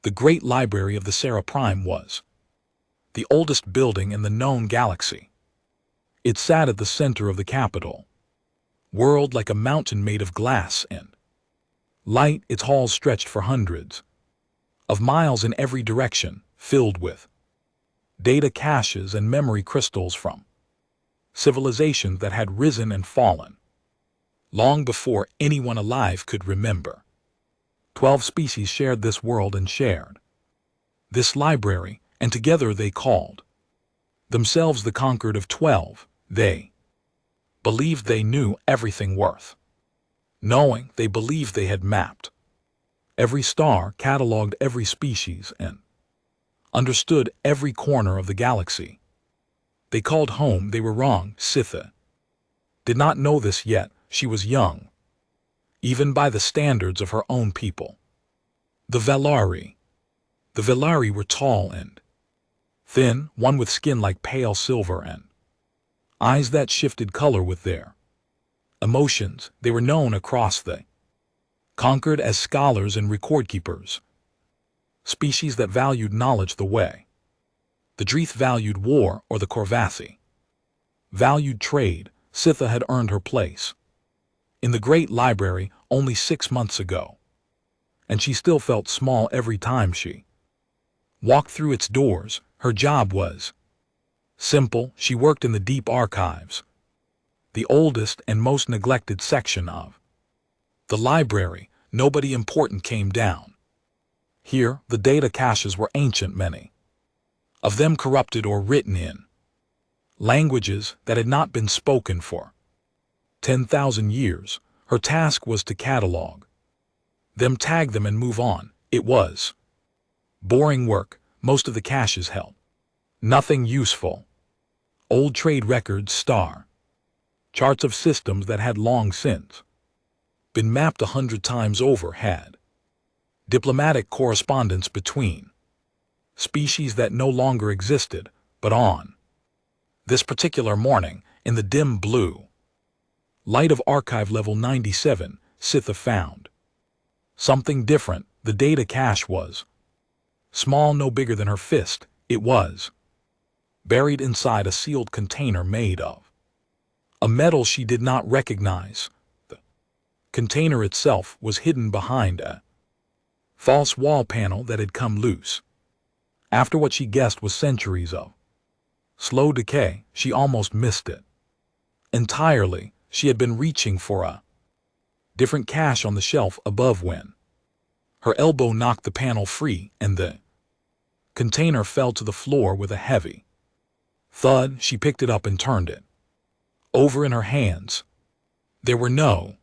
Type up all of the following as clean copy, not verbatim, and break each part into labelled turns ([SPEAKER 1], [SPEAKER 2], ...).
[SPEAKER 1] The Great Library of the Sarah Prime was the oldest building in the known galaxy. It sat at the center of the capital, world like a mountain made of glass and light. Its halls stretched for hundreds of miles in every direction, filled with data caches and memory crystals from civilizations that had risen and fallen long before anyone alive could remember. 12 species shared this world and shared this library, and together they called themselves the Conquered of 12. They believed they knew everything worth knowing. They believed they had mapped every star, cataloged every species, and understood every corner of the galaxy. They called home. They were wrong. Sitha did not know this yet. She was young, even by the standards of her own people. The Velari were tall and thin, one with skin like pale silver and eyes that shifted color with their emotions. They were known across the Conquered as scholars and record keepers, species that valued knowledge the way the Dreeth valued war, or the Corvasi valued trade. Sitha had earned her place in the Great Library only 6 months ago, and she still felt small every time she walked through its doors. Her job was simple. She worked in the deep archives, the oldest and most neglected section of the library. Nobody important came down here. The data caches were ancient, many of them corrupted or written in languages that had not been spoken for 10,000 years. Her task was to catalog them, tag them, and move on. It was boring work. Most of the caches held nothing useful. Old trade records, star charts of systems that had long since been mapped 100 times over, had diplomatic correspondence between species that no longer existed. But on this particular morning, in the dim blue light of archive level 97, Sitha found something different. The data cache was small, no bigger than her fist. It was buried inside a sealed container made of a metal she did not recognize. The container itself was hidden behind a false wall panel that had come loose after what she guessed was centuries of slow decay. She almost missed it entirely. She had been reaching for a different cache on the shelf above when her elbow knocked the panel free and the container fell to the floor with a heavy thud. She picked it up and turned it over in her hands. There were no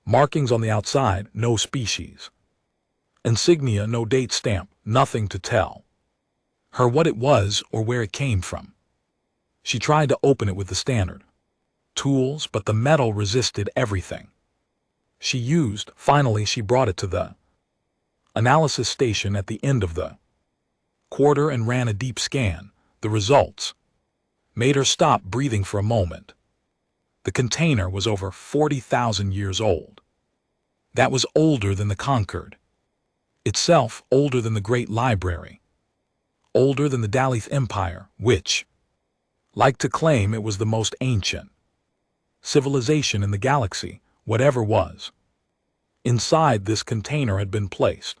[SPEAKER 1] markings on the outside, no species insignia, no date stamp, nothing to tell her what it was or where it came from. She tried to open it with the standard tools, but the metal resisted everything she used. Finally, she brought it to the analysis station at the end of the quarter and ran a deep scan. The results made her stop breathing for a moment. The container was over 40,000 years old. That was older than the Conquered itself, older than the Great Library, older than the Dalith Empire, which liked to claim it was the most ancient civilization in the galaxy. Whatever was inside this container had been placed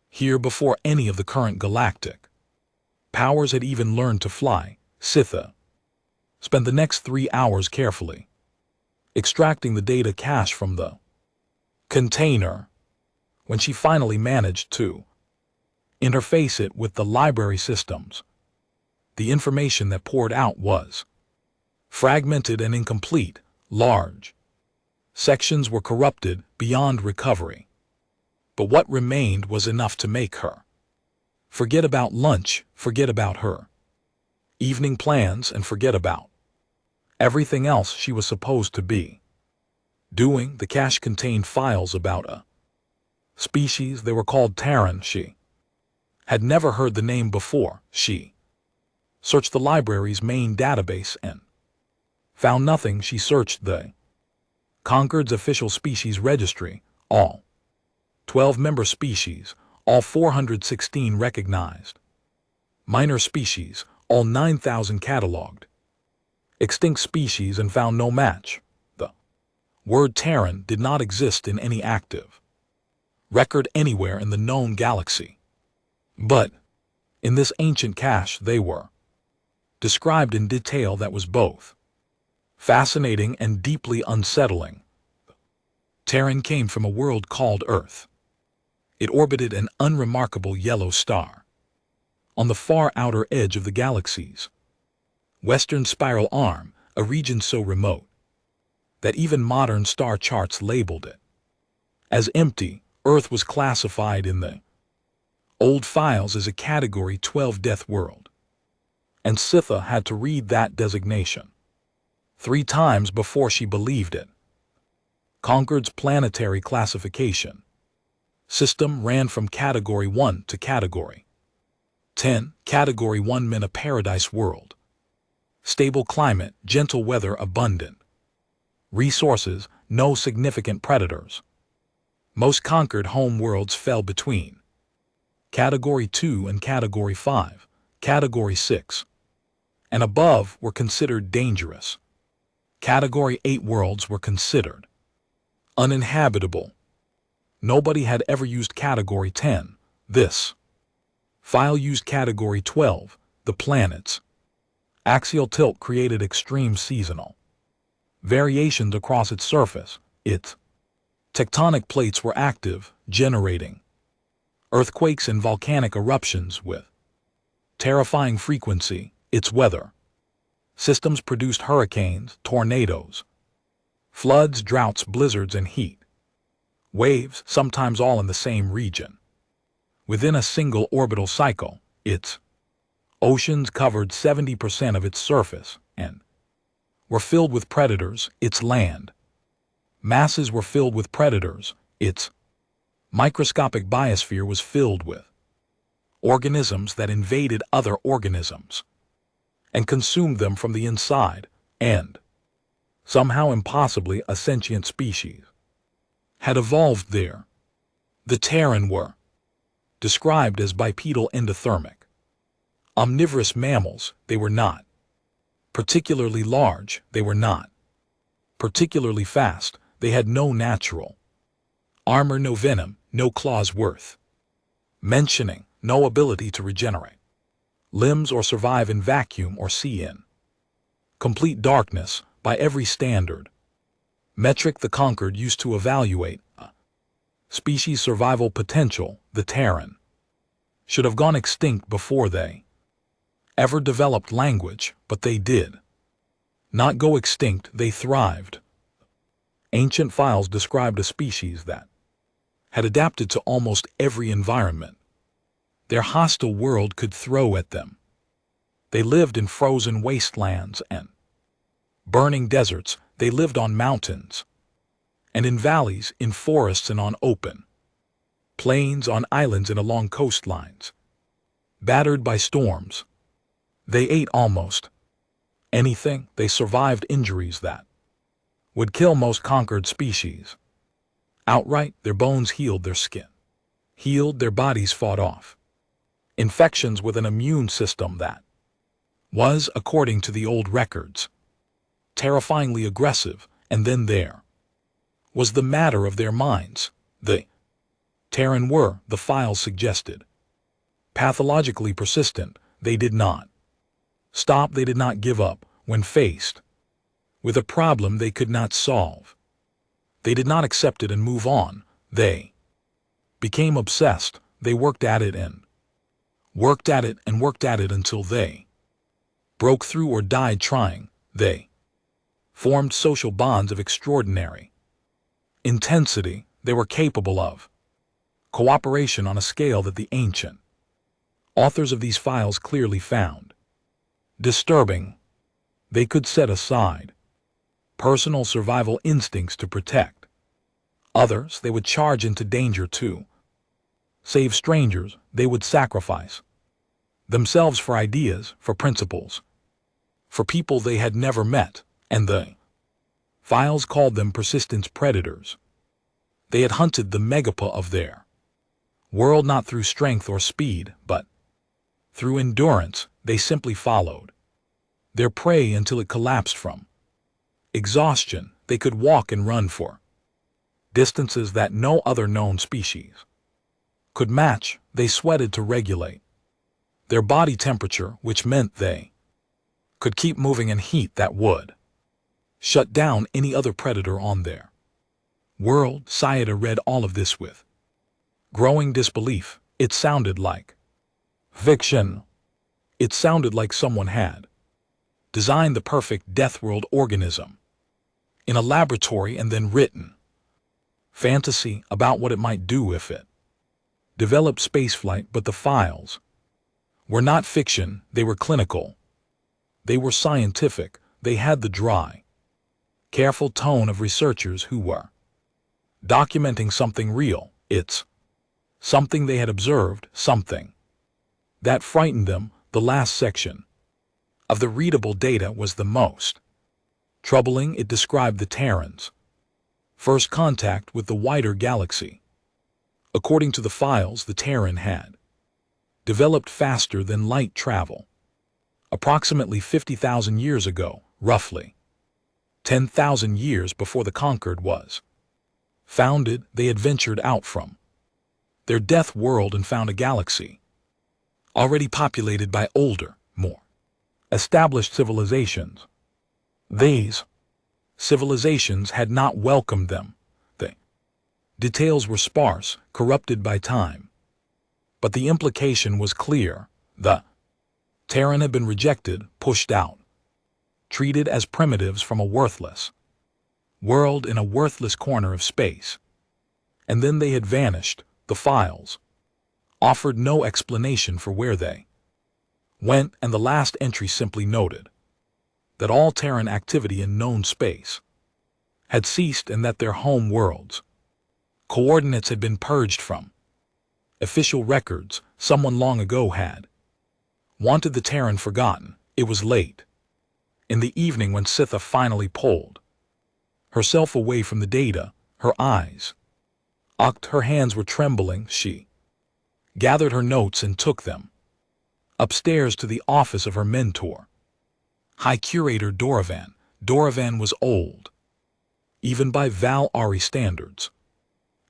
[SPEAKER 1] here before any of the current galactic powers had even learned to fly. Sitha spent the next 3 hours carefully extracting the data cache from the container. When she finally managed to interface it with the library systems, the information that poured out was fragmented and incomplete. Large sections were corrupted beyond recovery. But what remained was enough to make her forget about lunch, forget about her evening plans, and forget about everything else she was supposed to be doing. The cache contained files about a species. They were called Terran. She had never heard the name before. She searched the library's main database and found nothing. She searched the Conquered's official species registry, all 12 member species, all 416 recognized. Minor species, all 9,000 catalogued. Extinct species and found no match. The word Terran did not exist in any active record anywhere in the known galaxy. But in this ancient cache they were described in detail that was both fascinating and deeply unsettling. Terran came from a world called Earth. It orbited an unremarkable yellow star on the far outer edge of the galaxy's western spiral arm, a region so remote that even modern star charts labeled it as empty. Earth was classified in the old files as a Category 12 death world, and Sitha had to read that designation 3 times before she believed it. Concord's planetary classification system ran from Category 1 to Category 10. Category 1 meant a paradise world. Stable climate, gentle weather, abundant resources, no significant predators. Most conquered home worlds fell between Category 2 and Category 5. Category 6 and above were considered dangerous. Category 8 worlds were considered uninhabitable. Nobody had ever used Category 10. This file used Category 12, the planets. Axial tilt created extreme seasonal variations across its surface. Its tectonic plates were active, generating earthquakes and volcanic eruptions with terrifying frequency. Its weather systems produced hurricanes, tornadoes, floods, droughts, blizzards, and heat waves, sometimes all in the same region. Within a single orbital cycle, its oceans covered 70% of its surface and were filled with predators. Its land masses were filled with predators. Its microscopic biosphere was filled with organisms that invaded other organisms and consumed them from the inside, and somehow impossibly a sentient species had evolved there. The Terran were described as bipedal endothermic. Omnivorous mammals, they were not. Particularly large, they were not. Particularly fast, they had no natural armor, no venom, no claws worth mentioning, no ability to regenerate limbs or survive in vacuum or see in complete darkness by every standard metric the conquered used to evaluate a species' survival potential. The Terran should have gone extinct before they ever developed language, but they did not go extinct, they thrived. Ancient files described a species that had adapted to almost every environment their hostile world could throw at them. They lived in frozen wastelands and burning deserts. They lived on mountains and in valleys, in forests and on open plains, on islands and along coastlines. Battered by storms, they ate almost anything. They survived injuries that would kill most conquered species outright. Their bones healed, their skin healed, their bodies fought off infections with an immune system that was, according to the old records, terrifyingly aggressive. And then there was the matter of their minds. The Terran were, the files suggested, pathologically persistent. They did not stop, they did not give up when faced with a problem they could not solve. They did not accept it and move on. They became obsessed. They worked at it and worked at it and worked at it until they broke through or died trying. They formed social bonds of extraordinary intensity. They were capable of cooperation on a scale that the ancient authors of these files clearly found disturbing. They could set aside personal survival instincts to protect others. They would charge into danger to save strangers. They would sacrifice themselves for ideas, for principles, for people they had never met. And the files called them persistence predators. They had hunted the megapa of their World not through strength or speed, but through endurance. They simply followed their prey until it collapsed from exhaustion. They could walk and run for distances that no other known species could match. They sweated to regulate their body temperature, which meant they could keep moving in heat that would shut down any other predator on their world. Sayada read all of this with growing disbelief. It sounded like fiction. It sounded like someone had designed the perfect death world organism in a laboratory and then written fantasy about what it might do if it developed spaceflight. But the files were not fiction. They were clinical. They were scientific. They had the dry, careful tone of researchers who were documenting something real. It's something they had observed, something that frightened them. The last section of the readable data was the most troubling. It described the Terrans' first contact with the wider galaxy. According to the files, the Terran had developed faster than light travel. Approximately 50,000 years ago, roughly 10,000 years before the Conquered was founded, they had ventured out from their death world and found a galaxy already populated by older, more established civilizations. These civilizations had not welcomed them. The details were sparse, corrupted by time. But the implication was clear. The Terran had been rejected, pushed out, treated as primitives from a worthless world in a worthless corner of space. And then they had vanished. The files offered no explanation for where they went, and the last entry simply noted that all Terran activity in known space had ceased and that their home world's coordinates had been purged from official records. Someone long ago had wanted the Terran forgotten. It was late in the evening when Sitha finally pulled herself away from the data. Her eyes ucked, her hands were trembling. She gathered her notes and took them upstairs to the office of her mentor, High Curator Doravan. Doravan was old, even by Val Ari standards.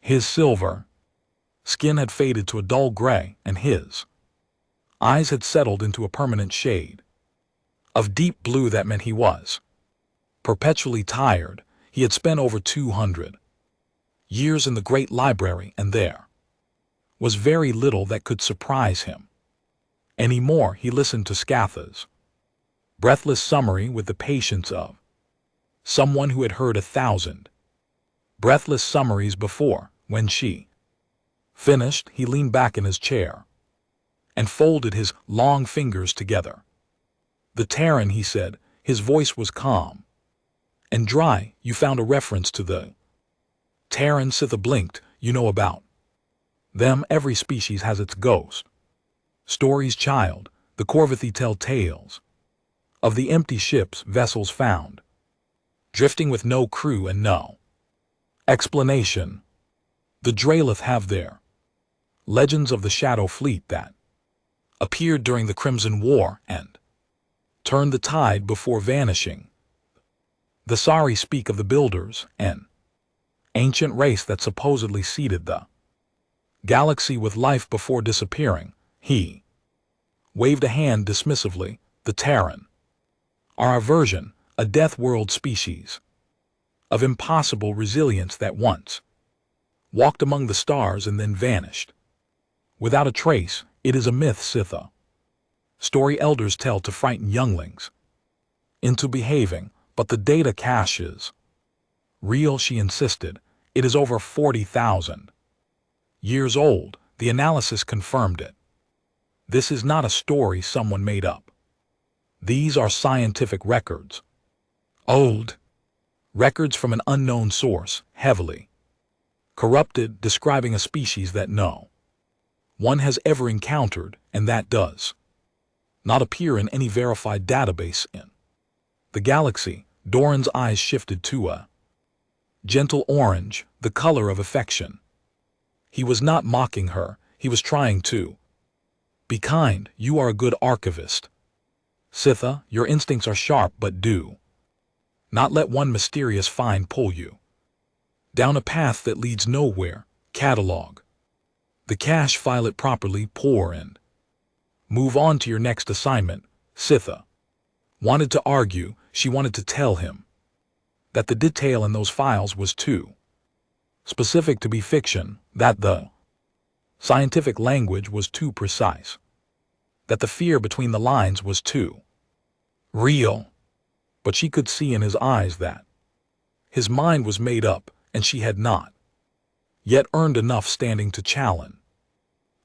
[SPEAKER 1] His silver skin had faded to a dull gray, and his eyes had settled into a permanent shade of deep blue. That meant he was perpetually tired. He had spent over 200 years in the Great Library, and there was very little that could surprise him anymore. He listened to Scatha's breathless summary with the patience of someone who had heard 1,000 breathless summaries before. When she finished, he leaned back in his chair and folded his long fingers together. "The Terran," he said. His voice was calm and dry. "You found a reference to the Terran?" Sitha blinked. "You know about them. Every species has its ghost stories, child. The Korvathi tell tales of the empty ships, vessels found drifting with no crew and no explanation. The Draelith have their legends of the Shadow Fleet that appeared during the Crimson War and turned the tide before vanishing. The Sari speak of the Builders, an ancient race that supposedly seeded the galaxy with life before disappearing. He waved a hand dismissively. "The Terran are a version, a death world species of impossible resilience that once walked among the stars and then vanished without a trace. It is a myth, Sitha. Story elders tell to frighten younglings into behaving, but the data cache is real," she insisted. "It is over 40,000 years old. The analysis confirmed it. This is not a story someone made up. These are scientific records. Old records from an unknown source, heavily corrupted, describing a species that no one has ever encountered, and that does not appear in any verified database in the galaxy." Doran's eyes shifted to a gentle orange, the color of affection. He was not mocking her. He was trying to be kind. You are a good archivist. Sitha, your instincts are sharp, but do not let one mysterious find pull you down a path that leads nowhere. Catalog the cache, file it properly, pour and move on to your next assignment. Sitha wanted to argue. She wanted to tell him that the detail in those files was too specific to be fiction, that the scientific language was too precise, that the fear between the lines was too real. But she could see in his eyes that his mind was made up, and she had not yet earned enough standing to challenge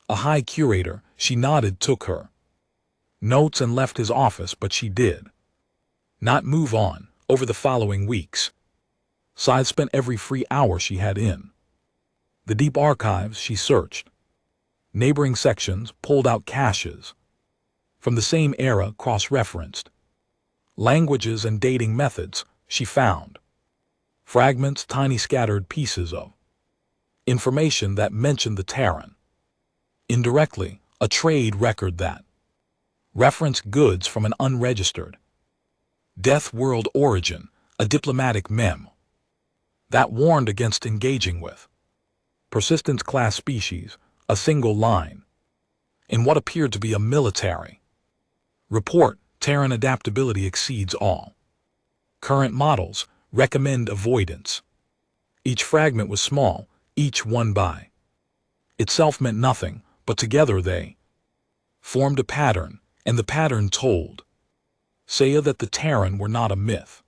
[SPEAKER 1] a high curator. She nodded, took her notes, and left his office, but she did not move on. Over the following weeks, Scythe spent every free hour she had in the deep archives. She searched neighboring sections, pulled out caches from the same era, cross-referenced languages and dating methods. She found fragments, tiny scattered pieces of information that mentioned the Terran indirectly, a trade record that referenced goods from an unregistered death world origin, a diplomatic memo that warned against engaging with persistence class species, a single line in what appeared to be a military report. Terran adaptability exceeds all current models, recommend avoidance. Each fragment was small, each one by itself meant nothing, but together they formed a pattern, and the pattern told Saya that the Terran were not a myth.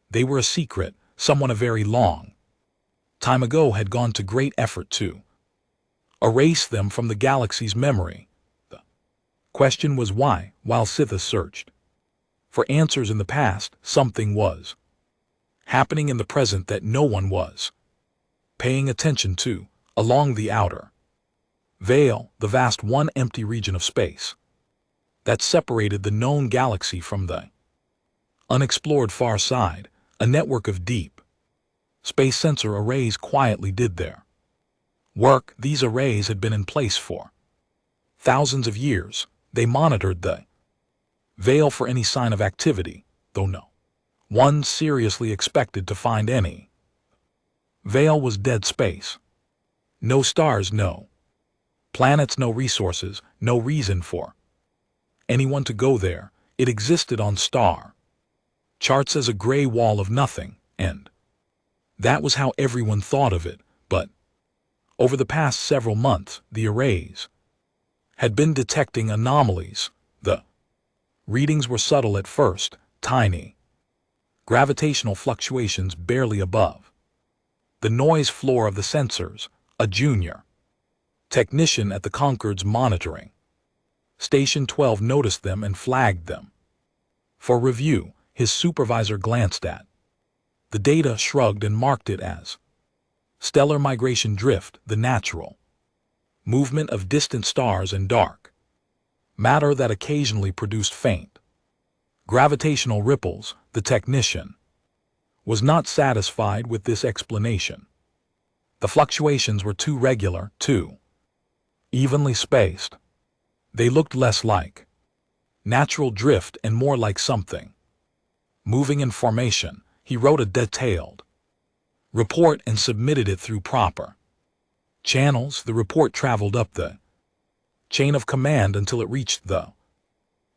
[SPEAKER 1] They were a secret. Someone a very long time ago had gone to great effort to erase them from the galaxy's memory. The question was why. While Sitha searched for answers in the past, something was happening in the present that no one was paying attention to. Along the outer veil, the vast one empty region of space that separated the known galaxy from the unexplored far side, a network of deep space sensor arrays quietly did their work. These arrays had been in place for thousands of years. They monitored the veil for any sign of activity, though no one seriously expected to find any. Veil was dead space. No stars, no planets, no resources, no reason for anyone to go there. It existed on star charts as a gray wall of nothing, and that was how everyone thought of it. But over the past several months, the arrays had been detecting anomalies. The readings were subtle at first, tiny gravitational fluctuations barely above the noise floor of the sensors. A junior technician at the Concord's monitoring Station 12 noticed them and flagged them for review. His supervisor glanced at the data, shrugged, and marked it as stellar migration drift, the natural movement of distant stars and dark matter that occasionally produced faint gravitational ripples. The technician was not satisfied with this explanation. The fluctuations were too regular, too evenly spaced. They looked less like natural drift and more like something moving in formation. He wrote a detailed report and submitted it through proper channels. The report traveled up the chain of command until it reached the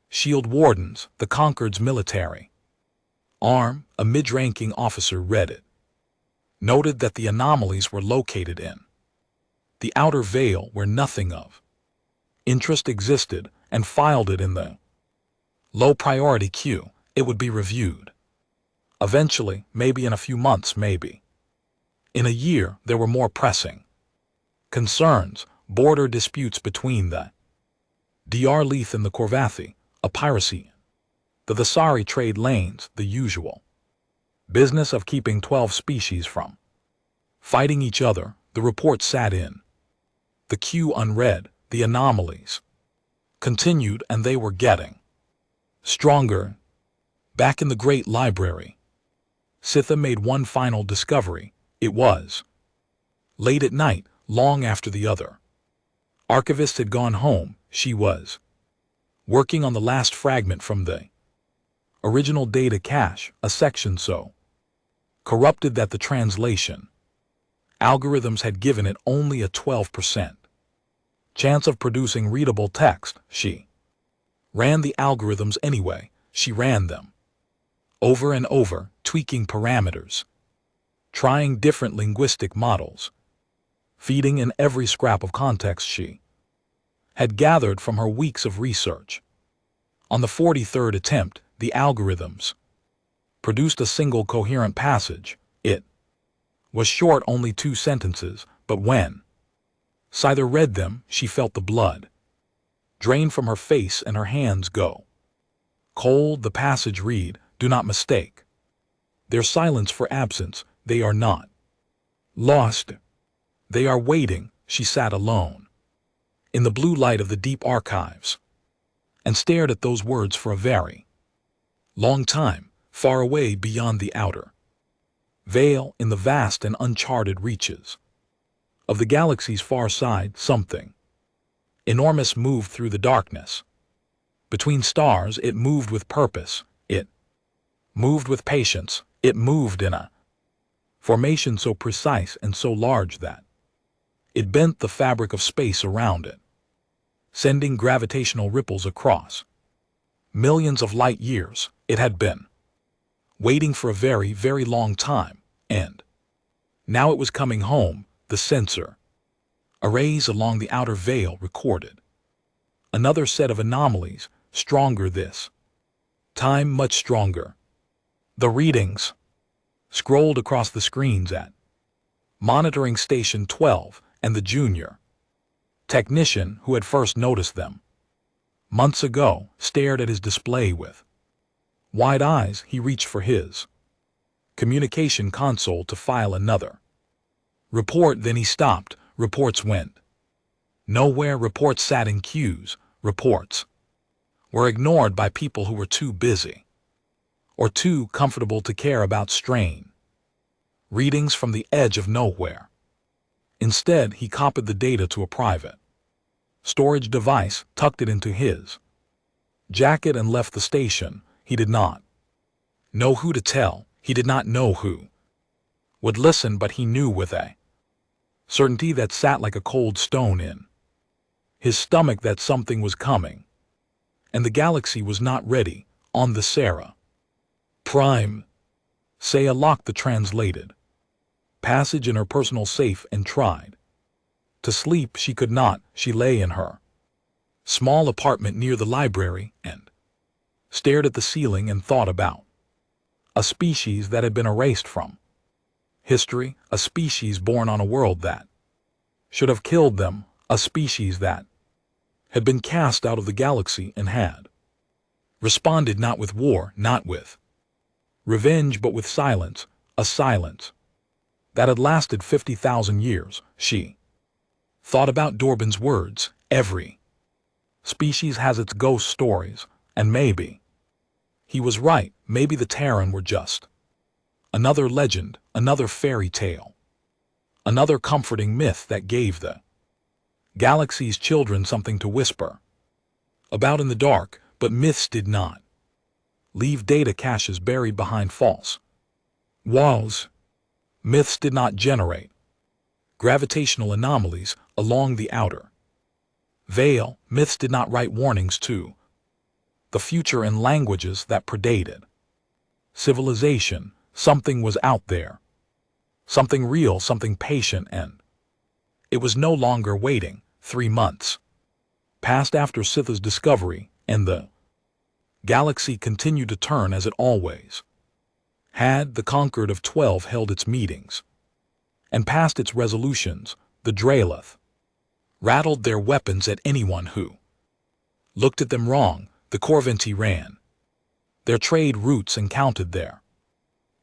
[SPEAKER 1] Shield Wardens, the Concord's military arm. A mid-ranking officer read it, noted that the anomalies were located in the outer veil where nothing of interest existed, and filed it in the low-priority queue. It would be reviewed eventually, maybe in a few months, maybe in a year. There were more pressing concerns, border disputes between the Dr. Leith and the Corvathi, a piracy, the Vasari trade lanes, the usual business of keeping 12 species from fighting each other. The report sat in the queue unread. The anomalies continued, and they were getting stronger. Back in the great library, Sitha made one final discovery. It was late at night, long after the other Archivists had gone home. She was working on the last fragment from the original data cache, a section so corrupted that the translation algorithms had given it only a 12% chance of producing readable text. She ran the algorithms anyway. She ran them over and over, tweaking parameters, trying different linguistic models, feeding in every scrap of context she had gathered from her weeks of research. On the 43rd attempt, the algorithms produced a single coherent passage. It was short, only 2 sentences, but when Scyther read them, she felt the blood drain from her face and her hands go cold. The passage read, "Do not mistake their silence for absence. They are not lost. They are waiting." She sat alone in the blue light of the deep archives and stared at those words for a very long time, far away beyond the outer veil, in the vast and uncharted reaches of the galaxy's far side. Something enormous moved through the darkness. Between stars, it moved with purpose. It moved with patience. It moved in a formation so precise and so large that it bent the fabric of space around it, sending gravitational ripples across millions of light years. It had been waiting for a very, very long time, and now it was coming home. The sensor arrays along the outer veil recorded another set of anomalies, stronger this time, much stronger. The readings scrolled across the screens at monitoring station 12, and the junior technician who had first noticed them months ago stared at his display with wide eyes. He reached for his communication console to file another report, then he stopped. Reports went nowhere. Reports sat in queues. Reports were ignored by people who were too busy or too comfortable to care about strain readings from the edge of nowhere. Instead, he copied the data to a private storage device, tucked it into his jacket, and left the station. He did not know who to tell. He did not know who would listen, but he knew with a certainty that sat like a cold stone in his stomach that something was coming, and the galaxy was not ready. On the Sarah Prime, Saya locked the translated passage in her personal safe and tried to sleep. She could not. She lay in her small apartment near the library and stared at the ceiling and thought about a species that had been erased from history, a species born on a world that should have killed them, a species that had been cast out of the galaxy and had responded not with war, not with revenge, but with silence, a silence that had lasted 50,000 years. She thought about Dorban's words. Every species has its ghost stories, and maybe he was right. Maybe the Terran were just another legend, another fairy tale, another comforting myth that gave the galaxy's children something to whisper about in the dark. But myths did not leave data caches buried behind false walls. Myths did not generate gravitational anomalies along the outer veil. Myths did not write warnings to the future in languages that predated civilization. Something was out there, something real, something patient, and it was no longer waiting. 3 months passed after Scyther's discovery, and the galaxy continued to turn as it always had. The Concord of 12 held its meetings and passed its resolutions. The Draleth rattled their weapons at anyone who looked at them wrong. The Corventi ran their trade routes and counted their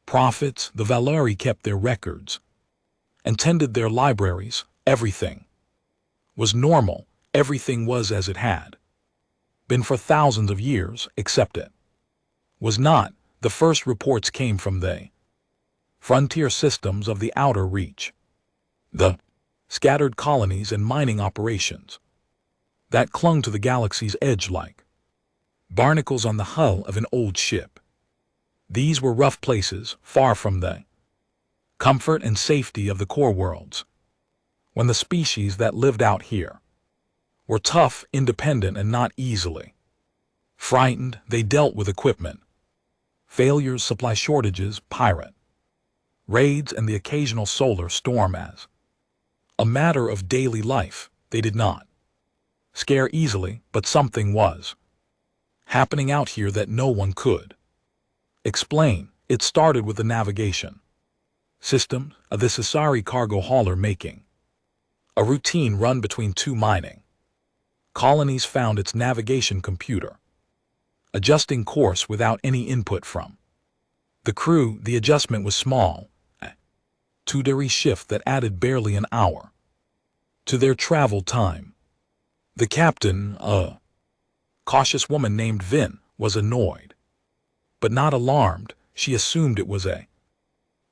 [SPEAKER 1] profits. The Valari kept their records and tended their libraries. Everything was normal. Everything was as it had been for thousands of years, except it was not. The first reports came from the frontier systems of the outer reach, the scattered colonies and mining operations. that clung to the galaxy's edge like barnacles on the hull of an old ship. These were rough places, far from the comfort and safety of the core worlds. When the species that lived out here were tough, independent, and not easily frightened, they dealt with equipment, failures, supply shortages, pirate raids, and the occasional solar storm as a matter of daily life. They did not scare easily, but something was happening out here that no one could explain. It started with the navigation system of the Sassari cargo hauler making a routine run between two mining colonies found its navigation computer adjusting course without any input from the crew. The adjustment was small, a 2-day shift that added barely an hour to their travel time. The captain, a cautious woman named Vin, was annoyed, but not alarmed. She assumed it was a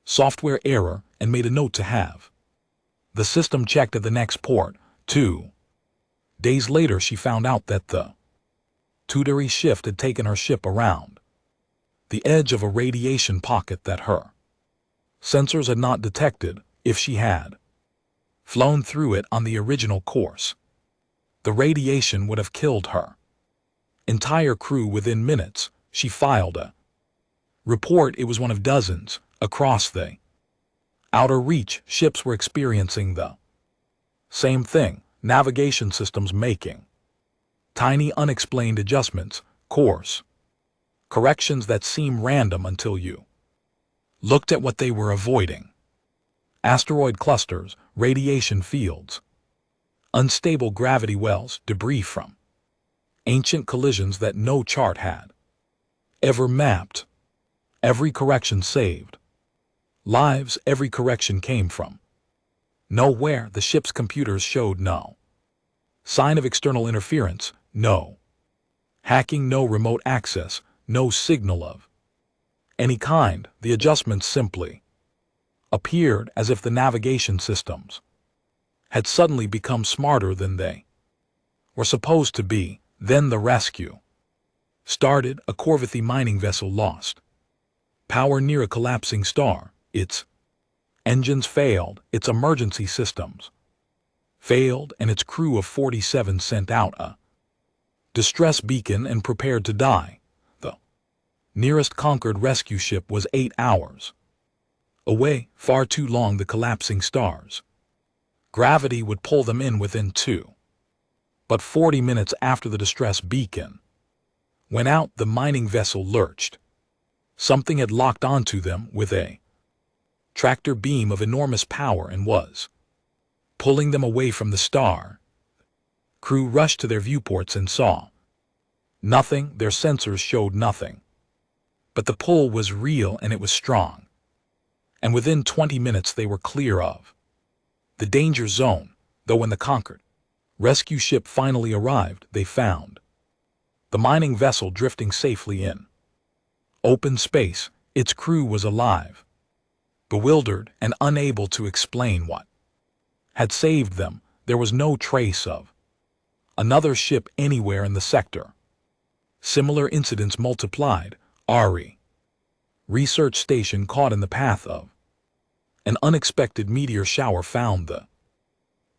[SPEAKER 1] software error and made a note to have the system checked at the next port. 2 days later, she found out that the 2-day shift had taken her ship around the edge of a radiation pocket that her sensors had not detected. If she had flown through it on the original course, the radiation would have killed her entire crew within minutes. She filed a report. It was one of dozens across the outer reach. Ships were experiencing the same thing, navigation systems making tiny unexplained adjustments, course corrections that seem random until you looked at what they were avoiding. Asteroid clusters, radiation fields, unstable gravity wells, debris from ancient collisions that no chart had ever mapped. Every correction saved lives. Every correction came from nowhere. The ship's computers showed no sign of external interference, no hacking, no remote access, no signal of any kind. The adjustments simply appeared as if the navigation systems had suddenly become smarter than they were supposed to be. Then the rescue started. A Corvithi mining vessel lost power near a collapsing star. Its engines failed, its emergency systems failed, and its crew of 47 sent out a distress beacon and prepared to die. The nearest conquered rescue ship was 8 hours away, far too long. The collapsing stars gravity would pull them in within 2. But 40 minutes after the distress beacon went out, the mining vessel lurched. Something had locked onto them with a tractor beam of enormous power and was pulling them away from the star. Crew rushed to their viewports and saw nothing. Their sensors showed nothing. But the pull was real and it was strong. And within 20 minutes they were clear of the danger zone. Though when the conquered rescue ship finally arrived, they found the mining vessel drifting safely in open space. Its crew was alive, bewildered and unable to explain what had saved them. There was no trace of another ship anywhere in the sector. Similar incidents multiplied. RE research station caught in the path of an unexpected meteor shower found the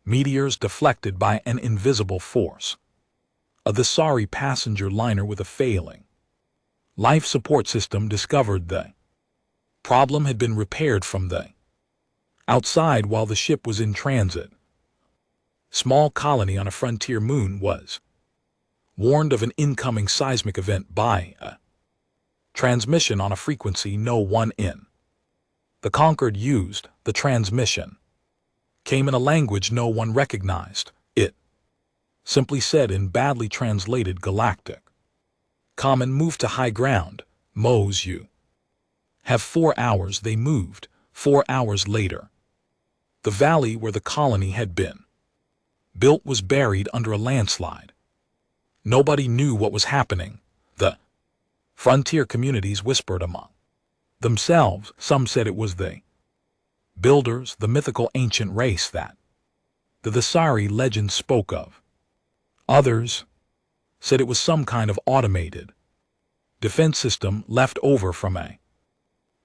[SPEAKER 1] meteors deflected by an invisible force. A Thessari passenger liner with a failing life support system discovered the problem had been repaired from the outside while the ship was in transit. Small colony on a frontier moon was warned of an incoming seismic event by a transmission on a frequency no one in the conquered used. The transmission came in a language no one recognized. It simply said in badly translated galactic common, move to high ground. Mose, you have 4 hours. They moved. 4 hours later, the valley where the colony had been built was buried under a landslide. Nobody knew what was happening. The frontier communities whispered among themselves. Some said it was the builders, the mythical ancient race that the Thessari legend spoke of. Others said it was some kind of automated defense system left over from a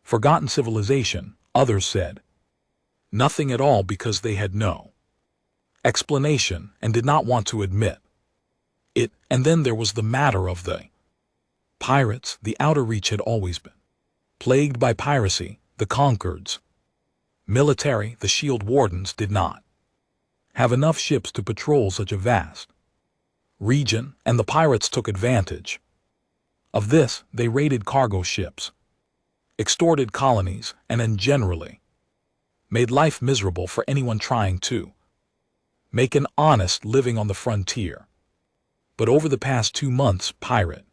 [SPEAKER 1] forgotten civilization. Others said nothing at all because they had no explanation and did not want to admit it. And then there was the matter of the pirates. The Outer Reach had always been plagued by piracy. The Concords, military, the shield wardens did not have enough ships to patrol such a vast region, and the pirates took advantage of this. They raided cargo ships, extorted colonies, and then generally made life miserable for anyone trying to make an honest living on the frontier. But over the past 2 months, pirate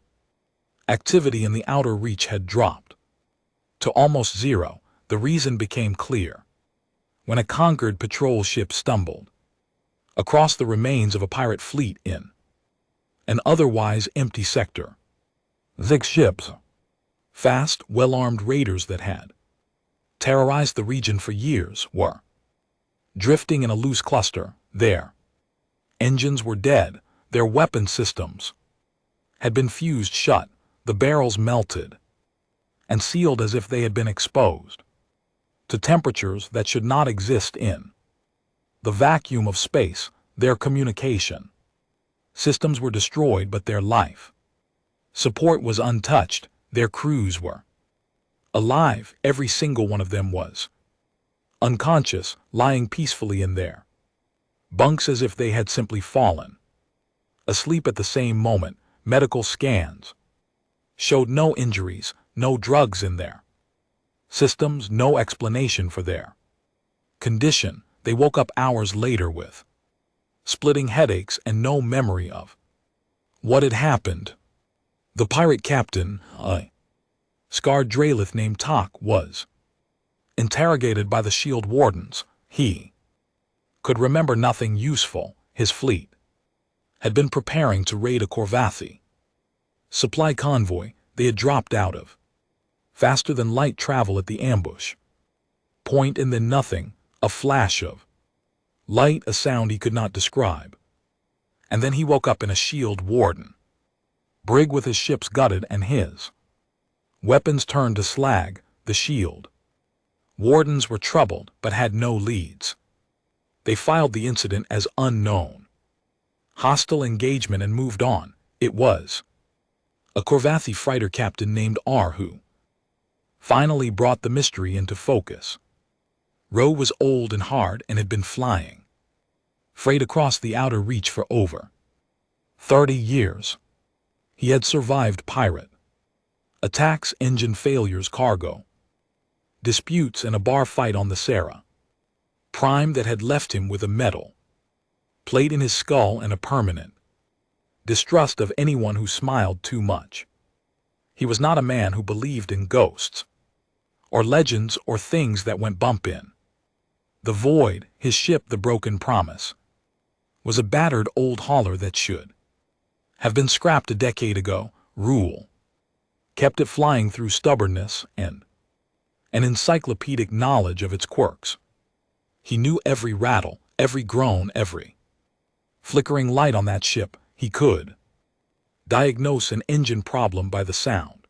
[SPEAKER 1] activity in the Outer Reach had dropped to almost zero. The reason became clear when a Concord patrol ship stumbled across the remains of a pirate fleet in an otherwise empty sector. 6 ships, fast, well-armed raiders that had terrorized the region for years, were drifting in a loose cluster. Their engines were dead. Their weapon systems had been fused shut, the barrels melted and sealed as if they had been exposed to temperatures that should not exist in the vacuum of space. Their communication systems were destroyed, but their life support was untouched. Their crews were alive. Every single one of them was unconscious, lying peacefully in their bunks as if they had simply fallen asleep at the same moment. Medical scans showed no injuries, no drugs in their systems, no explanation for their condition. They woke up hours later with splitting headaches and no memory of what had happened. The pirate captain, a scarred Dralith named Tak, was interrogated by the shield wardens. He could remember nothing useful. His fleet had been preparing to raid a Corvathi supply convoy they had dropped out of faster than light travel at the ambush point, and then nothing, a flash of light, a sound he could not describe. And then he woke up in a shield warden brig with his ships gutted and his weapons turned to slag. The shield wardens were troubled but had no leads. They filed the incident as unknown hostile engagement and moved on. It was a Corvathi freighter captain named R who finally brought the mystery into focus. Roe was old and hard and had been flying freight across the Outer Reach for over 30 years. He had survived pirate attacks, engine failures, cargo disputes, and a bar fight on the Sarah Prime that had left him with a metal plate in his skull and a permanent distrust of anyone who smiled too much. He was not a man who believed in ghosts or legends or things that went bump in the void. His ship, the Broken Promise, was a battered old hauler that should have been scrapped a decade ago. Rule kept it flying through stubbornness and an encyclopedic knowledge of its quirks. He knew every rattle, every groan, every flickering light on that ship. He could diagnose an engine problem by the sound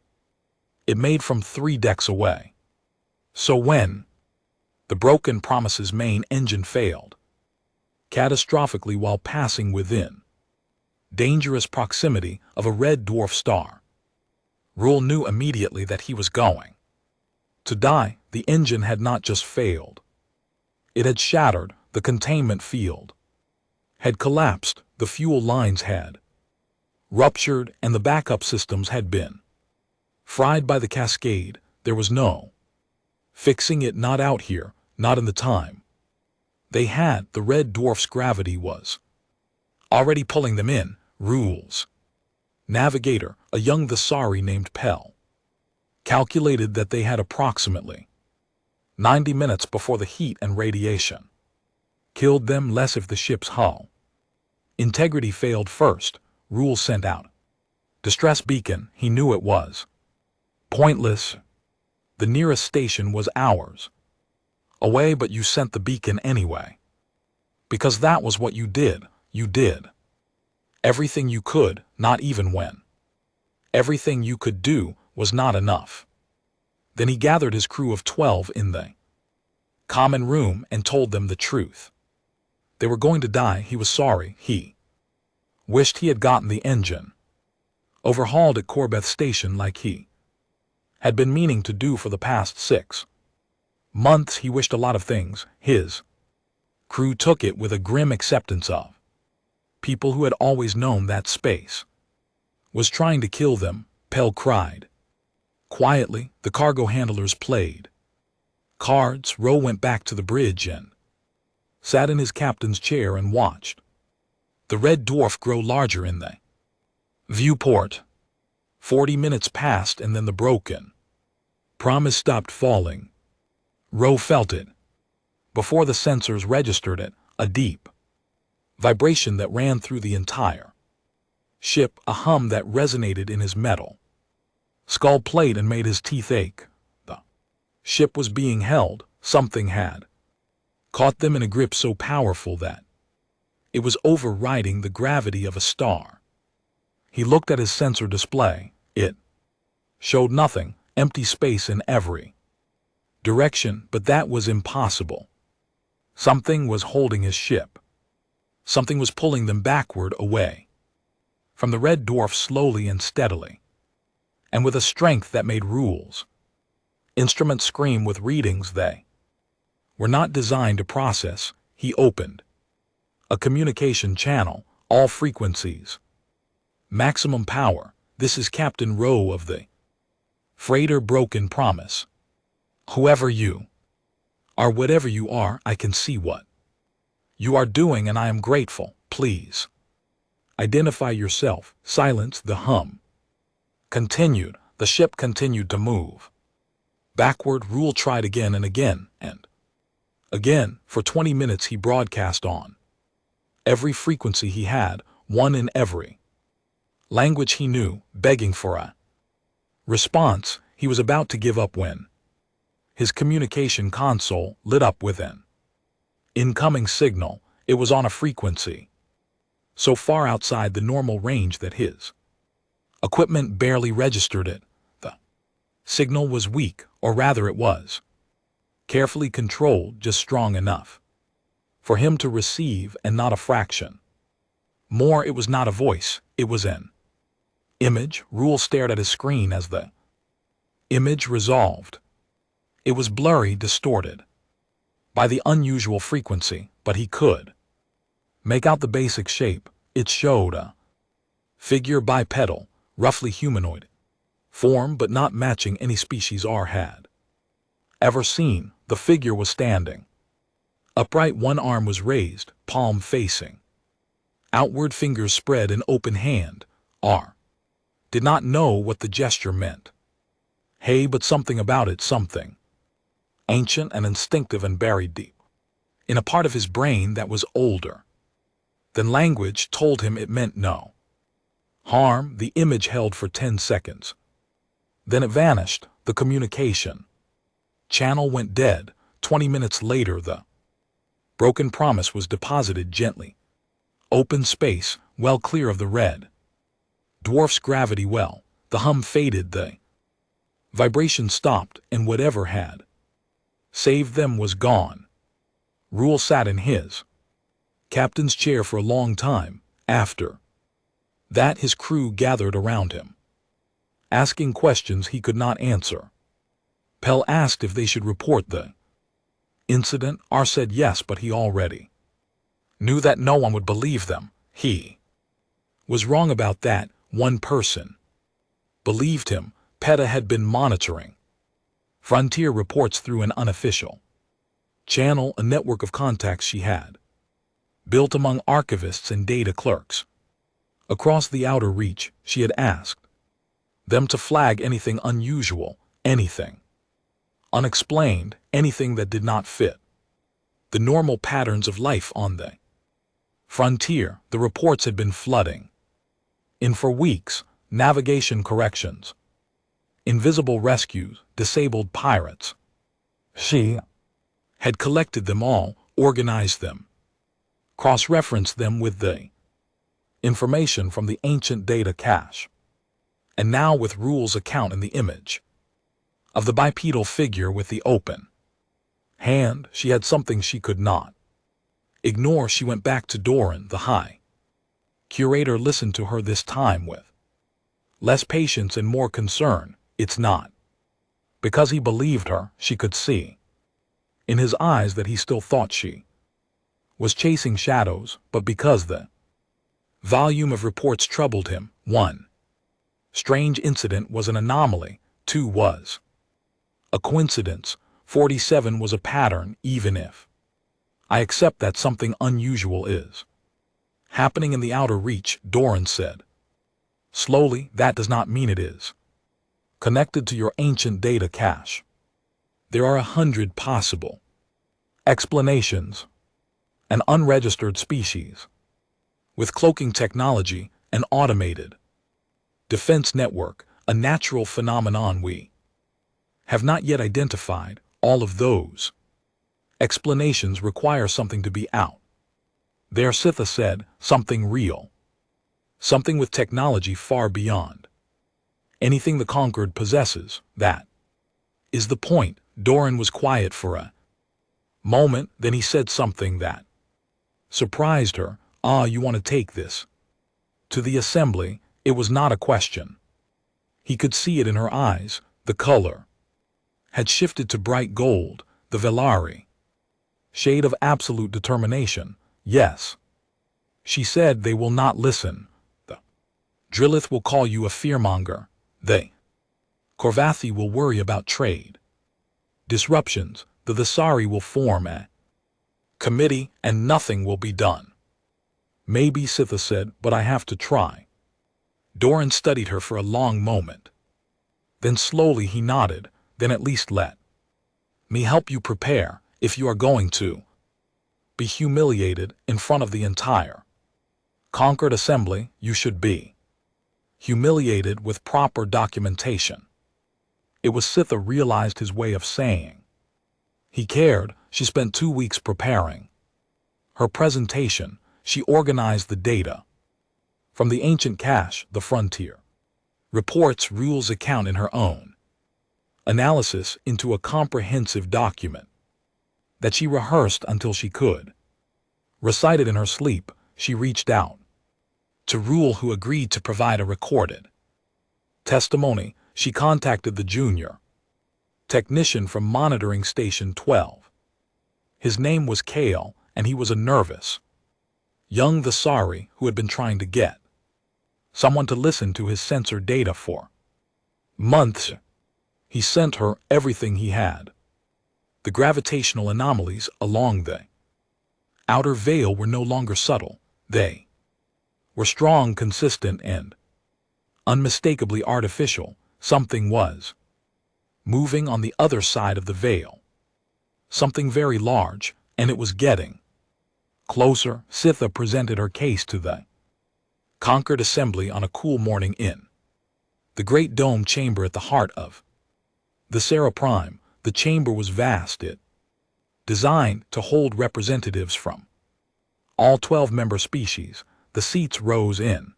[SPEAKER 1] it made from 3 decks away. So when the Broken Promise's main engine failed catastrophically while passing within dangerous proximity of a red dwarf star, Rule knew immediately that he was going to die. The engine had not just failed, it had shattered. The containment field had collapsed, the fuel lines had ruptured, and the backup systems had been fried by the cascade. There was no fixing it, not out here, not in the time they had. The red dwarf's gravity was already pulling them in. Rule's navigator, a young Thasari named Pell, calculated that they had approximately 90 minutes before the heat and radiation killed them, less if the ship's hull integrity failed first. Rule sent out distress beacon. He knew it was pointless. The nearest station was hours away, but you sent the beacon anyway, because that was what you did. You did Everything you could, not even when. Everything you could do was not enough. Then he gathered his crew of 12 in the common room and told them the truth. They were going to die. He was sorry. He wished he had gotten the engine overhauled at Corbeth Station like he had been meaning to do for the past 6 months. He wished a lot of things. His crew took it with a grim acceptance of people who had always known that space was trying to kill them. Pell cried. Quietly, the cargo handlers played cards. Roe went back to the bridge and sat in his captain's chair and watched the red dwarf grow larger in the viewport. 40 minutes passed and then the broken promise stopped falling. Roe felt it. Before the sensors registered it, a deep vibration that ran through the entire ship, a hum that resonated in his metal skull plate and made his teeth ache. The ship was being held. Something had caught them in a grip so powerful that it was overriding the gravity of a star. He looked at his sensor display. It showed nothing, empty space in every direction, but that was impossible. Something was holding his ship. Something was pulling them backward away from the red dwarf, slowly and steadily, and with a strength that made rules instruments scream with readings they were not designed to process. He opened a communication channel, all frequencies, maximum power. This is Captain Rowe of the freighter Broken Promise. Whoever you are, whatever you are, I can see what you are doing and I am grateful. Please identify yourself. Silence. The hum continued. The ship continued to move backward. Rule tried again and again and again. For 20 minutes he broadcast on every frequency he had, one in every language he knew, begging for a response. He was about to give up when his communication console lit up with an incoming signal. It was on a frequency so far outside the normal range that his equipment barely registered it. The signal was weak, or rather it was carefully controlled, just strong enough for him to receive and not a fraction more. It was not a voice, it was an image. Rule stared at his screen as the image resolved. It was blurry, distorted by the unusual frequency, but he could make out the basic shape. It showed a figure, bipedal, roughly humanoid form, but not matching any species R had ever seen. The figure was standing upright. One arm was raised, palm facing outward, fingers spread, an open hand. R did not know what the gesture meant. Hey, but something about it, something ancient and instinctive and buried deep in a part of his brain that was older than language, told him it meant no harm. The image held for 10 seconds. Then it vanished. The communication channel went dead. 20 minutes later, the Broken Promise was deposited gently. Open space, well clear of the red dwarf's gravity well. The hum faded. The vibration stopped, and whatever had saved them was gone. Rule sat in his captain's chair for a long time. After that, his crew gathered around him, asking questions he could not answer. Pell asked if they should report the incident. R said yes, but he already knew that no one would believe them. He was wrong about that. One person believed him. PETA had been monitoring Frontier reports through an unofficial channel, a network of contacts she had built among archivists and data clerks across the outer reach. She had asked them to flag anything unusual, anything unexplained, anything that did not fit the normal patterns of life on the Frontier. The reports had been flooding in for weeks. Navigation corrections, invisible rescues, disabled pirates. She had collected them all, organized them, cross-referenced them with the information from the ancient data cache, and now with Rule's account in the image of the bipedal figure with the open hand, she had something she could not ignore. She went back to Doran. The high curator listened to her this time with less patience and more concern. It's not because he believed her. She could see in his eyes that he still thought she was chasing shadows, but because the volume of reports troubled him. 1. Strange incident was an anomaly. 2. Was a coincidence. 47 was a pattern. Even if I accept that something unusual is happening in the outer reach, Doran said slowly, that does not mean it is connected to your ancient data cache. There are 100 possible explanations. An unregistered species with cloaking technology, an automated defense network, a natural phenomenon we have not yet identified. All of those explanations require something to be out there, Sitha said, something real, something with technology far beyond anything the conquered possesses. That is the point. Doran was quiet for a moment, then he said something that surprised her. You want to take this to the assembly? It was not a question. He could see it in her eyes. The color had shifted to bright gold, the Velari shade of absolute determination. Yes, she said, they will not listen. The Drillith will call you a fearmonger. They Korvathi will worry about trade disruptions. The Thesari will form a committee and nothing will be done. Maybe, Sitha said, but I have to try. Doran studied her for a long moment. Then slowly he nodded. Then at least let me help you prepare. If you are going to be humiliated in front of the entire conquered assembly, you should be humiliated with proper documentation. It was Sitha realized his way of saying he cared. She spent 2 weeks preparing her presentation. She organized the data from the ancient cache, the frontier reports, Rule's account in her own analysis into a comprehensive document that she rehearsed until she could recite it in her sleep. She reached out to Rule, who agreed to provide a recorded testimony. She contacted the junior technician from monitoring station 12. His name was Kale, and he was a nervous young Thesari who had been trying to get someone to listen to his sensor data for months. He sent her everything he had. The gravitational anomalies along the outer veil were no longer subtle. They were strong, consistent, and unmistakably artificial. Something was moving on the other side of the veil. Something very large, and it was getting closer. Sitha presented her case to the conquered assembly on a cool morning in the great dome chamber at the heart of the Sarah Prime. The chamber was vast. It designed to hold representatives from all 12-member species. The seats rose in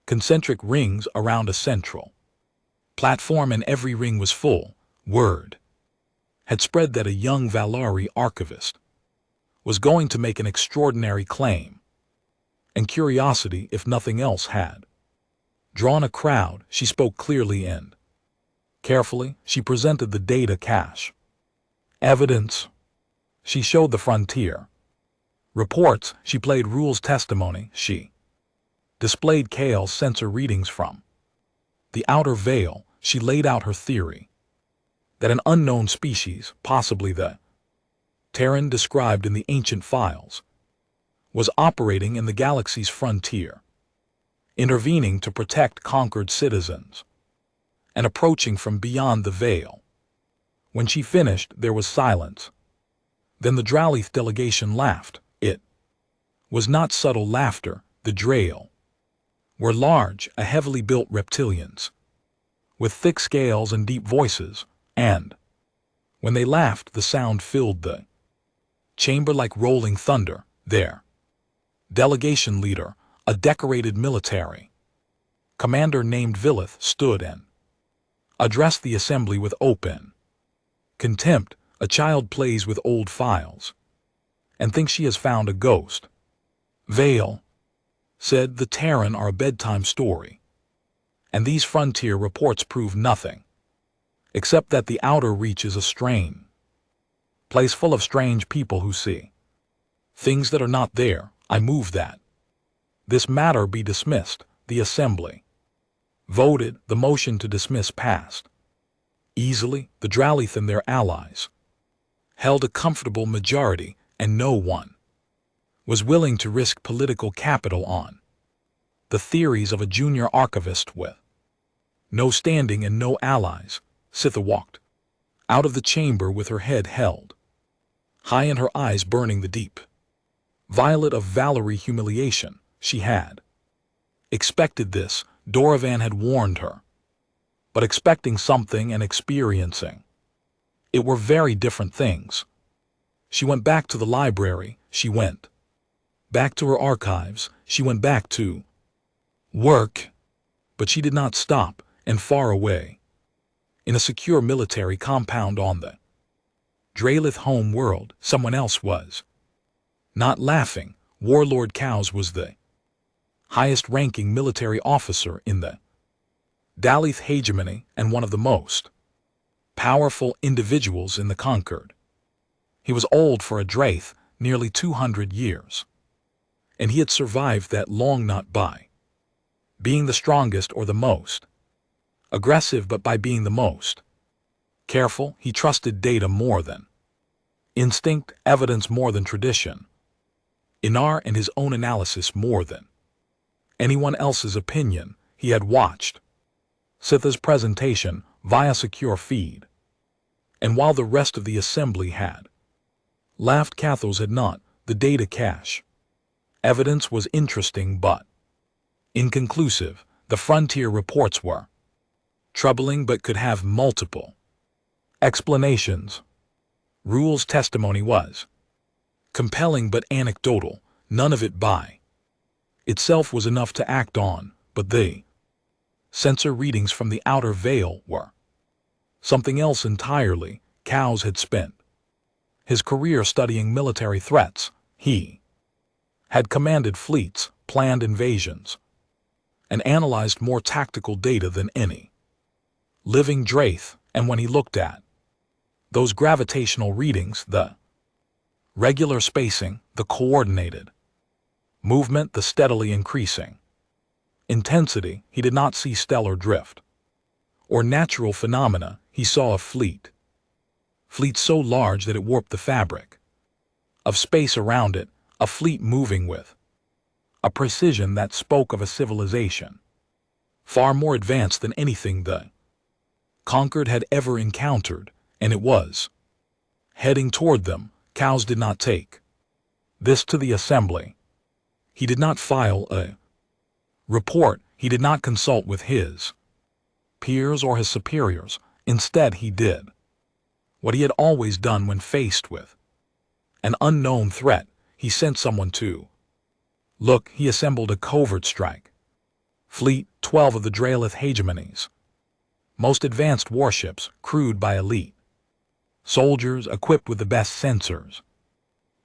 [SPEAKER 1] concentric rings around a central platform, and every ring was full. Word had spread that a young Valari archivist was going to make an extraordinary claim, and curiosity, if nothing else, had drawn a crowd. She spoke clearly and carefully. She presented the data cache evidence. She showed the frontier reports. She played Rule's testimony. She displayed Kale's sensor readings from the outer veil. She laid out her theory that an unknown species, possibly the Terran described in the ancient files, was operating in the galaxy's frontier, intervening to protect conquered citizens, and approaching from beyond the veil. When she finished, there was silence. Then the Dralith delegation laughed. It was not subtle laughter. The Drael were large, heavily built reptilians, with thick scales and deep voices, and when they laughed, the sound filled the chamber like rolling thunder. Their delegation leader, A decorated military commander named Vilith stood and addressed the assembly with open contempt. A child plays with old files and thinks she has found a ghost. Vale said the Terran are a bedtime story, and these frontier reports prove nothing, except that the outer reach is a strange place full of strange people who see things that are not there. I move that this matter be dismissed. The assembly voted. The motion to dismiss passed easily. The Dralith and their allies held a comfortable majority, and no one was willing to risk political capital on the theories of a junior archivist with no standing and no allies. Sitha walked out of the chamber with her head held high and her eyes burning the deep violet of Valerie humiliation. She had expected this. Doravan had warned her. But expecting something and experiencing it were very different things. She went back to the library. She went back to her archives. She went back to work. But she did not stop, and far away, in a secure military compound on the Dralith home world, someone else was not laughing. Warlord Cows was the highest-ranking military officer in the Dalith hegemony and one of the most powerful individuals in the Conquered. He was old for a Draith, nearly 200 years, and he had survived that long not by being the strongest or the most aggressive, but by being the most careful. He trusted data more than instinct, evidence more than tradition, Inar and his own analysis more than anyone else's opinion. He had watched Sitha's presentation via secure feed, and while the rest of the assembly had laughed, Cathos had not. The data cache evidence was interesting but inconclusive. The frontier reports were troubling but could have multiple explanations. Rule's testimony was compelling but anecdotal. None of it by itself was enough to act on, but the sensor readings from the outer veil were something else entirely. Cows had spent his career studying military threats. He had commanded fleets, planned invasions, and analyzed more tactical data than any living Draith. And when he looked at those gravitational readings, the regular spacing, the coordinated movement, the steadily increasing intensity, he did not see stellar drift or natural phenomena. He saw a fleet so large that it warped the fabric of space around it, a fleet moving with a precision that spoke of a civilization far more advanced than anything the Conquered had ever encountered, and it was heading toward them. Cows did not take this to the assembly. He did not file a report. He did not consult with his peers or his superiors. Instead, he did what he had always done when faced with an unknown threat. He sent someone to look. He assembled a covert strike fleet, 12 of the Dralith hegemony's most advanced warships, crewed by elite soldiers equipped with the best sensors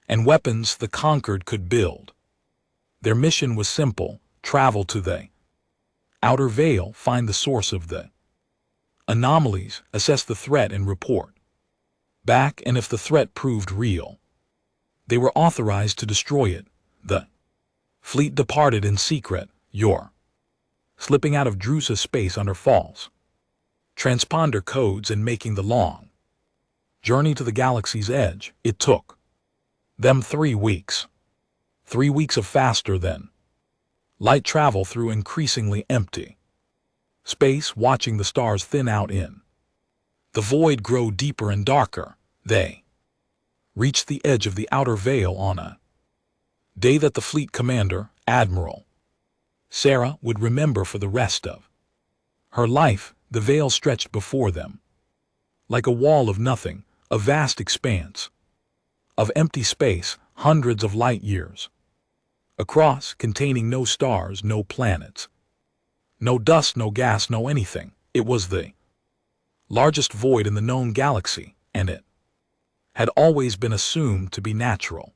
[SPEAKER 1] and weapons the Conquered could build. Their mission was simple: travel to the outer veil, find the source of the anomalies, assess the threat, and report back. And if the threat proved real, they were authorized to destroy it. The fleet departed in secret, slipping out of Drusa space under false transponder codes and making the long journey to the galaxy's edge. It took them 3 weeks. 3 weeks of faster than light travel through increasingly empty space, watching the stars thin out in the void, grow deeper and darker. They reached the edge of the outer veil on a day that the fleet commander, Admiral Sarah, would remember for the rest of her life. The veil stretched before them like a wall of nothing, a vast expanse of empty space, hundreds of light years Across, containing no stars, no planets. No dust, no gas, no anything. It was the largest void in the known galaxy, and it had always been assumed to be natural.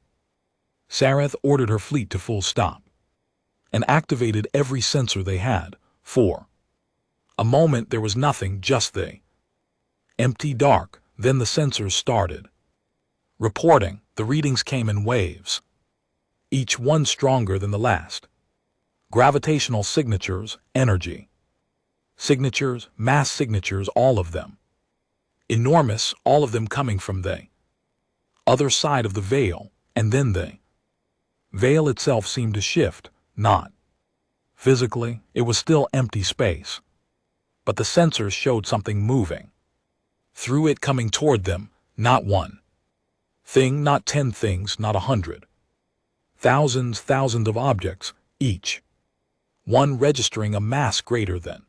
[SPEAKER 1] Sareth ordered her fleet to full stop and activated every sensor they had. For a moment there was nothing, just the empty dark. Then the sensors started reporting. The readings came in waves, each one stronger than the last. Gravitational signatures, energy signatures, mass signatures, all of them enormous, all of them coming from the other side of the veil. And then the veil itself seemed to shift, not physically, it was still empty space, but the sensors showed something moving through it, coming toward them. Not one thing, not 10 things, not 100. Thousands of objects, each one registering a mass greater than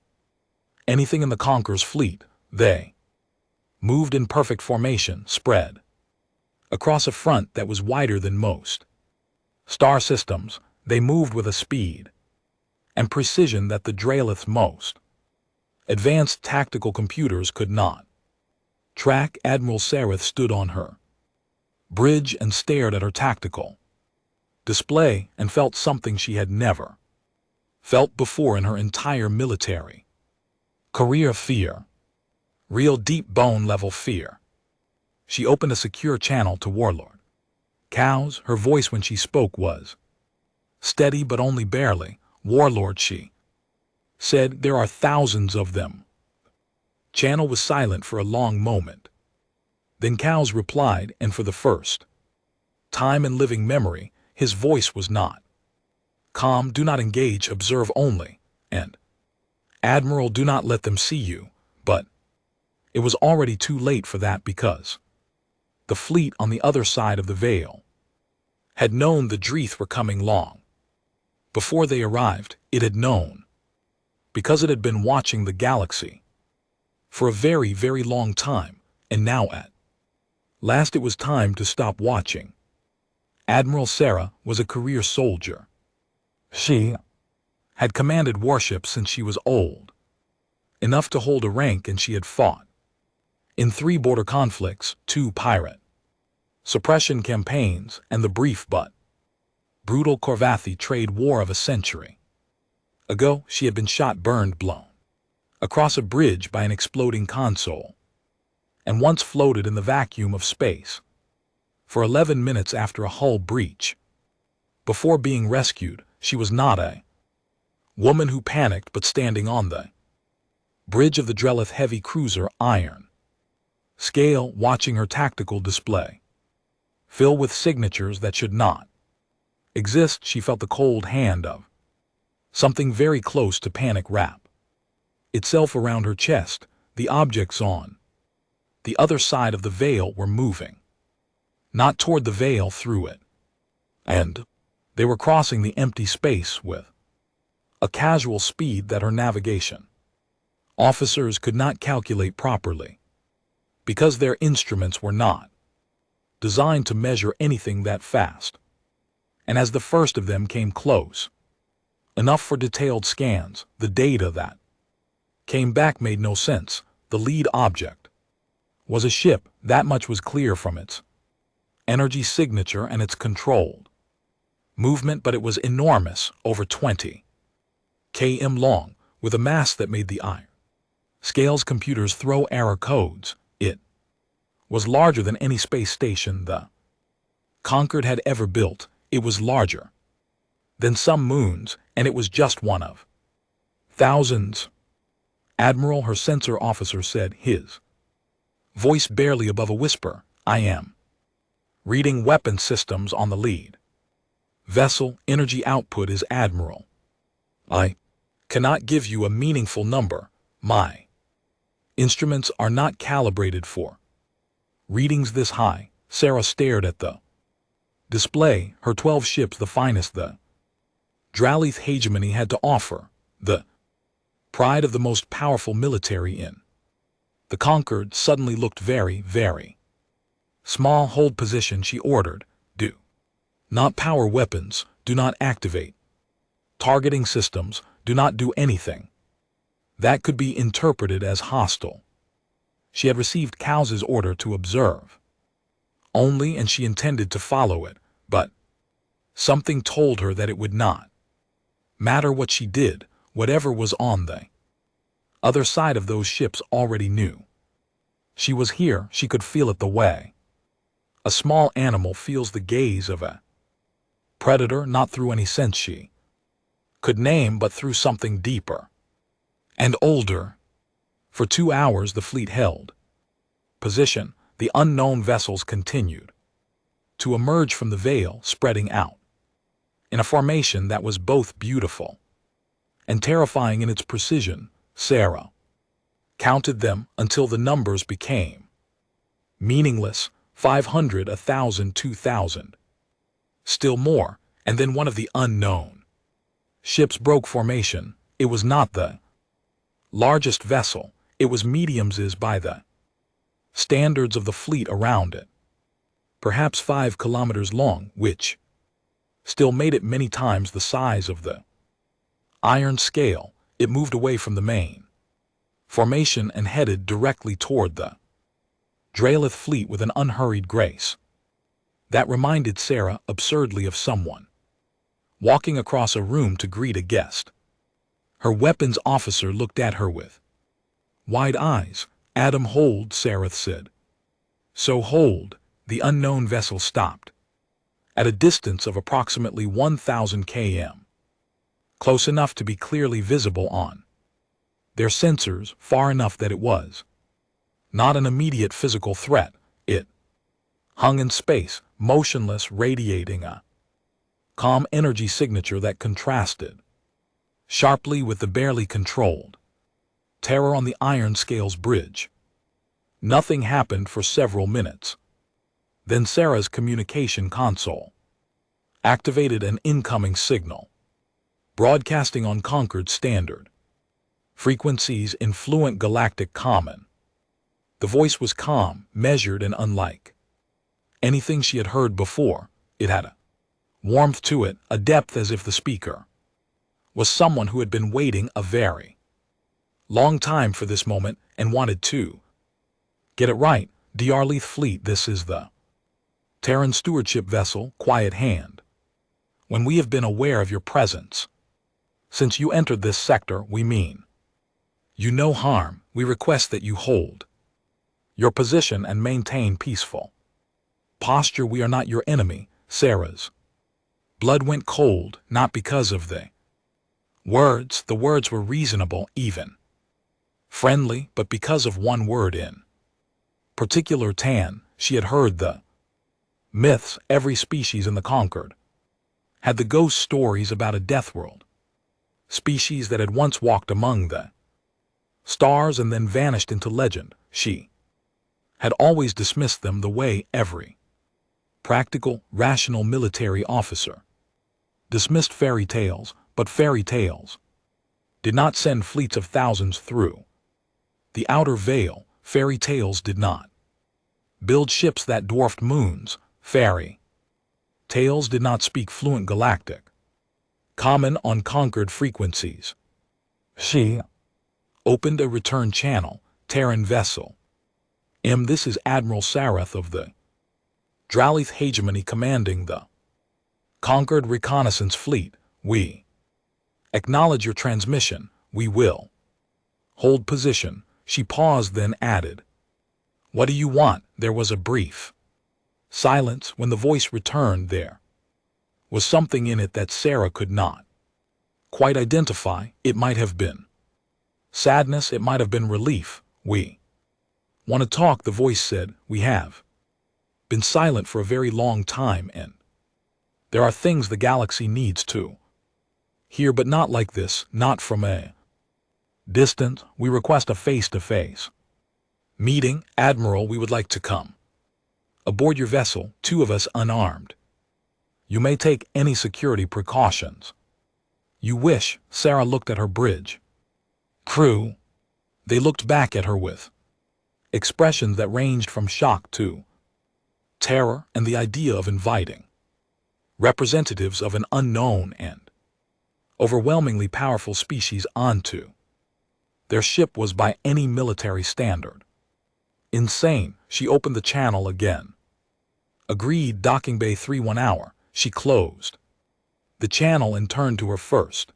[SPEAKER 1] anything in the Conqueror's fleet. They moved in perfect formation, spread across a front that was wider than most star systems. They moved with a speed and precision that the Dralith's most advanced tactical computers could not track. Admiral Sareth stood on her bridge and stared at her tactical display and felt something she had never felt before in her entire military career. Fear. Real deep bone level fear. She opened a secure channel to Warlord Cows. Her voice when she spoke was steady but only barely. Warlord, she said, there are thousands of them. Channel was silent for a long moment. Then Cows replied, and for the first time in living memory, his voice was not calm. Do not engage, observe only, and Admiral, do not let them see you. But it was already too late for that, because the fleet on the other side of the veil had known the Dreath were coming long before they arrived. It had known because it had been watching the galaxy for a very, very long time, and now at last it was time to stop watching. Admiral Sarah was a career soldier. She had commanded warships since she was old enough to hold a rank, and she had fought in 3 border conflicts, 2 pirate suppression campaigns, and the brief but brutal Corvathi trade war of a century ago. She had been shot, burned, blown across a bridge by an exploding console, and once floated in the vacuum of space for 11 minutes after a hull breach. Before being rescued, she was not a woman who panicked, but standing on the bridge of the Drelith heavy cruiser Iron Scale, watching her tactical display fill with signatures that should not exist. She felt the cold hand of something very close to panic wrap itself around her chest. The objects on the other side of the veil were moving, not toward the veil, through it, and they were crossing the empty space with a casual speed that her navigation officers could not calculate properly, because their instruments were not designed to measure anything that fast. And as the first of them came close enough for detailed scans, the data that came back made no sense. The lead object was a ship, that much was clear from its energy signature and its controlled movement, but it was enormous, over 20 km long, with a mass that made the Iron Scale's computers throw error codes. It was larger than any space station the Conquered had ever built. It was larger than some moons, and it was just one of thousands. Admiral, her sensor officer said, his voice barely above a whisper, I am reading weapon systems on the lead vessel. Energy output is Admiral. I cannot give you a meaningful number. My instruments are not calibrated for readings this high. Sarah stared at the display, her 12 ships, the finest the Dralith hegemony had to offer, the pride of the most powerful military in the Conquered. Suddenly looked very, very small. Hold position, she ordered. Do not power weapons. do not activate. Targeting systems, do not do anything. That could be interpreted as hostile. She had received Cows's order to observe only, and she intended to follow it, but something told her that it would not matter what she did. Whatever was on the other side of those ships already knew. She was here, she could feel it the way a small animal feels the gaze of a predator, not through any sense she could name, but through something deeper and older. For 2 hours the fleet held position. The unknown vessels continued to emerge from the veil, spreading out in a formation that was both beautiful and terrifying in its precision. Sarah counted them until the numbers became meaningless. 500, 1,000, 2,000. Still more, and then one of the unknown ships broke formation. It was not the largest vessel, it was medium's by the standards of the fleet around it. Perhaps 5 kilometers long, which still made it many times the size of the iron scale. It moved away from the main formation and headed directly toward the Dralith fleet with an unhurried grace that reminded Sarah absurdly of someone walking across a room to greet a guest. Her weapons officer looked at her with wide eyes. Adam, hold, Sarah said. So hold. The unknown vessel stopped at a distance of approximately 1,000 km, close enough to be clearly visible on their sensors, far enough that it was not an immediate physical threat. It hung in space, motionless, radiating a calm energy signature that contrasted sharply with the barely controlled terror on the iron scales bridge. Nothing happened for several minutes. Then Sarah's communication console activated an incoming signal, broadcasting on Concord standard frequencies in fluent galactic common. The voice was calm, measured, and unlike anything she had heard before. It had a warmth to it, a depth, as if the speaker was someone who had been waiting a very long time for this moment and wanted to get it right. Dralith fleet, this is the Terran stewardship vessel, quiet hand. When we have been aware of your presence since you entered this sector, we mean you no harm. We request that you hold your position and maintain peaceful posture. We are not your enemy. Sarah's blood went cold, not because of the words were reasonable, even friendly, but because of one word in particular. Tan. She had heard the myths. Every species in the Concord had the ghost stories about a death world, species that had once walked among the stars and then vanished into legend. She had always dismissed them the way every practical, rational military officer dismissed fairy tales, but fairy tales did not send fleets of thousands through the outer veil. Fairy tales did not build ships that dwarfed moons. Fairy tales did not speak fluent galactic common on Concord frequencies. She opened a return channel. Terran vessel This is Admiral Sarath of the Dralith Hegemony commanding the Concord Reconnaissance Fleet. We acknowledge your transmission. We will hold position. She paused, then added, what do you want? There was a brief silence. When the voice returned, there was something in it that Sarah could not quite identify. It might have been sadness, it might have been relief. We want to talk, the voice said. We have been silent for a very long time, and there are things the galaxy needs to hear, but not like this, not from a distance. We request a face-to-face meeting. Admiral, we would like to come aboard your vessel, 2 of us unarmed. You may take any security precautions you wish. Sarah looked at her bridge crew. They looked back at her with expressions that ranged from shock to terror and the idea of inviting representatives of an unknown and overwhelmingly powerful species onto. Their ship was by any military standard insane. She opened the channel again. Agreed, docking bay 3 1 hour. She closed the channel and turned to her first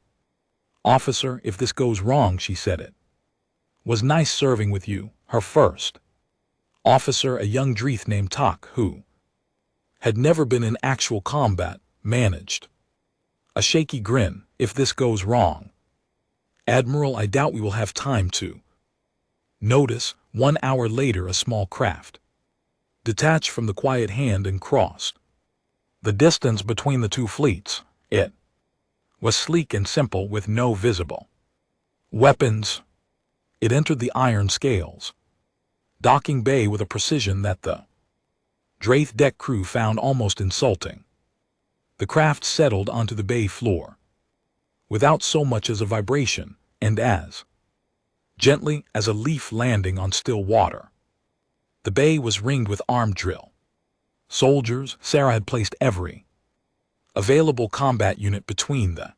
[SPEAKER 1] officer. If this goes wrong, she said, it was nice serving with you. Her first officer, a young Dreeth named Tak, who had never been in actual combat, managed a shaky grin. If this goes wrong, Admiral, I doubt we will have time to notice. 1 hour later, a small craft detached from the quiet hand and crossed the distance between the two fleets. It was sleek and simple with no visible weapons. It entered the iron scales docking bay with a precision that the Draith deck crew found almost insulting. The craft settled onto the bay floor without so much as a vibration, and as gently as a leaf landing on still water. The bay was ringed with armed drill soldiers. Sarah had placed every available combat unit between the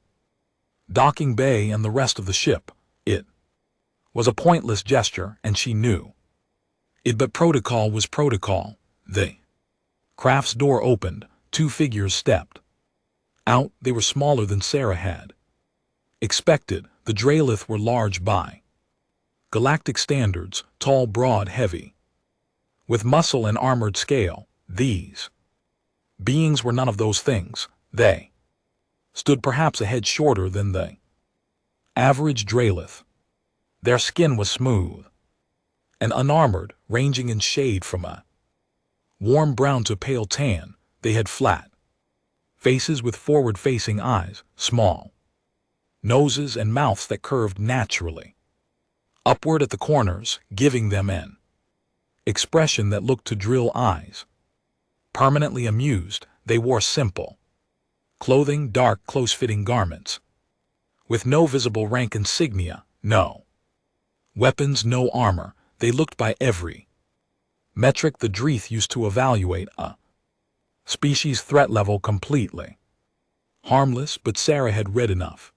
[SPEAKER 1] docking bay and the rest of the ship. It was a pointless gesture, and she knew it, but protocol was protocol. The craft's door opened. 2 figures stepped out. They were smaller than Sarah had expected. The Draelith were large by galactic standards, tall, broad, heavy, with muscle and armored scale. These beings were none of those things. They stood perhaps a head shorter than the average Draelith. Their skin was smooth and unarmored, ranging in shade from a warm brown to pale tan. They had flat faces with forward-facing eyes, small noses and mouths that curved naturally upward at the corners, giving them an expression that looked to drill eyes. Permanently amused, they wore simple clothing, dark, close-fitting garments, with no visible rank insignia, no weapons, no armor. They looked by every metric the Dreeth used to evaluate a species threat level completely harmless, but Sarah had read enough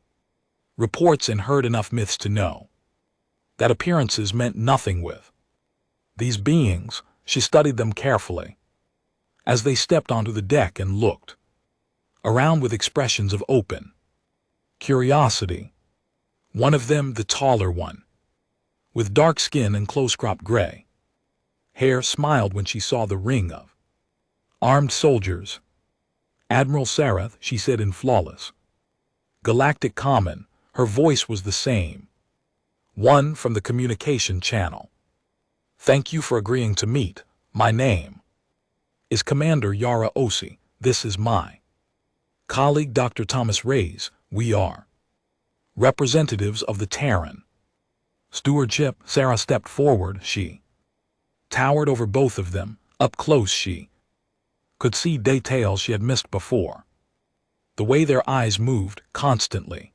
[SPEAKER 1] reports and heard enough myths to know that appearances meant nothing with these beings. She studied them carefully as they stepped onto the deck and looked around with expressions of open curiosity. One of them, the taller one, with dark skin and close-cropped gray hair, smiled when she saw the ring of armed soldiers. Admiral Sarath, she said in flawless galactic common. Her voice was the same one from the communication channel. Thank you for agreeing to meet. My name is Commander Yara Osi. This is my colleague Dr. Thomas Reyes. We are representatives of the Terran stewardship. Sarah stepped forward. She towered over both of them. Up close she could see details she had missed before. The way their eyes moved, constantly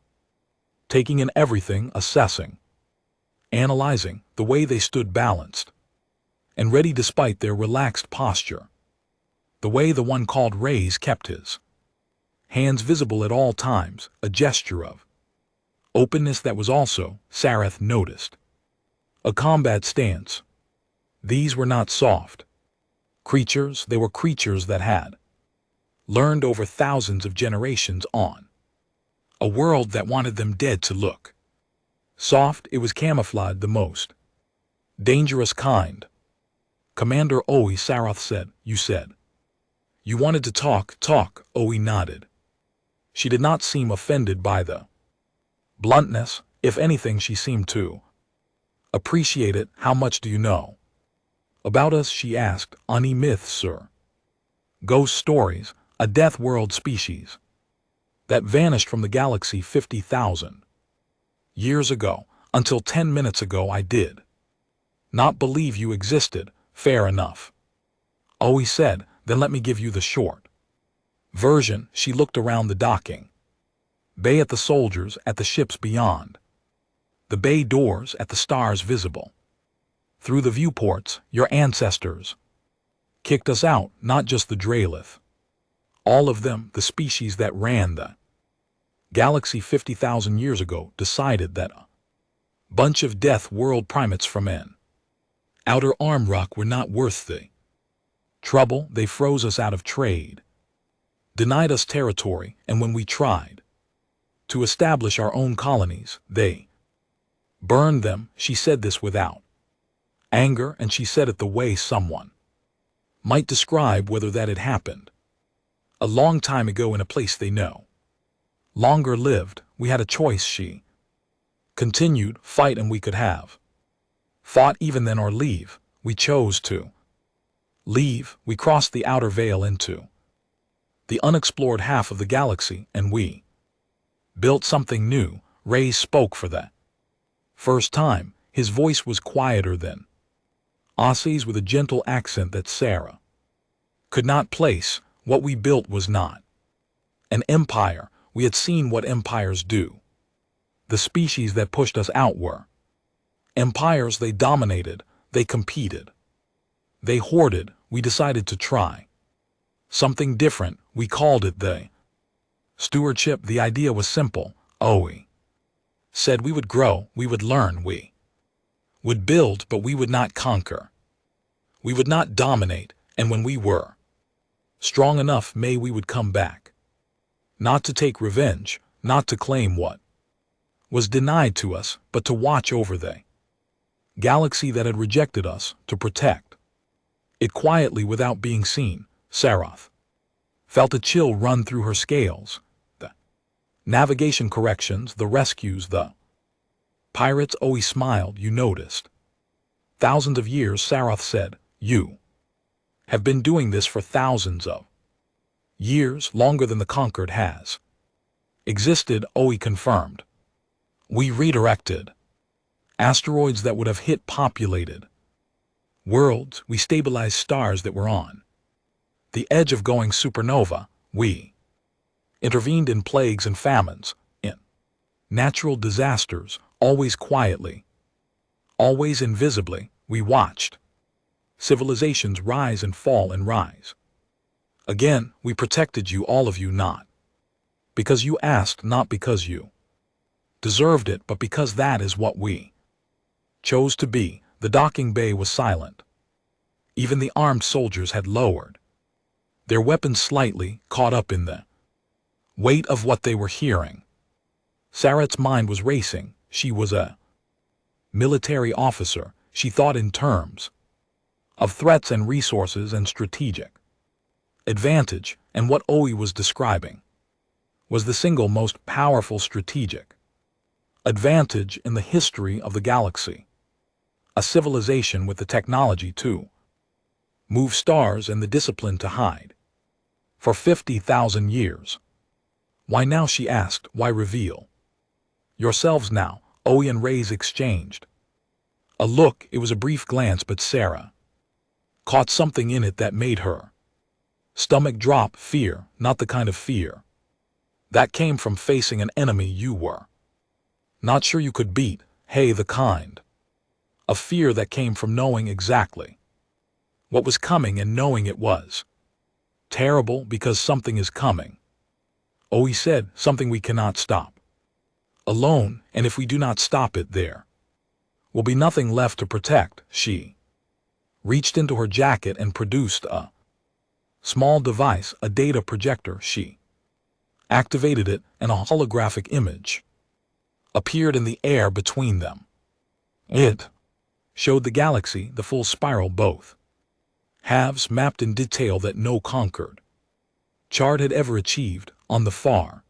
[SPEAKER 1] taking in everything, assessing, analyzing. The way they stood balanced and ready despite their relaxed posture. The way the one called Reyes kept his hands visible at all times, a gesture of openness that was also, Sarath noticed, a combat stance. These were not soft creatures. They were creatures that had learned over thousands of generations on a world that wanted them dead to look soft. It was camouflaged, the most dangerous kind. Commander Oe, Sarath said. You said you wanted to talk. Oe nodded. She did not seem offended by the bluntness. If anything, she seemed to appreciate it. How much do you know about us? She asked. Any myths, sir? Ghost stories. A death world species that vanished from the galaxy 50,000 years ago. Until 10 minutes ago I did not believe you existed. Fair enough, Oe said. Then let me give you the short version. She looked around the docking bay at the soldiers, at the ships beyond the bay doors, at the stars visible through the viewports. Your ancestors kicked us out, not just the Draelith. All of them, the species that ran the galaxy 50,000 years ago, decided that a bunch of death world primates from an outer arm rock were not worth the trouble. They froze us out of trade, denied us territory, and when we tried to establish our own colonies, they burned them. She said this without anger, and she said it the way someone might describe whether that had happened a long time ago in a place they no longer lived. We had a choice, she continued, fight and we could have fought even then or leave. We chose to leave. We crossed the outer veil into the unexplored half of the galaxy, and we built something new. Ray spoke for the first time. His voice was quieter than Aussie's, with a gentle accent that Sarah could not place. What we built was not an empire. We had seen what empires do. The species that pushed us out were empires. They dominated, they competed, they hoarded. We decided to try something different. We called it the stewardship. The idea was simple. We said we would grow, we would learn, we would build, but we would not conquer. We would not dominate, and when we were strong enough, we would come back. Not to take revenge, not to claim what was denied to us, but to watch over the galaxy that had rejected us, to protect it quietly without being seen. Saroth felt a chill run through her scales. The navigation corrections, the rescues, the pirates. He smiled. You noticed. Thousands of years, Saroth said. You have been doing this for thousands of years, longer than the conquered has existed. He confirmed. We redirected asteroids that would have hit populated worlds. We stabilized stars that were on the edge of going supernova. We intervened in plagues and famines, in natural disasters, always quietly, always invisibly. We watched civilizations rise and fall and rise again. We protected you, all of you, not because you asked, not because you deserved it, but because that is what we chose to be. The docking bay was silent. Even the armed soldiers had lowered their weapons slightly, caught up in the weight of what they were hearing. Sarat's mind was racing. She was a military officer. She thought in terms of threats and resources and strategic advantage, and what Oe was describing was the single most powerful strategic advantage in the history of the galaxy. A civilization with the technology to move stars and the discipline to hide for 50,000 years. Why now, she asked. Why reveal yourselves now? Oe and Ray's exchanged a look. It was a brief glance, but Sarah caught something in it that made her stomach drop. Fear, not the kind of fear that came from facing an enemy you were not sure you could beat. The kind of fear that came from knowing exactly what was coming and knowing it was terrible because something is coming. He said, something we cannot stop alone, and if we do not stop it, there will be nothing left to protect. She reached into her jacket and produced a small device, a data projector. She activated it, and a holographic image appeared in the air between them. It showed the galaxy, the full spiral, both halves mapped in detail that no conquered chart had ever achieved. On the far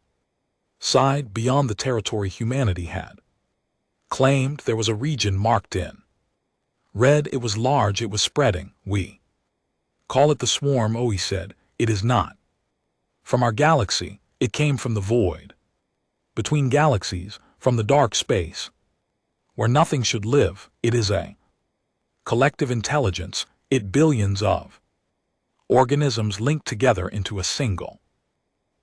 [SPEAKER 1] side, beyond the territory humanity had claimed, there was a region marked in red. It was large, it was spreading. We call it the swarm. He said, it is not from our galaxy. It came from the void between galaxies, from the dark space where nothing should live. It is a collective intelligence. It billions of organisms linked together into a single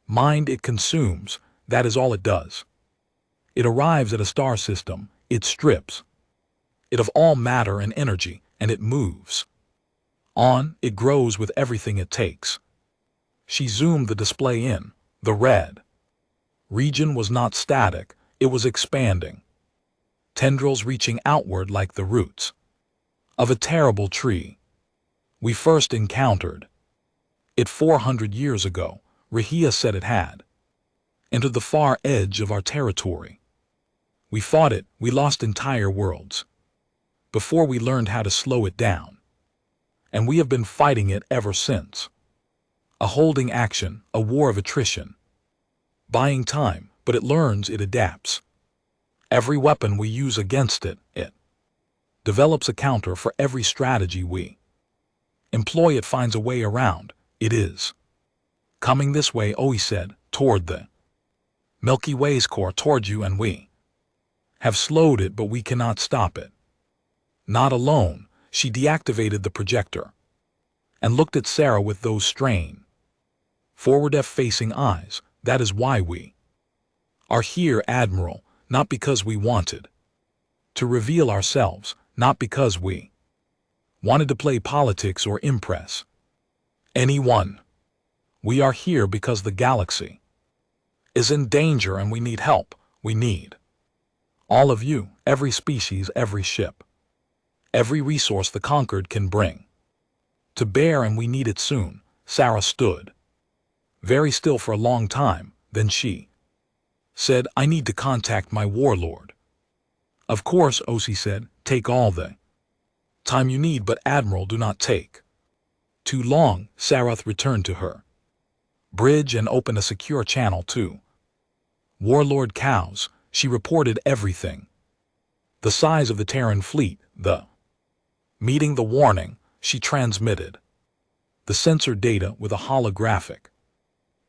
[SPEAKER 1] mind. It consumes. That is all it does. It arrives at a star system. It strips it of all matter and energy, and it moves on. It grows with everything it takes. She zoomed the display in. The red region was not static, it was expanding. Tendrils reaching outward like the roots of a terrible tree. We first encountered it 400 years ago, Rahia said it had entered the far edge of our territory. We fought it, we lost entire worlds before we learned how to slow it down. And we have been fighting it ever since. A holding action, a war of attrition. Buying time, but it learns, it adapts. Every weapon we use against it develops a counter for every strategy we employ. It finds a way around. It is coming this way, he said, toward the Milky Way's core, toward you, and we have slowed it, but we cannot stop it. Not alone. She deactivated the projector and looked at Sarah with those strained, forward-facing eyes. That is why we are here, Admiral, not because we wanted to reveal ourselves, not because we wanted to play politics or impress anyone. We are here because the galaxy is in danger and we need help. We need all of you, every species, every ship, every resource the conquered can bring to bear, and we need it soon. Sarah stood very still for a long time, then she said, I need to contact my warlord. Of course, Osi said, take all the time you need, but Admiral, do not take too long. Sarath returned to her bridge and opened a secure channel to Warlord Cows. She reported everything. The size of the Terran fleet, the meeting, the warning. She transmitted the sensor data with a holographic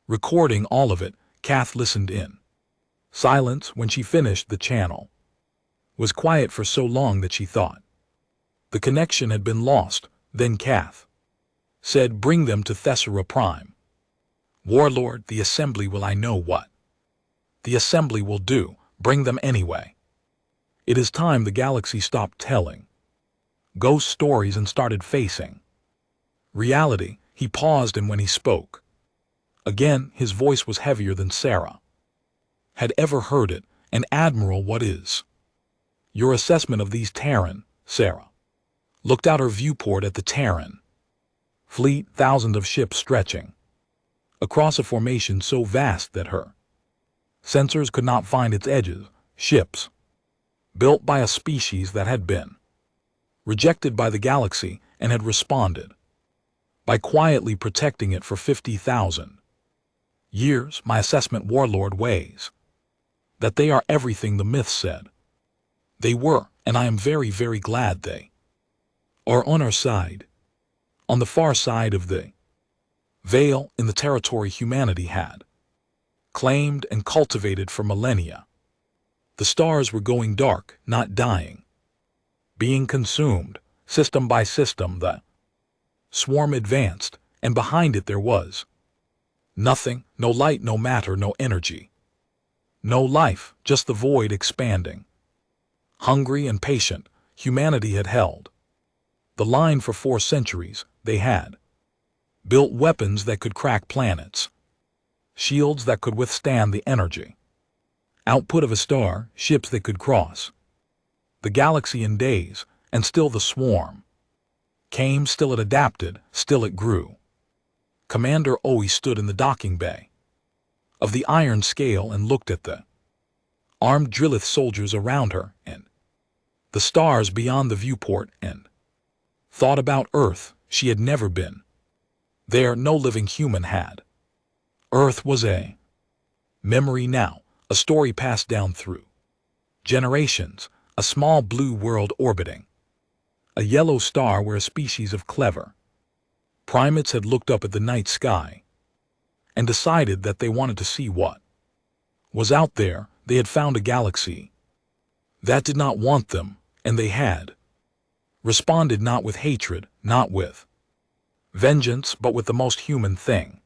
[SPEAKER 1] recording, all of it. Kath listened in silence. When she finished, the channel was quiet for so long that she thought the connection had been lost. Then Kath said, bring them to Thessera Prime. Warlord, the assembly will. I know what the assembly will do. Bring them anyway. It is time the galaxy stopped telling ghost stories and started facing reality. He paused, and when he spoke again, his voice was heavier than Sarah had ever heard it. And Admiral, what is your assessment of these Terran? Sarah looked out her viewport at the Terran fleet, thousands of ships stretching across a formation so vast that her sensors could not find its edges. Ships built by a species that had been rejected by the galaxy and had responded by quietly protecting it for 50,000 years. My assessment, Warlord, weighs that they are everything the myth said they were, and I am very, very glad they are on our side. On the far side of the veil, in the territory humanity had claimed and cultivated for millennia. The stars were going dark, not dying, being consumed, system by system. The swarm advanced, and behind it there was nothing, no light, no matter, no energy, no life, just the void expanding. Hungry and patient, humanity had held the line for 4 centuries. They had built weapons that could crack planets, shields that could withstand the energy output of a star, ships that could cross the galaxy in days, and still the swarm came, still it adapted, still it grew. Commander Oe stood in the docking bay of the iron scale and looked at the armed Drillith soldiers around her and the stars beyond the viewport, and thought about Earth. She had never been there. No living human had. Earth was a memory now, a story passed down through generations, a small blue world orbiting a yellow star where a species of clever primates had looked up at the night sky and decided that they wanted to see what was out there. They had found a galaxy that did not want them, and they had responded not with hatred, not with vengeance, but with the most human thing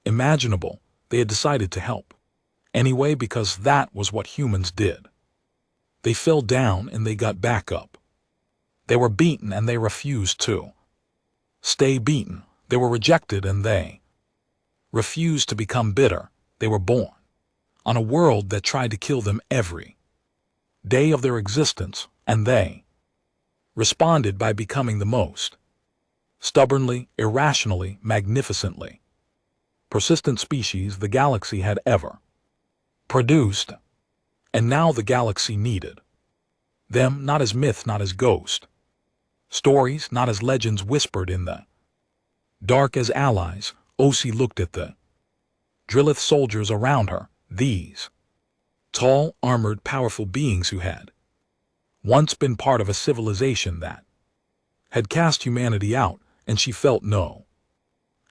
[SPEAKER 1] imaginable. They had decided to help anyway, because that was what humans did. They fell down and they got back up. They were beaten and they refused to stay beaten. They were rejected and they refused to become bitter. They were born on a world that tried to kill them every day of their existence, and they responded by becoming the most stubbornly, irrationally, magnificently persistent species the galaxy had ever produced. And now the galaxy needed them, not as myth, not as ghost stories, not as legends whispered in the dark, as allies. Osi looked at the Drillith soldiers around her, these tall, armored, powerful beings who had once been part of a civilization that had cast humanity out, and she felt no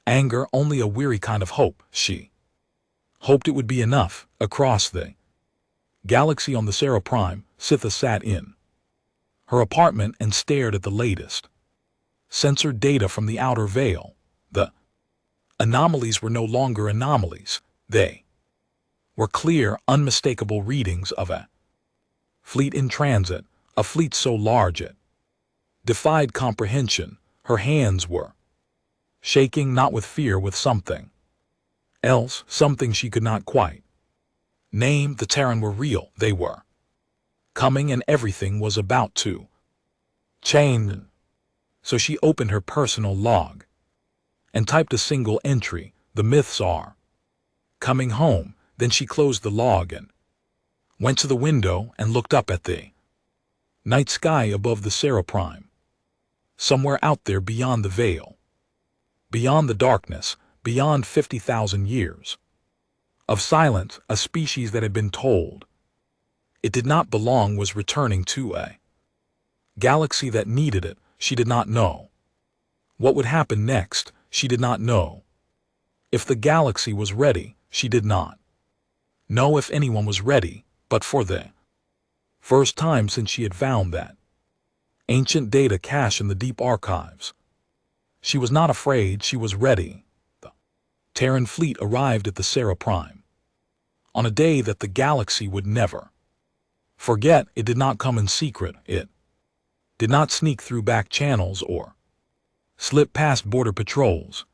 [SPEAKER 1] anger, only a weary kind of hope. She hoped it would be enough. Across the galaxy on the Sarah Prime, Sitha sat in her apartment and stared at the latest censored data from the outer veil. The anomalies were no longer anomalies. They were clear, unmistakable readings of a fleet in transit, a fleet so large it defied comprehension. Her hands were shaking, not with fear, with something else, something she could not quite name. The Terran were real. They were coming, and everything was about to change. So she opened her personal log and typed a single entry: "The myths are coming home." Then she closed the log and went to the window and looked up at the night sky above the Sarah Prime. Somewhere out there, beyond the veil, beyond the darkness, beyond 50,000 years of silence, a species that had been told it did not belong was returning to a galaxy that needed it. She did not know what would happen next. She did not know if the galaxy was ready. She did not know if anyone was ready. But for the first time since she had found that ancient data cache in the deep archives, she was not afraid. She was ready. The Terran fleet arrived at the Sarah Prime on a day that the galaxy would never forget. It did not come in secret. It did not sneak through back channels or slip past border patrols.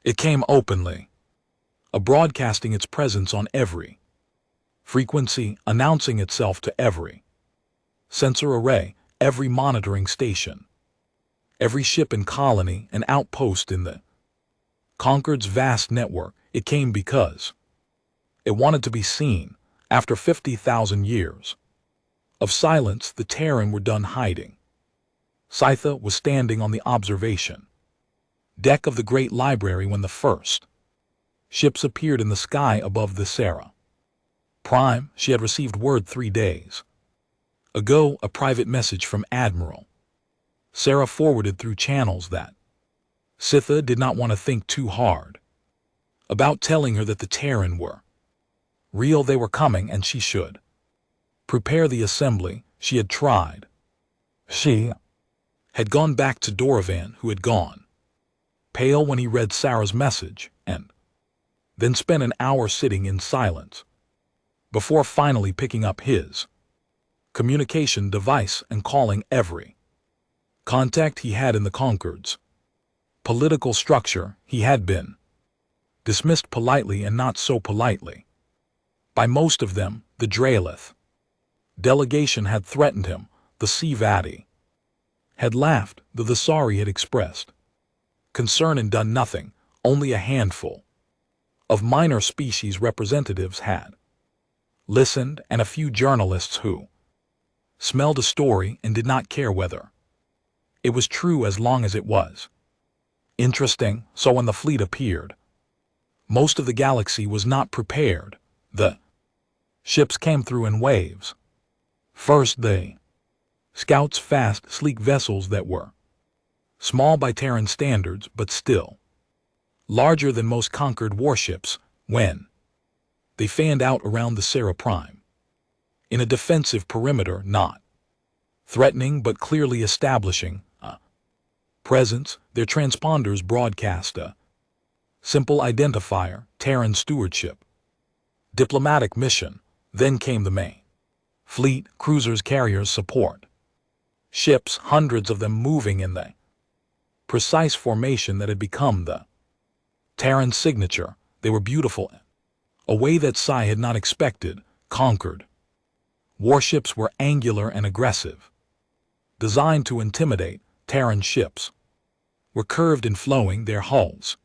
[SPEAKER 1] It came openly, broadcasting its presence on every frequency, announcing itself to every sensor array, every monitoring station, every ship and colony and outpost in the Concord's vast network. It came because it wanted to be seen. After 50,000 years of silence, the Terran were done hiding. Sitha was standing on the observation deck of the Great Library when the first ships appeared in the sky above the Sarah Prime. She had received word 3 days ago, a private message from Admiral Sarah, forwarded through channels that Sitha did not want to think too hard about, telling her that the Terran were real. They were coming, and she should prepare the assembly. She had tried. She had gone back to Doravan, who had gone pale when he read Sarah's message, and then spent an hour sitting in silence before finally picking up his communication device and calling every contact he had in the Concord's political structure. He had been dismissed politely and not so politely by most of them. The Drillith delegation had threatened him. The Sivati had laughed. The Visari had expressed concern and done nothing. Only a handful of minor species representatives had listened, and a few journalists who smelled a story and did not care whether it was true as long as it was interesting. So when the fleet appeared, most of the galaxy was not prepared. The ships came through in waves. First the scouts, fast, sleek vessels that were small by Terran standards, but still larger than most conquered warships. When they fanned out around the Sarah Prime in a defensive perimeter, not threatening but clearly establishing a presence, their transponders broadcast a simple identifier: Terran stewardship, diplomatic mission. Then came the main fleet, cruisers, carriers, support ships, hundreds of them moving in the precise formation that had become the Terran signature. They were beautiful, a way that Sai had not expected, conquered. Warships were angular and aggressive. Designed to intimidate, Terran ships were curved and flowing, their hulls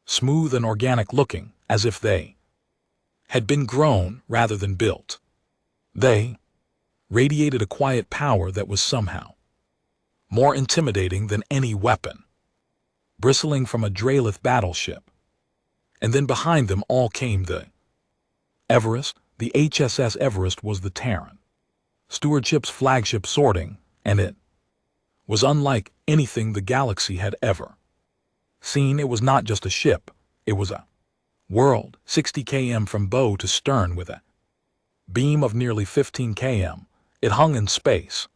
[SPEAKER 1] smooth and organic looking, as if they had been grown rather than built. They radiated a quiet power that was somehow more intimidating than any weapon, bristling from a Draelith battleship. And then behind them all came the Everest. The HSS Everest was the Terran stewardship's flagship sorting, and it was unlike anything the galaxy had ever seen. It was not just a ship, it was a world, 60 km from bow to stern with a beam of nearly 15 km. It hung in space,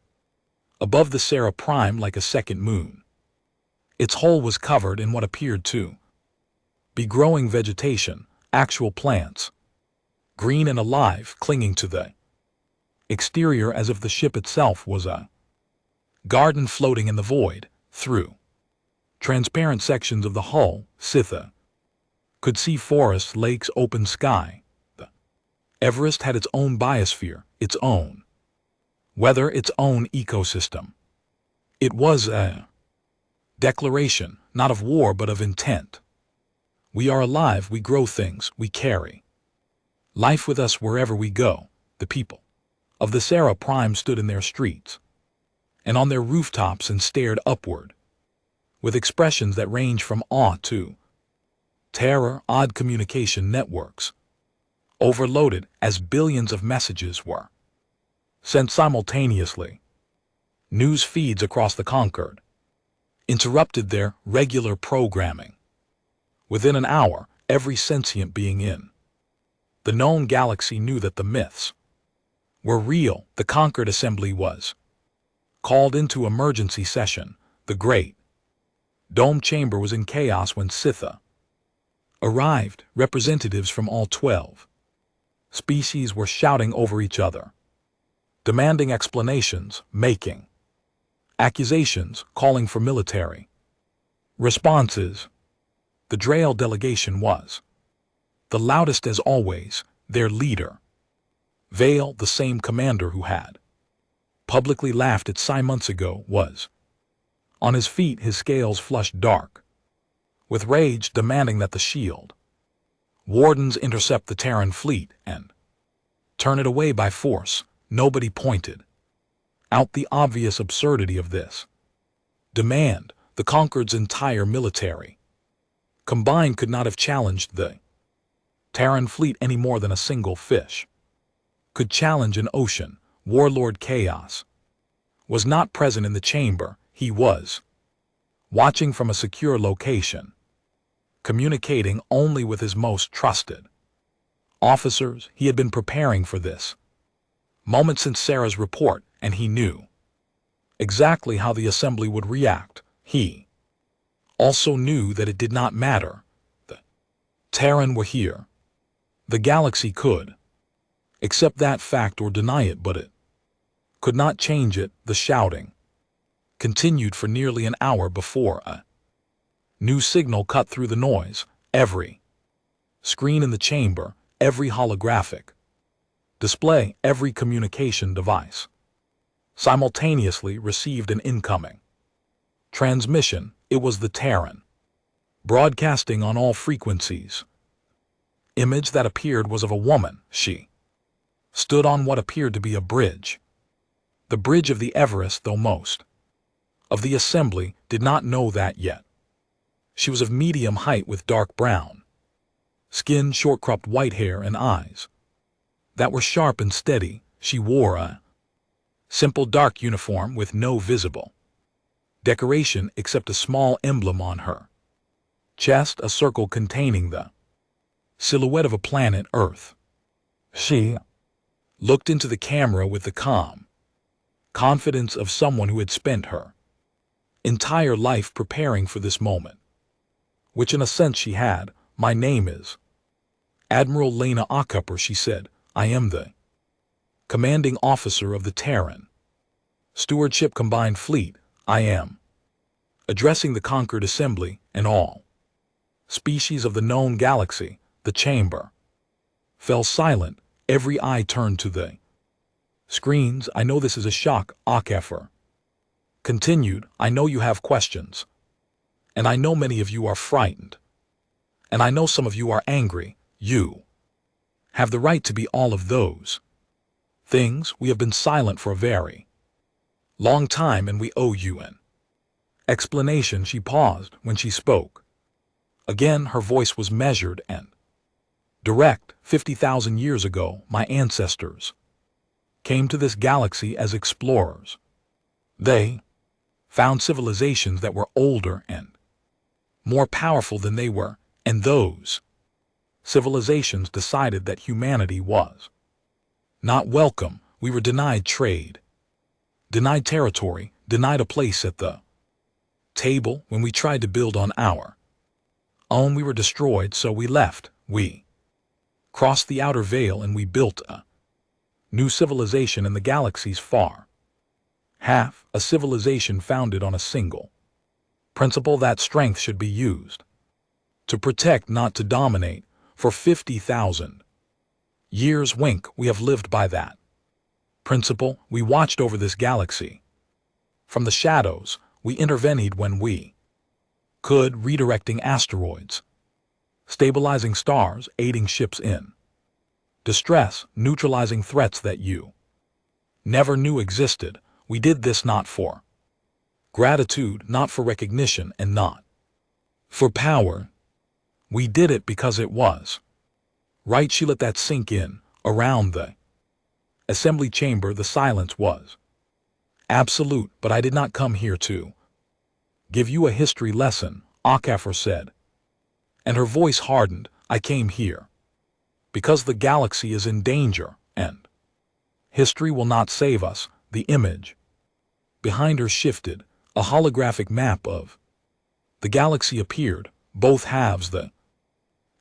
[SPEAKER 1] above the Sarah Prime like a second moon. Its hull was covered in what appeared to be growing vegetation, actual plants, green and alive, clinging to the exterior as if the ship itself was a garden floating in the void. Through transparent sections of the hull, Sitha could see forests, lakes, open sky. The Everest had its own biosphere, its own weather, its own ecosystem. It was a declaration, not of war but of intent. We are alive, we grow things, we carry life with us wherever we go. The people of the Sarah Prime stood in their streets and on their rooftops and stared upward, with expressions that range from awe to terror. Odd communication networks, overloaded as billions of messages were sent simultaneously. News feeds across the Concord interrupted their regular programming. Within an hour, every sentient being in the known galaxy knew that the myths were real. The Concord Assembly was called into emergency session. The great dome chamber was in chaos when Sitha arrived. Representatives from all 12 species were shouting over each other, demanding explanations, making accusations, calling for military responses. The Drael delegation was the loudest as always. Their leader, Vale, the same commander who had publicly laughed at Sai months ago, was on his feet, his scales flushed dark with rage, demanding that the shield wardens intercept the Terran fleet and turn it away by force. Nobody pointed out the obvious absurdity of this demand. The Concord's entire military combined could not have challenged the Terran fleet any more than a single fish could challenge an ocean. Warlord Chaos was not present in the chamber. He was watching from a secure location, communicating only with his most trusted officers. He had been preparing for this moment since Sarah's report, and he knew exactly how the assembly would react. He also knew that it did not matter. The Terran were here. The galaxy could accept that fact or deny it, but it could not change it. The shouting continued for nearly an hour before a new signal cut through the noise. Every screen in the chamber, every holographic display, every communication device simultaneously received an incoming transmission. It was the Terran broadcasting on all frequencies. Image that appeared was of a woman. She stood on what appeared to be a bridge. The bridge of the Everest, though most of the assembly did not know that yet. She was of medium height with dark brown skin, short-cropped white hair, and eyes that were sharp and steady. She wore a simple dark uniform with no visible decoration except a small emblem on her chest, a circle containing the silhouette of a planet, Earth. She looked into the camera with the calm confidence of someone who had spent her entire life preparing for this moment, which in a sense she had. My name is Admiral Lena Acupper, she said. I am the commanding officer of the Terran Stewardship Combined Fleet. I am addressing the Concord Assembly and all species of the known galaxy. The chamber fell silent, every eye turned to the screens. I know this is a shock, HFY continued. I know you have questions. And I know many of you are frightened. And I know some of you are angry. You have the right to be all of those things. We have been silent for a very long time, and we owe you an explanation. She paused when she spoke. Again, her voice was measured and direct. 50,000 years ago, my ancestors came to this galaxy as explorers. They found civilizations that were older and more powerful than they were, and those civilizations decided that humanity was not welcome. We were denied trade, denied territory, denied a place at the table. When we tried to build on our own, we were destroyed, so we left. We crossed the outer veil and we built a new civilization in the galaxy's far half, a civilization founded on a single principle, that strength should be used to protect, not to dominate. For 50,000 years, we have lived by that principle. We watched over this galaxy from the shadows. We intervened when we could, redirecting asteroids, stabilizing stars, aiding ships in distress, neutralizing threats that you never knew existed. We did this not for gratitude, not for recognition, and not for power. We did it because it was right. She let that sink in. Around the assembly chamber, the silence was absolute. But I did not come here to give you a history lesson, HFY said, and her voice hardened. I came here because the galaxy is in danger, and history will not save us. The image behind her shifted. A holographic map of the galaxy appeared, both halves, the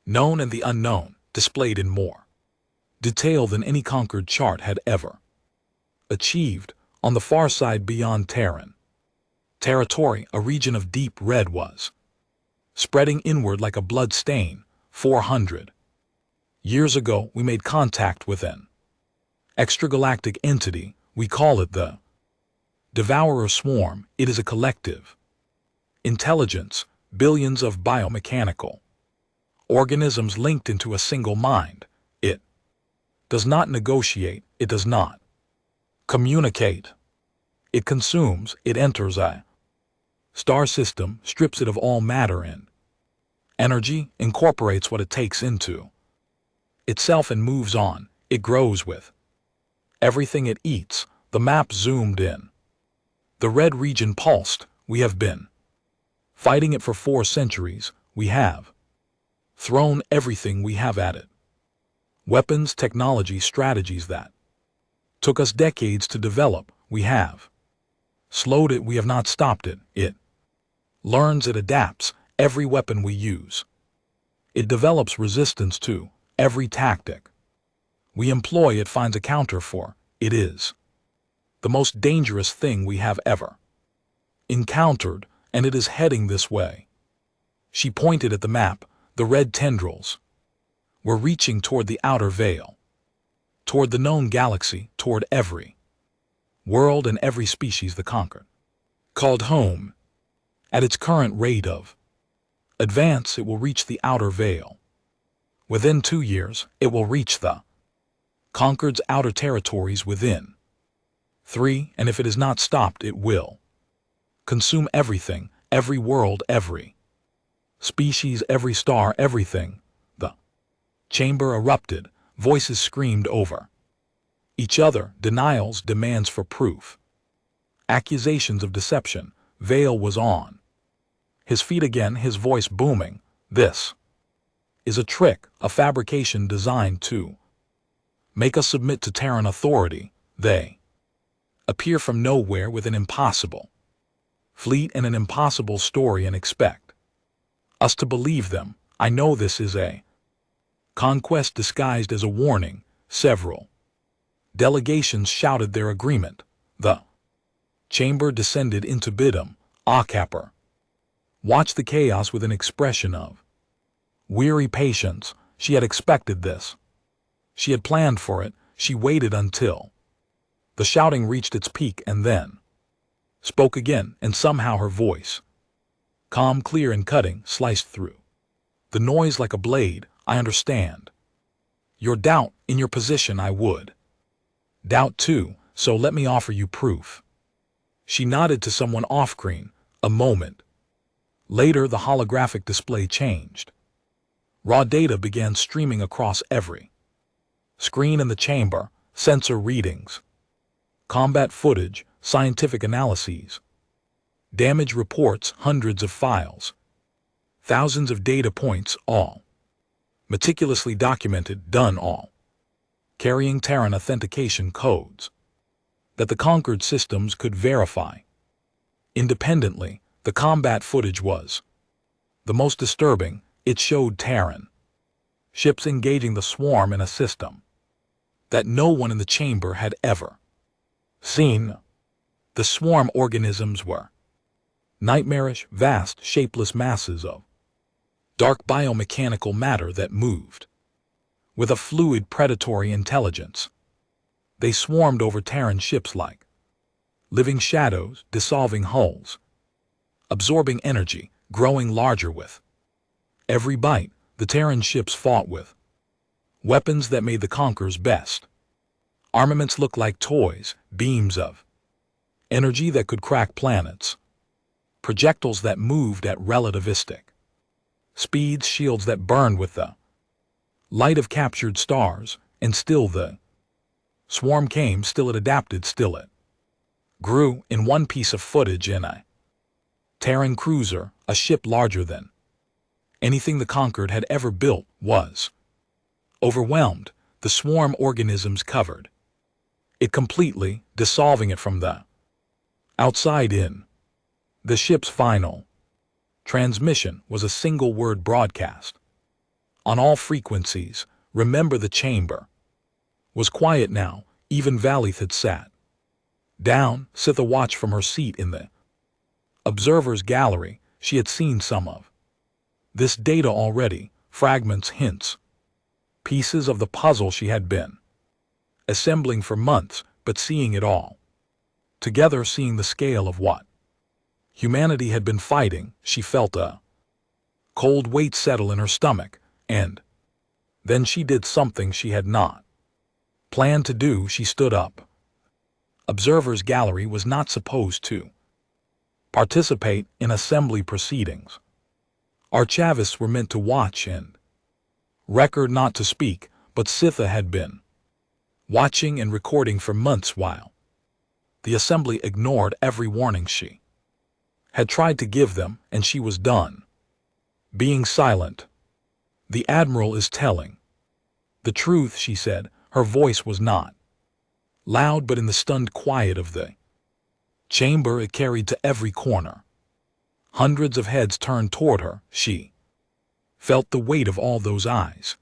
[SPEAKER 1] known and the unknown, displayed in more detail than any conquered chart had ever achieved. On the far side, beyond Terran territory, a region of deep red was spreading inward like a blood stain. 400 years ago, we made contact with an extragalactic entity. We call it the Devourer Swarm. It is a collective intelligence, billions of biomechanical organisms linked into a single mind. It does not negotiate. It does not communicate. It consumes. It enters a star system, strips it of all matter and energy, incorporates what it takes into itself, and moves on. It grows with everything it eats. The map zoomed in. The red region pulsed. We have been fighting it for 4 centuries. We have thrown everything we have at it. Weapons, technology, strategies that took us decades to develop. We have slowed it. We have not stopped it. It learns, it adapts. Every weapon we use, it develops resistance to. Every tactic we employ, it finds a counter for. It is the most dangerous thing we have ever encountered, and it is heading this way. She pointed at the map. The red tendrils were reaching toward the outer veil, toward the known galaxy, toward every world and every species the conquered called home. At its current rate of advance, it will reach the outer veil. Within 2 years, it will reach the conquered's outer territories. Within 3, and if it is not stopped, it will consume everything, every world, every species, every star, everything. The chamber erupted. Voices screamed over each other, denials, demands for proof, accusations of deception. Veil was on his feet again, his voice booming. This is a trick, a fabrication designed to make us submit to Terran authority. They appear from nowhere with an impossible fleet and an impossible story and expect us to believe them. I know this is a conquest disguised as a warning. Several delegations shouted their agreement. The chamber descended into Bidum. HFY watched the chaos with an expression of weary patience. she had expected this. She had planned for it. She waited until the shouting reached its peak and then spoke again, and somehow her voice, calm, clear, and cutting, sliced through the noise like a blade. I understand your doubt. In your position I would doubt too, so let me offer you proof. She nodded to someone off-screen. A moment later the holographic display changed. Raw data began streaming across every screen in the chamber, sensor readings, combat footage, scientific analyses, damage reports, hundreds of files, thousands of data points, all meticulously documented, done all carrying Terran authentication codes that the conquered systems could verify independently. The combat footage was the most disturbing. It showed Terran ships engaging the swarm in a system that no one in the chamber had ever seen. The swarm organisms were nightmarish, vast, shapeless masses of dark biomechanical matter that moved with a fluid, predatory intelligence. They swarmed over Terran ships like living shadows, dissolving hulls, absorbing energy, growing larger with every bite. The Terran ships fought with weapons that made the conquerors' best armaments look like toys, beams of energy that could crack planets, projectiles that moved at relativistic speeds, shields that burned with the light of captured stars. And still the swarm came, still it adapted, still it grew. In one piece of footage, in a Terran cruiser, a ship larger than anything the conquered had ever built, was overwhelmed. The swarm organisms covered it completely, dissolving it from the outside in. The ship's final transmission was a single word broadcast on all frequencies. Remember, the chamber was quiet now. Even Valith had sat down. Sitha watched from her seat in the observer's gallery. She had seen some of this data already, fragments, hints, pieces of the puzzle she had been assembling for months, but seeing it all together, seeing the scale of what humanity had been fighting, she felt a cold weight settle in her stomach. And then she did something she had not planned to do. She stood up. Observer's gallery was not supposed to participate in assembly proceedings. Archivists were meant to watch and record, not to speak, but Sitha had been watching and recording for months while the assembly ignored every warning she had tried to give them, and she was done being silent. The Admiral is telling the truth, she said. Her voice was not loud, but in the stunned quiet of the chamber it carried to every corner. Hundreds of heads turned toward her. She felt the weight of all those eyes.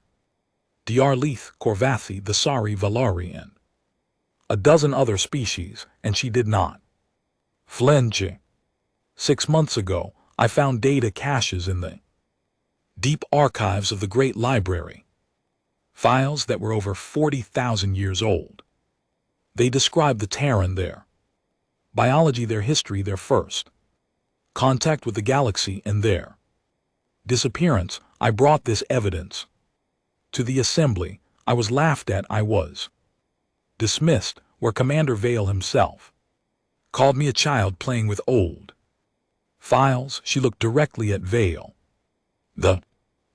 [SPEAKER 1] Diarleith, Corvathi, the Sari, Valari, and a dozen other species, and she did not flinch. 6 months ago, I found data caches in the deep archives of the Great Library, files that were over 40,000 years old. They described the Terran, their biology, their history, their first contact with the galaxy, and their disappearance. I brought this evidence to the assembly. I was laughed at. I was dismissed, where Commander Vale himself called me a child playing with old files. She looked directly at Vale. The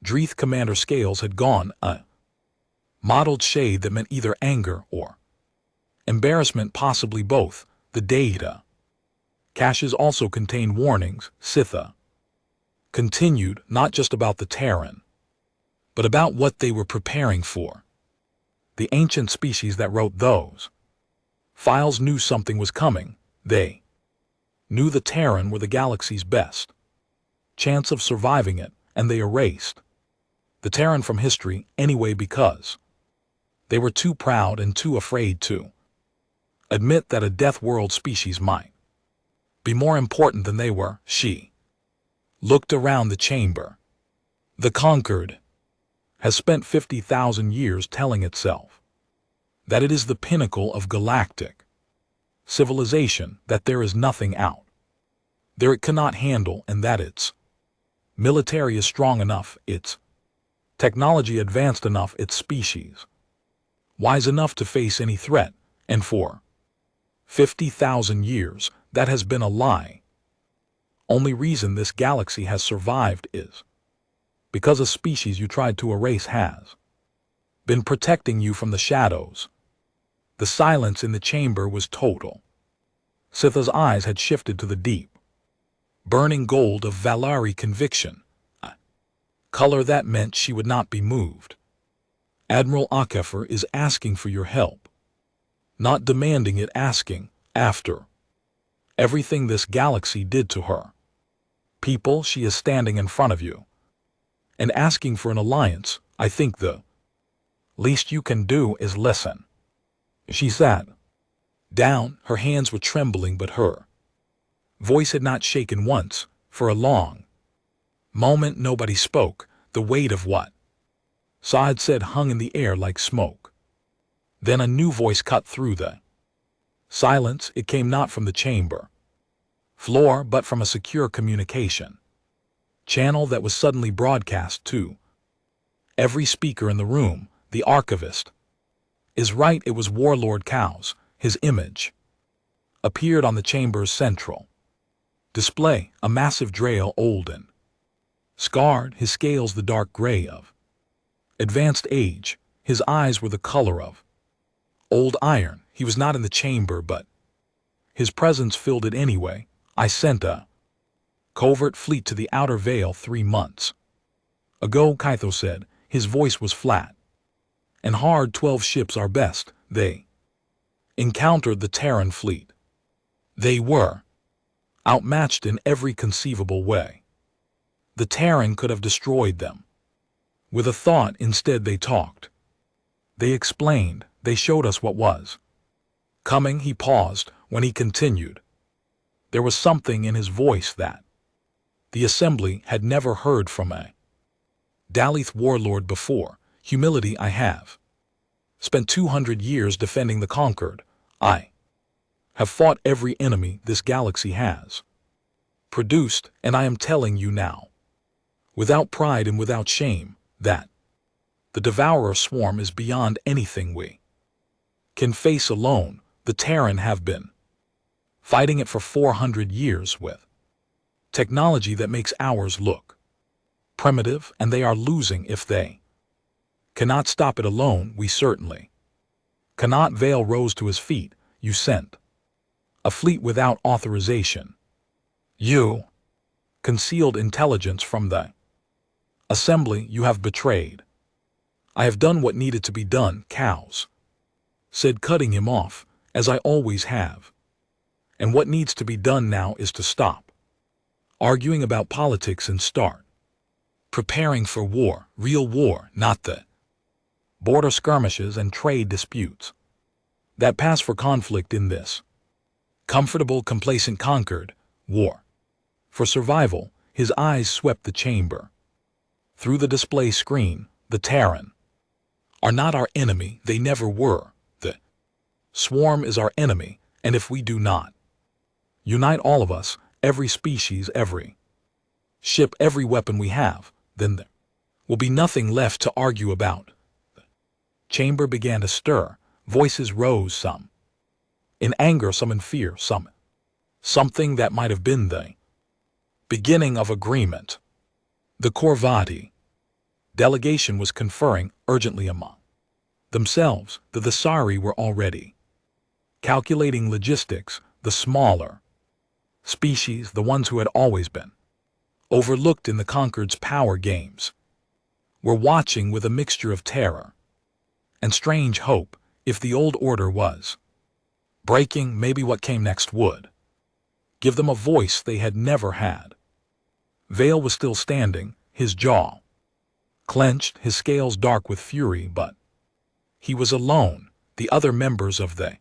[SPEAKER 1] Dreeth Commander scales had gone, a mottled shade that meant either anger or embarrassment, possibly both. The data caches also contained warnings, Sitha continued, not just about the Terran, but about what they were preparing for. The ancient species that wrote those files knew something was coming. They knew the Terran were the galaxy's best chance of surviving it, and they erased the Terran from history anyway because they were too proud and too afraid to admit that a Death World species might be more important than they were. She looked around the chamber. The conquered has spent 50,000 years telling itself that it is the pinnacle of galactic civilization, that there is nothing out there it cannot handle, and that its military is strong enough, its technology advanced enough, its species wise enough to face any threat, and for 50,000 years that has been a lie. Only reason this galaxy has survived is because a species you tried to erase has been protecting you from the shadows. The silence in the chamber was total. Sitha's eyes had shifted to the deep, burning gold of Valari conviction, a color that meant she would not be moved. Admiral Akefer is asking for your help, not demanding it, asking, after everything this galaxy did to her people, she is standing in front of you and asking for an alliance. I think the least you can do is listen. She sat down, her hands were trembling, but her voice had not shaken once. For a long moment nobody spoke. The weight of what Saad said hung in the air like smoke. Then a new voice cut through the silence. It came not from the chamber floor, but from a secure communication channel that was suddenly broadcast to every speaker in the room. The archivist is right. It was Warlord Cow's. His image appeared on the chamber's central display, a massive Drael, old and scarred, his scales the dark gray of advanced age. His eyes were the color of old iron. He was not in the chamber, but his presence filled it anyway. I sent a covert fleet to the outer veil 3 months ago, Kaitho said. His voice was flat and hard. 12 ships, our best. They encountered the Terran fleet. They were outmatched in every conceivable way. The Terran could have destroyed them with a thought. Instead they talked. They explained. They showed us what was coming. He paused. When he continued, there was something in his voice that the assembly had never heard from a Dalith warlord before. Humility. I have spent 200 years defending the conquered. I have fought every enemy this galaxy has produced, and I am telling you now, without pride and without shame, that the Devourer swarm is beyond anything we can face alone. The Terran have been fighting it for 400 years with technology that makes ours look primitive, and they are losing. If they cannot stop it alone, we certainly cannot. Vale rose to his feet. You sent a fleet without authorization. You concealed intelligence from the assembly. You have betrayed. I have done what needed to be done, Cows said, cutting him off, as I always have. And what needs to be done now is to stop arguing about politics and start preparing for war, real war, not the border skirmishes and trade disputes that pass for conflict in this comfortable, complacent, conquered war. For survival. His eyes swept the chamber. Through the display screen. The Terran are not our enemy. They never were. The swarm is our enemy, and if we do not unite, all of us, every species, every ship, every weapon we have, then there will be nothing left to argue about. The chamber began to stir. Voices rose, some in anger, some in fear, something that might have been the beginning of agreement. The Korvati delegation was conferring urgently among themselves. The Thesari were already calculating logistics. The smaller species, the ones who had always been overlooked in the conquered's power games, were watching with a mixture of terror and strange hope. If the old order was breaking, maybe what came next would give them a voice they had never had. Vale was still standing, his jaw clenched, his scales dark with fury, but he was alone. The other members of the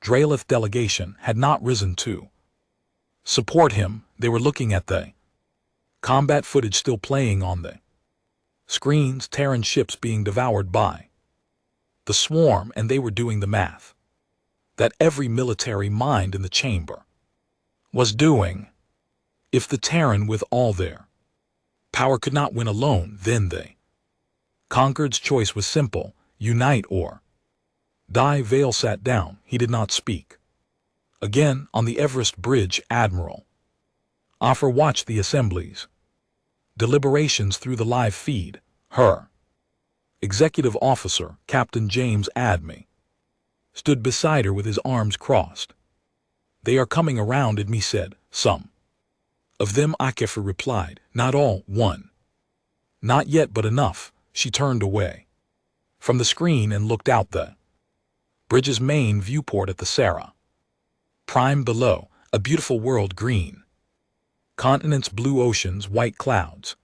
[SPEAKER 1] Draelith delegation had not risen to support him. They were looking at the combat footage still playing on the Screens, Terran ships being devoured by the swarm, and they were doing the math that every military mind in the chamber was doing. If the Terran with all their power could not win alone, then they Concord's choice was simple: unite or die. Vale sat down. He did not speak. Again, on the Everest Bridge, Admiral Offer watched the Assembly's deliberations through the live feed. Her executive officer, Captain James Adme, stood beside her with his arms crossed. "They are coming around," Adme said. "Some of them," Akefer replied. "Not all." "One. Not yet, but enough." She turned away from the screen and looked out the bridge's main viewport at the Sarah Prime below, a beautiful world, green continents, blue oceans, white clouds.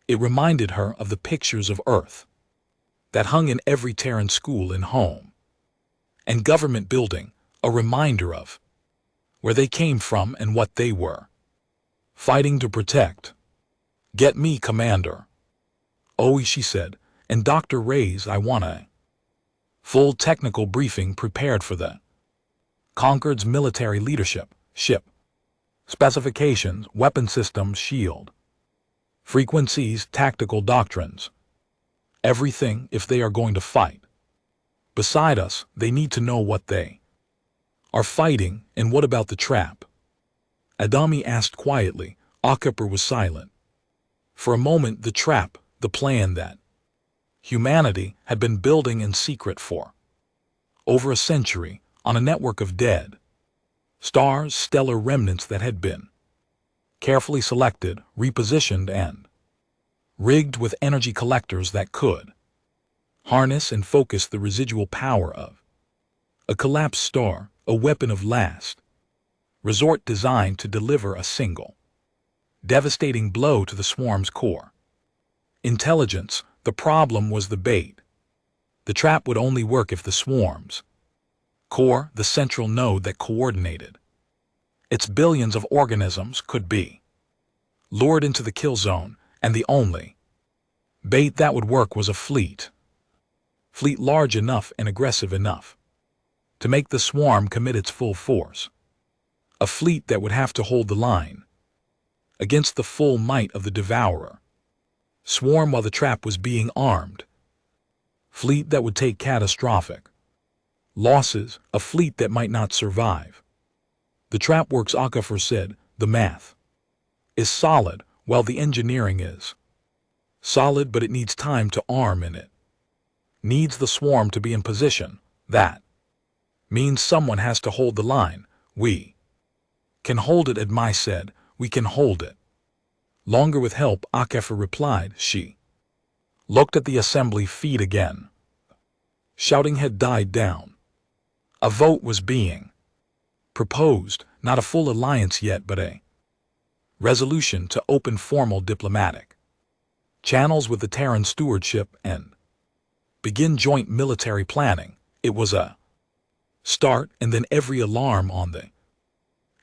[SPEAKER 1] It reminded her of the pictures of Earth that hung in every Terran school and home and government building, a reminder of where they came from and what they were fighting to protect. "Get me, Commander." "Oh," she said, "and Dr. Ray's, I want a full technical briefing prepared for the Concord's military leadership, ship specifications, weapon systems, shield frequencies, tactical doctrines, everything if they are going to fight. Beside us, they need to know what they are fighting. And what about the trap?" Adami asked quietly. Akefer was silent. For a moment, the trap, the plan that humanity had been building in secret for over a century on a network of dead stars, stellar remnants that had been carefully selected, repositioned, and rigged with energy collectors that could harness and focus the residual power of a collapsed star, a weapon of last resort designed to deliver a single devastating blow to the swarm's core intelligence. The problem was the bait. The trap would only work if the swarm's core, the central node that coordinated its billions of organisms, could be lured into the kill zone, and the only bait that would work was a fleet large enough and aggressive enough to make the swarm commit its full force. A fleet that would have to hold the line against the full might of the devourer swarm while the trap was being armed. Fleet that would take catastrophic losses, a fleet that might not survive. "The trap works," Akefer said. "The math is solid, while the engineering is solid, but it needs time to arm, and it needs the swarm to be in position. That means someone has to hold the line. We can hold it," Admai said. "We can hold it longer with help," Akefer replied. She looked at the assembly feed again. Shouting had died down. A vote was being proposed, not a full alliance yet, but a resolution to open formal diplomatic channels with the Terran stewardship and begin joint military planning. It was a start, and then every alarm on the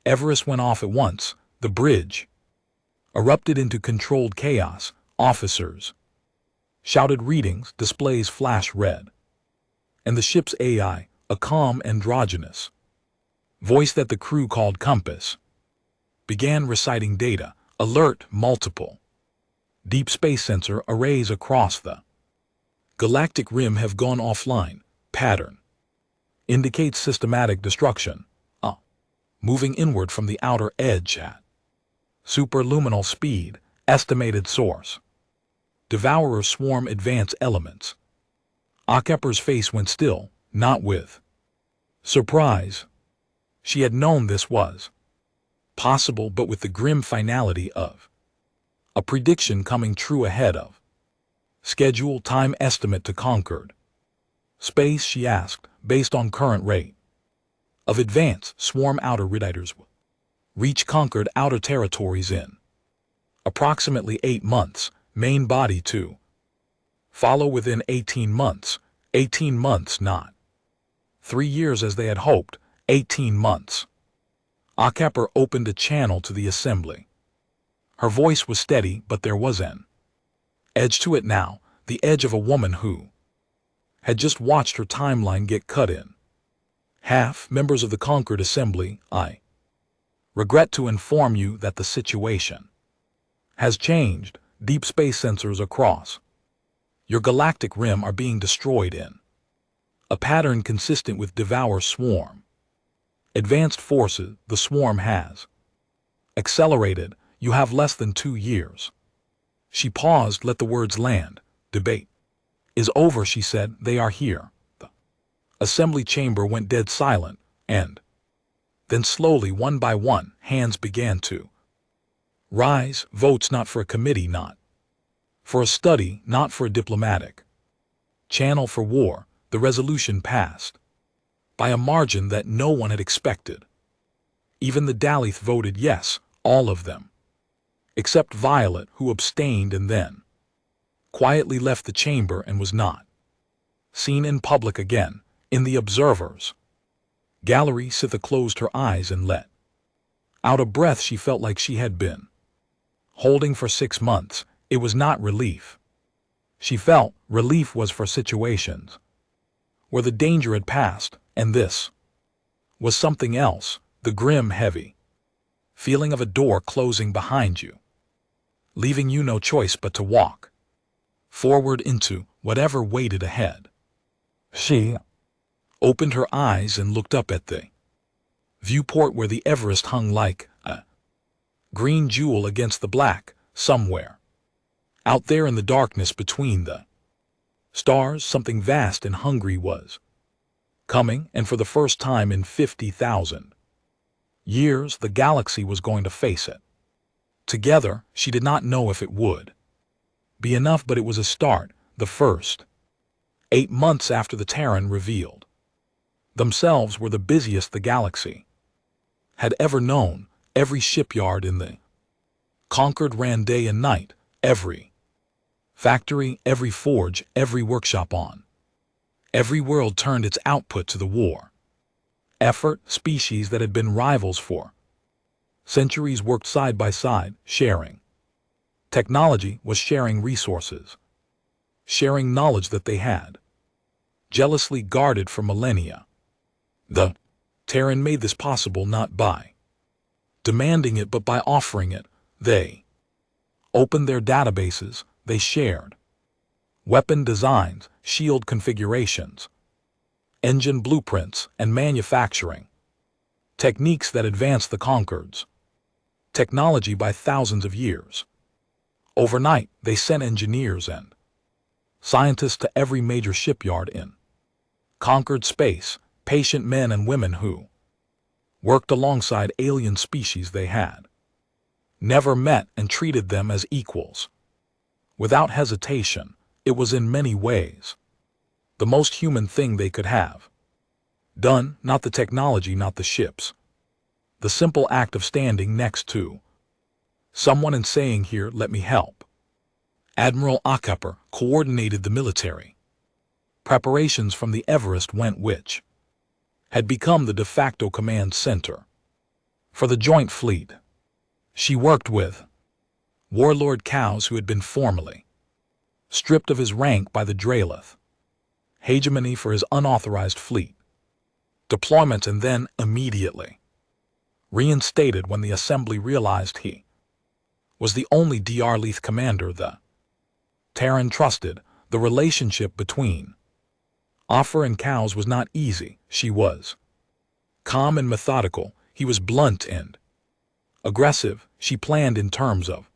[SPEAKER 1] Everest went off at once. The bridge erupted into controlled chaos. Officers shouted readings, displays flashed red, and the ship's AI, a calm androgynous voice that the crew called Compass, began reciting data. Alert: multiple deep space sensor arrays across the galactic rim have gone offline. Pattern indicates systematic destruction. Moving inward from the outer edge at superluminal speed. Estimated source: Devourer swarm advance elements. Akefer's face went still, not with surprise. She had known this was possible, but with the grim finality of a prediction coming true ahead of schedule. Time estimate to Concord space, she asked. Based on current rate of advance, swarm outer riders will reach Concord outer territories in approximately 8 months. Main body to follow within 18 months. 18 months, not 3 years as they had hoped. 18 months. Akefer opened a channel to the assembly. Her voice was steady, but there was an edge to it now, the edge of a woman who had just watched her timeline get cut in half. Members of the Concord Assembly, I regret to inform you that the situation has changed. Deep space sensors across your galactic rim are being destroyed in a pattern consistent with Devour Swarm. Advanced forces, the swarm has accelerated. You have less than 2 years. She paused, let the words land. Debate is over, she said. They are here. The assembly chamber went dead silent, and then slowly, one by one, hands began to rise. Votes not for a committee, not for a study, not for a diplomatic channel for war. The resolution passed by a margin that no one had expected. Even the Daleth voted yes, all of them, except Violet, who abstained and then quietly left the chamber and was not seen in public again. In the observers' gallery, Sitha closed her eyes and let out a breath she felt like she had been holding for 6 months. It was not relief. She felt relief was for situations where the danger had passed, and this was something else. The grim, heavy feeling of a door closing behind you, leaving you no choice but to walk forward into whatever waited ahead. She opened her eyes and looked up at the viewport where the Everest hung like a green jewel against the black. Somewhere out there in the darkness between the stars, something vast and hungry was coming, and for the first time in 50,000 years, the galaxy was going to face it together. She did not know if it would be enough, but it was a start. The first 8 months after the Terran revealed themselves were the busiest the galaxy had ever known. Every shipyard in the Concord ran day and night. Every factory, every forge, every workshop on every world turned its output to the war effort. Species that had been rivals for centuries worked side by side, sharing technology, was sharing resources, sharing knowledge that they had jealously guarded for millennia. The Terran made this possible not by demanding it but by offering it. They opened their databases. They shared weapon designs, shield configurations, engine blueprints, and manufacturing techniques that advanced the Concord's technology by thousands of years. Overnight, they sent engineers and scientists to every major shipyard in Concord space, patient men and women who worked alongside alien species they had never met and treated them as equals. Without hesitation, it was in many ways the most human thing they could have done. Not the technology, not the ships. The simple act of standing next to someone and saying, "Here, let me help." Admiral Acupper coordinated the military preparations from the Everest went, which had become the de facto command center for the Joint Fleet. She worked with Warlord Cows, who had been formally stripped of his rank by the Draleth hegemony for his unauthorized fleet deployment, and then immediately reinstated when the Assembly realized he was the only Dr. Leith commander the Terran trusted. The relationship between Offer and Cows was not easy. She was calm and methodical. He was blunt and aggressive. She planned in terms of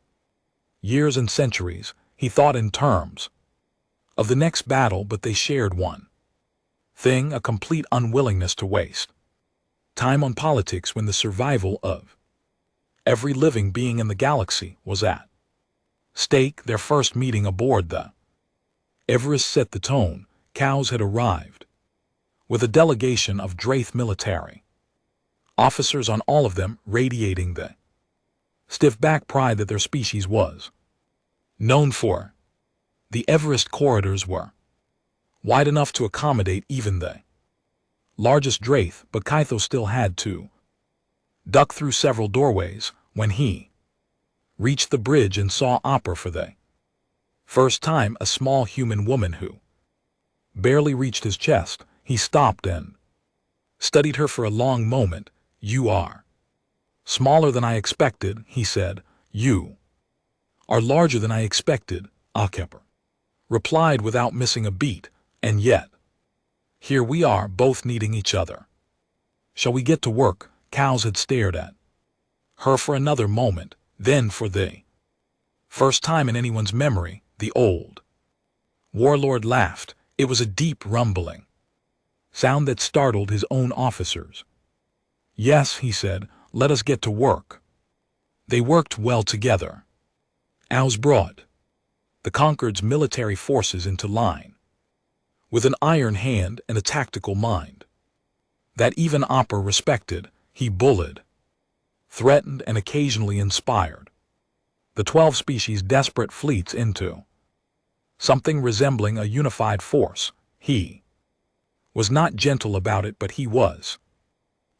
[SPEAKER 1] years and centuries. He thought in terms of the next battle, but they shared one thing, a complete unwillingness to waste time on politics when the survival of every living being in the galaxy was at stake. Their first meeting aboard the Everest set the tone. Cows had arrived with a delegation of Draith military officers on all of them, radiating the stiff-back pride that their species was known for. The Everest corridors were wide enough to accommodate even the largest Draith, but Kytho still had to duck through several doorways. When he reached the bridge and saw Opera for the First time a small human woman who barely reached his chest, he stopped and studied her for a long moment. You are smaller than I expected, he said. You are larger than I expected, HFY replied without missing a beat. And yet, here we are both needing each other. Shall we get to work? Cows had stared at her for another moment, then for the first time in anyone's memory, the old warlord laughed. It was a deep rumbling sound that startled his own officers. Yes, he said, let us get to work. They worked well together. Ows brought the conquered's military forces into line with an iron hand and a tactical mind that even Opera respected. He bullied, threatened, and occasionally inspired the 12 species' desperate fleets into something resembling a unified force. He was not gentle about it, but he was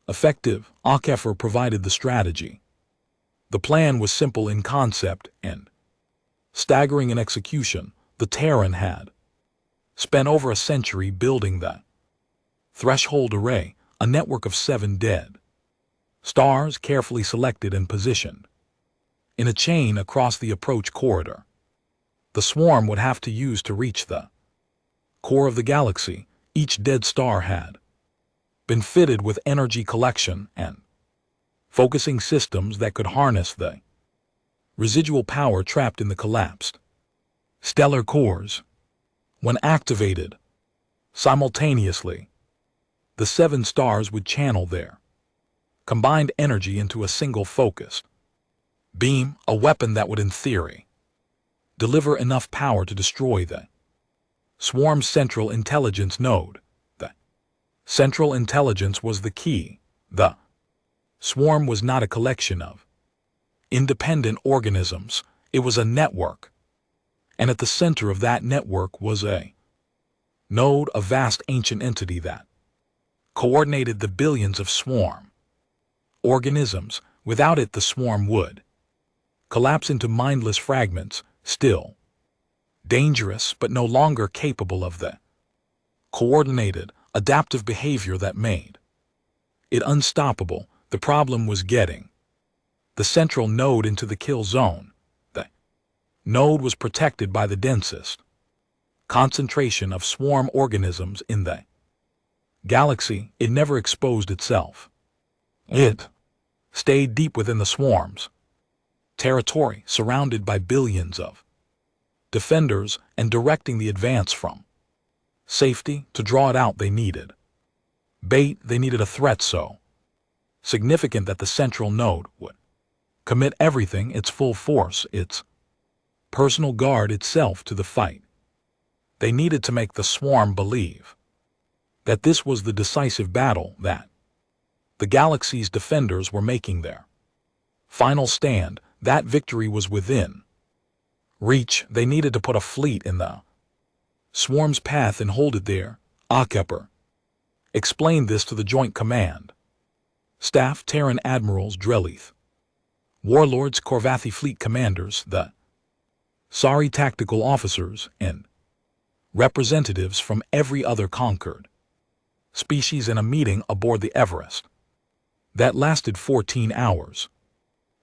[SPEAKER 1] effective. HFY provided the strategy. The plan was simple in concept and staggering in execution. The Terran had spent over a century building the threshold array, a network of 7 dead stars carefully selected and positioned in a chain across the approach corridor. The swarm would have to use to reach the core of the galaxy. Each dead star had been fitted with energy collection and focusing systems that could harness the residual power trapped in the collapsed stellar cores. When activated simultaneously, the 7 stars would channel their combined energy into a single focused beam, a weapon that would, in theory, deliver enough power to destroy the swarm's central intelligence node. The central intelligence was the key. The swarm was not a collection of independent organisms. It was a network. And at the center of that network was a node, a vast ancient entity that coordinated the billions of swarm organisms. Without it, the swarm would collapse into mindless fragments, still dangerous but no longer capable of the coordinated, adaptive behavior that made it unstoppable. The problem was getting the central node into the kill zone. The node was protected by the densest concentration of swarm organisms in the galaxy. It never exposed itself. It stayed deep within the swarm's territory, surrounded by billions of defenders and directing the advance from safety. To draw it out, they needed bait. They needed a threat so significant that the central node would commit everything, its full force, its personal guard itself, to the fight. They needed to make the swarm believe that this was the decisive battle, that the galaxy's defenders were making their final stand, that victory was within reach. They needed to put a fleet in the swarm's path and hold it there. HFY explained this to the Joint Command Staff, Terran Admirals, Drelith warlords, Corvathi fleet commanders, the Sari tactical officers, and representatives from every other conquered species in a meeting aboard the Everest that lasted 14 hours.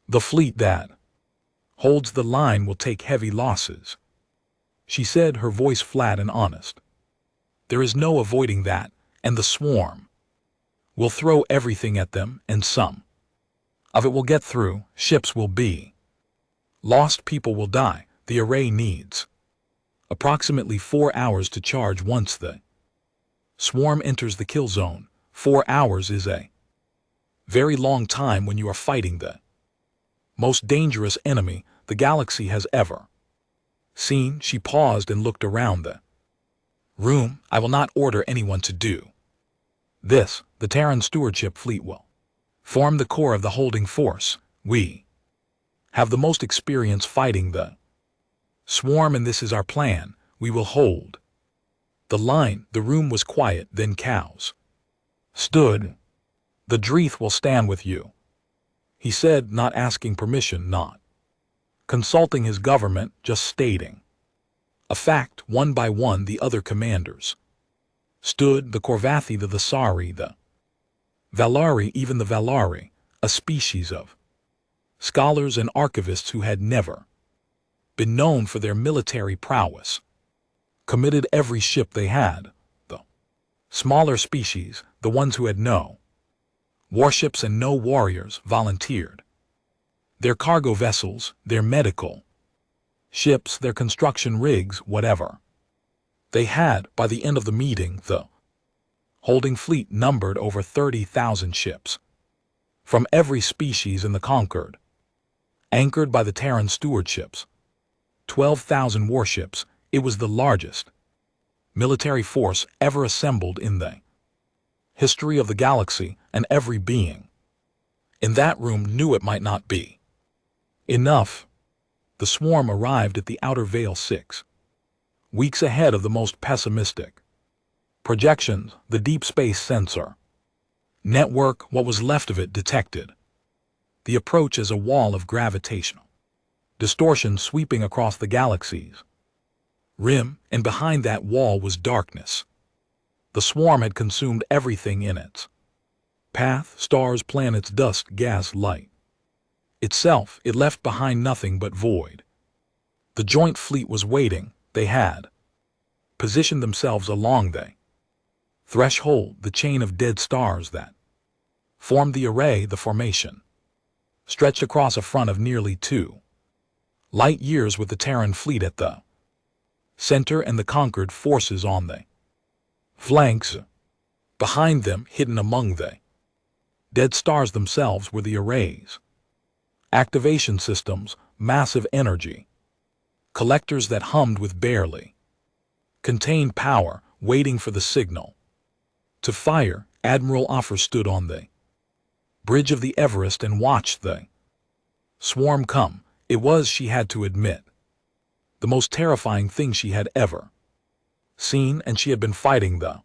[SPEAKER 1] The fleet that holds the line will take heavy losses, she said, her voice flat and honest. There is no avoiding that, and the swarm will throw everything at them, and some of it will get through. Ships will be lost, people will die. The array needs approximately 4 hours to charge once the swarm enters the kill zone. 4 hours is a very long time when you are fighting the most dangerous enemy the galaxy has ever seen. She paused and looked around the room. I will not order anyone to do this. The Terran stewardship fleet will form the core of the holding force. We have the most experience fighting the swarm, and this is our plan. We will hold the line. The room was quiet. Then cows stood. The Dreeth will stand with you, he said, not asking permission, not consulting his government, just stating A fact, one by one the other commanders stood, the Corvathi, the Thessari, the Valari, even the Valari, a species of scholars and archivists who had never been known for their military prowess, committed every ship they had. The smaller species, the ones who had no warships and no warriors, volunteered. Their cargo vessels, their medical ships, their construction rigs, whatever they had. By the end of the meeting, the holding fleet numbered over 30,000 ships from every species in the conquered, anchored by the Terran stewardships. 12,000 warships. It was the largest military force ever assembled in the history of the galaxy, and every being in that room knew it might not be enough. The swarm arrived at the outer veil 6 weeks ahead of the most pessimistic projections. The deep space sensor network, what was left of it, detected the approach as a wall of gravitational distortion sweeping across the galaxy's rim, and behind that wall was darkness. The swarm had consumed everything in its path: stars, planets, dust, gas, light. Itself, it left behind nothing but void. The joint fleet was waiting. They had positioned themselves along the threshold, the chain of dead stars that formed the array. The formation stretched across a front of nearly 2 light years, with the Terran fleet at the center and the conquered forces on the flanks. Behind them, hidden among the dead stars themselves, were the array's activation systems, massive energy collectors that hummed with barely contained power, waiting for the signal to fire. Admiral Offer stood on the bridge of the Everest and watched the swarm come. It was, she had to admit, the most terrifying thing she had ever seen, and she had been fighting the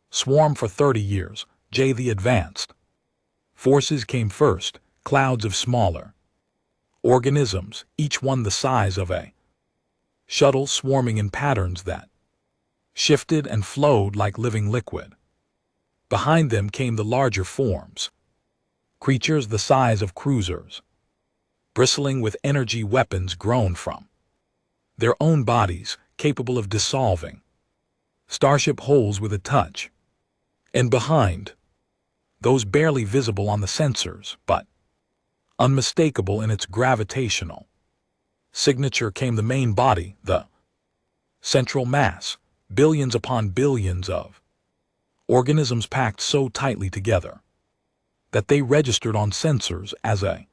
[SPEAKER 1] swarm for 30 years. The advanced forces came first, clouds of smaller organisms, each one the size of a shuttle, swarming in patterns that shifted and flowed like living liquid. Behind them came the larger forms, creatures the size of cruisers, bristling with energy weapons grown from their own bodies, capable of dissolving starship holes with a touch. And behind those, barely visible on the sensors, but unmistakable in its gravitational signature, came the main body, the central mass, billions upon billions of organisms packed so tightly together that they registered on sensors as a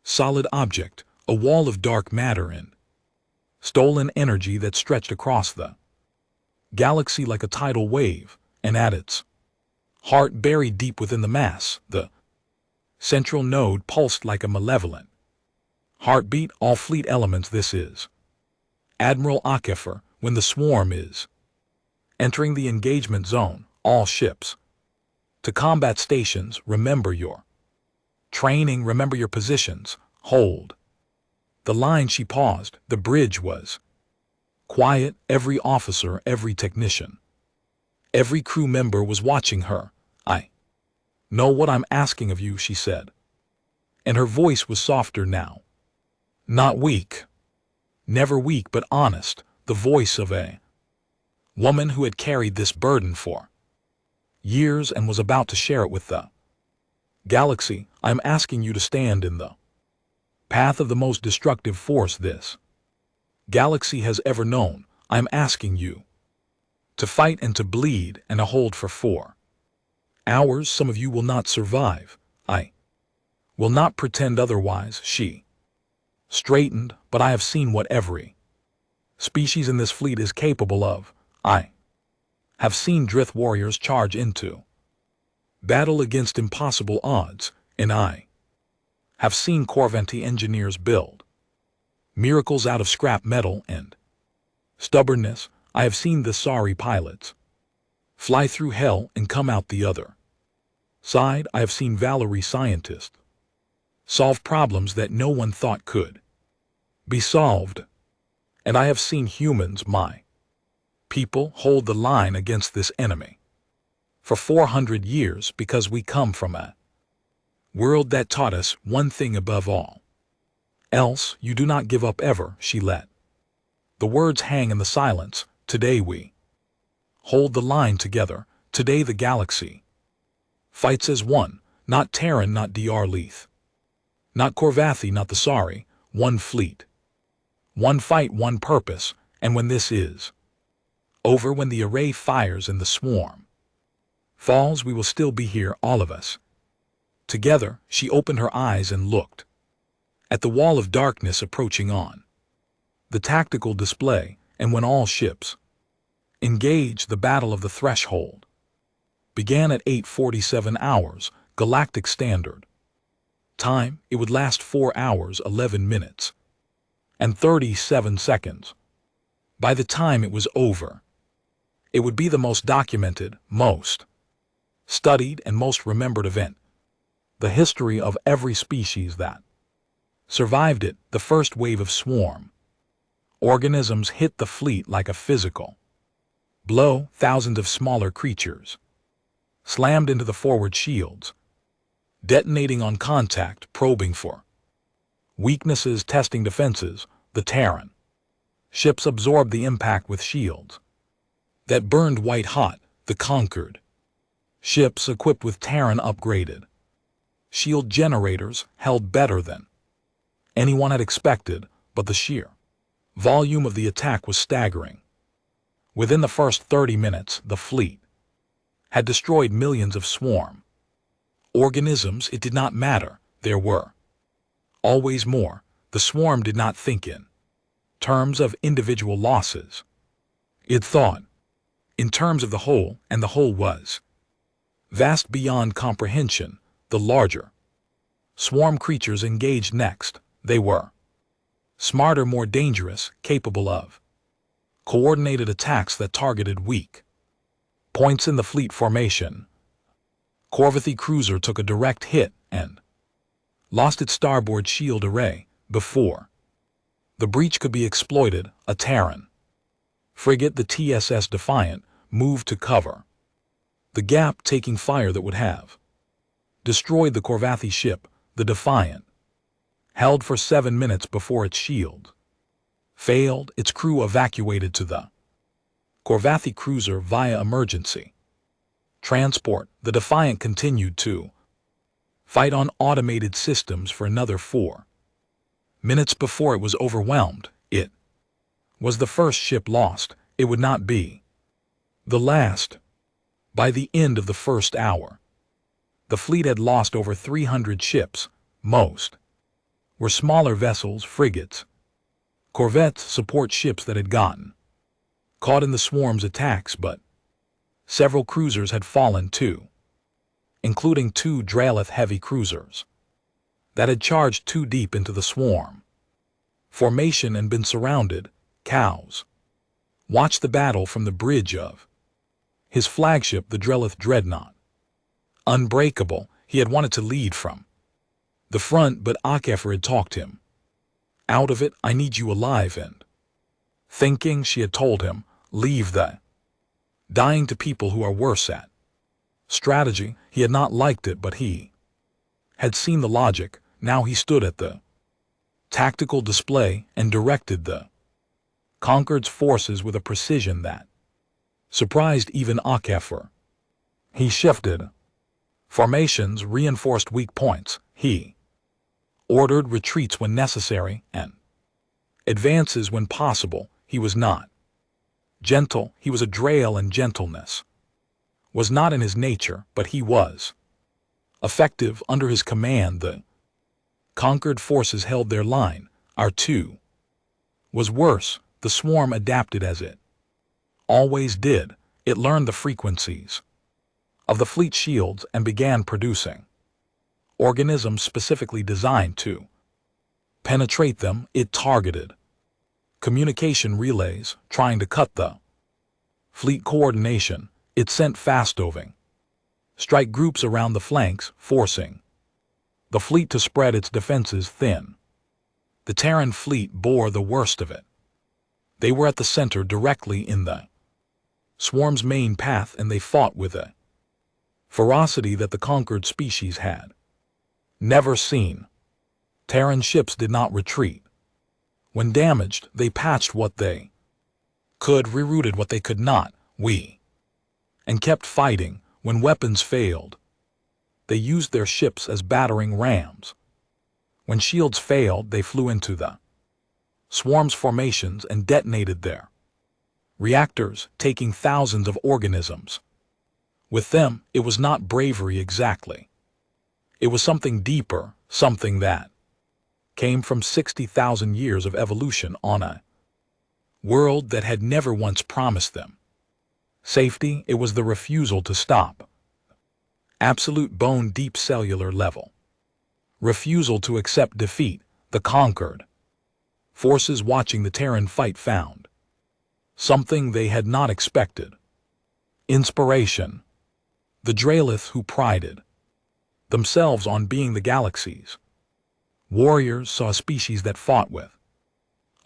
[SPEAKER 1] solid object, a wall of dark matter and stolen energy that stretched across the galaxy like a tidal wave. And at its heart, buried deep within the mass, the central node pulsed like a malevolent heartbeat. All fleet elements, this is Admiral Akefer. When the swarm is entering the engagement zone, all ships to combat stations, remember your training, remember your positions, hold the line. She paused. The bridge was quiet. Every officer, every technician, every crew member was watching her. "I know what I'm asking of you," she said, and her voice was softer now. Not weak, never weak, but honest, the voice of a woman who had carried this burden for years and was about to share it with the galaxy. "I'm asking you to stand in the path of the most destructive force this galaxy has ever known. I'm asking you to fight and to bleed and to hold for 4 hours. Some of you will not survive. I will not pretend otherwise." She straightened. "But I have seen what every species in this fleet is capable of. I have seen Drith warriors charge into battle against impossible odds, and I have seen Corvanti engineers build miracles out of scrap metal and stubbornness. I have seen the Sari pilots fly through hell and come out the other side. I have seen Valerie scientists solve problems that no one thought could be solved. And I have seen humans, my people, hold the line against this enemy for 400 years because we come from a world that taught us one thing above all else: you do not give up ever. She let the words hang in the silence. Today we hold the line together. Today the galaxy fights as one, not Terran, not Dr. Leith, not Corvathi, not the Sorry, one fleet, one fight, one purpose. And when this is over, when the array fires and the swarm falls, we will still be here, all of us. Together, she opened her eyes and looked at the wall of darkness approaching on the tactical display. And when all ships engaged, the battle of the threshold began at 8:47 hours, Galactic Standard Time. It would last 4 hours, 11 minutes, and 37 seconds. By the time it was over, it would be the most documented, most studied, and most remembered event the history of every species that survived it. The first wave of swarm organisms hit the fleet like a physical blow. Thousands of smaller creatures slammed into the forward shields, detonating on contact, probing for weaknesses, testing defenses. The Terran ships absorbed the impact with shields that burned white hot. The conquered ships, equipped with Terran upgraded shield generators, held better than anyone had expected, but the sheer volume of the attack was staggering. Within the first 30 minutes, the fleet had destroyed millions of swarm organisms. It did not matter. There were always more. The swarm did not think in terms of individual losses. It thought in terms of the whole, and the whole was vast beyond comprehension. The larger swarm creatures engaged next. They were smarter, more dangerous, capable of coordinated attacks that targeted weak points in the fleet formation. Corvathi cruiser took a direct hit and lost its starboard shield array before the breach could be exploited. A Terran frigate, the TSS Defiant, moved to cover the gap, taking fire that would have destroyed the Corvathi ship. The Defiant held for 7 minutes before its shield failed. Its crew evacuated to the Corvathi cruiser via emergency transport. The Defiant continued to fight on automated systems for another 4 minutes before it was overwhelmed. It was the first ship lost. It would not be the last. By the end of the first hour, the fleet had lost over 300 ships. Most were smaller vessels, frigates, corvettes, support ships that had gotten caught in the swarm's attacks, but several cruisers had fallen too, including 2 Dralith heavy cruisers that had charged too deep into the swarm formation and been surrounded. Cows watched the battle from the bridge of his flagship, the Drelith Dreadnought. Unbreakable, he had wanted to lead from the front, but HFY had talked him out of it. I need you alive, and thinking, she had told him, leave the dying to people who are worse at strategy. He had not liked it, but he had seen the logic. Now he stood at the tactical display and directed the conquered forces with a precision that surprised even HFY. He shifted formations, reinforced weak points. He ordered retreats when necessary and advances when possible. He was not gentle. He was a Drael, and gentleness was not in his nature, but he was effective. Under his command, the conquered forces held their line. R2 was worse. The swarm adapted as it always did. It learned the frequencies of the fleet shields and began producing organisms specifically designed to penetrate them. It targeted communication relays, trying to cut the fleet coordination. It sent fast-moving strike groups around the flanks, forcing the fleet to spread its defenses thin. The Terran fleet bore the worst of it. They were at the center, directly in the swarm's main path, and they fought with a ferocity that the conquered species had never seen. Terran ships did not retreat. When damaged, they patched what they could, rerouted what they could not, and kept fighting. When weapons failed, they used their ships as battering rams. When shields failed, they flew into the swarm's formations and detonated their reactors, taking thousands of organisms. With them, it was not bravery exactly. It was something deeper, something that came from 60,000 years of evolution on a world that had never once promised them safety. It was the refusal to stop. Absolute bone-deep cellular level. Refusal to accept defeat. The conquered forces watching the Terran fight found something they had not expected. Inspiration. The Draelith, who prided themselves on being the galaxy's warriors, saw a species that fought with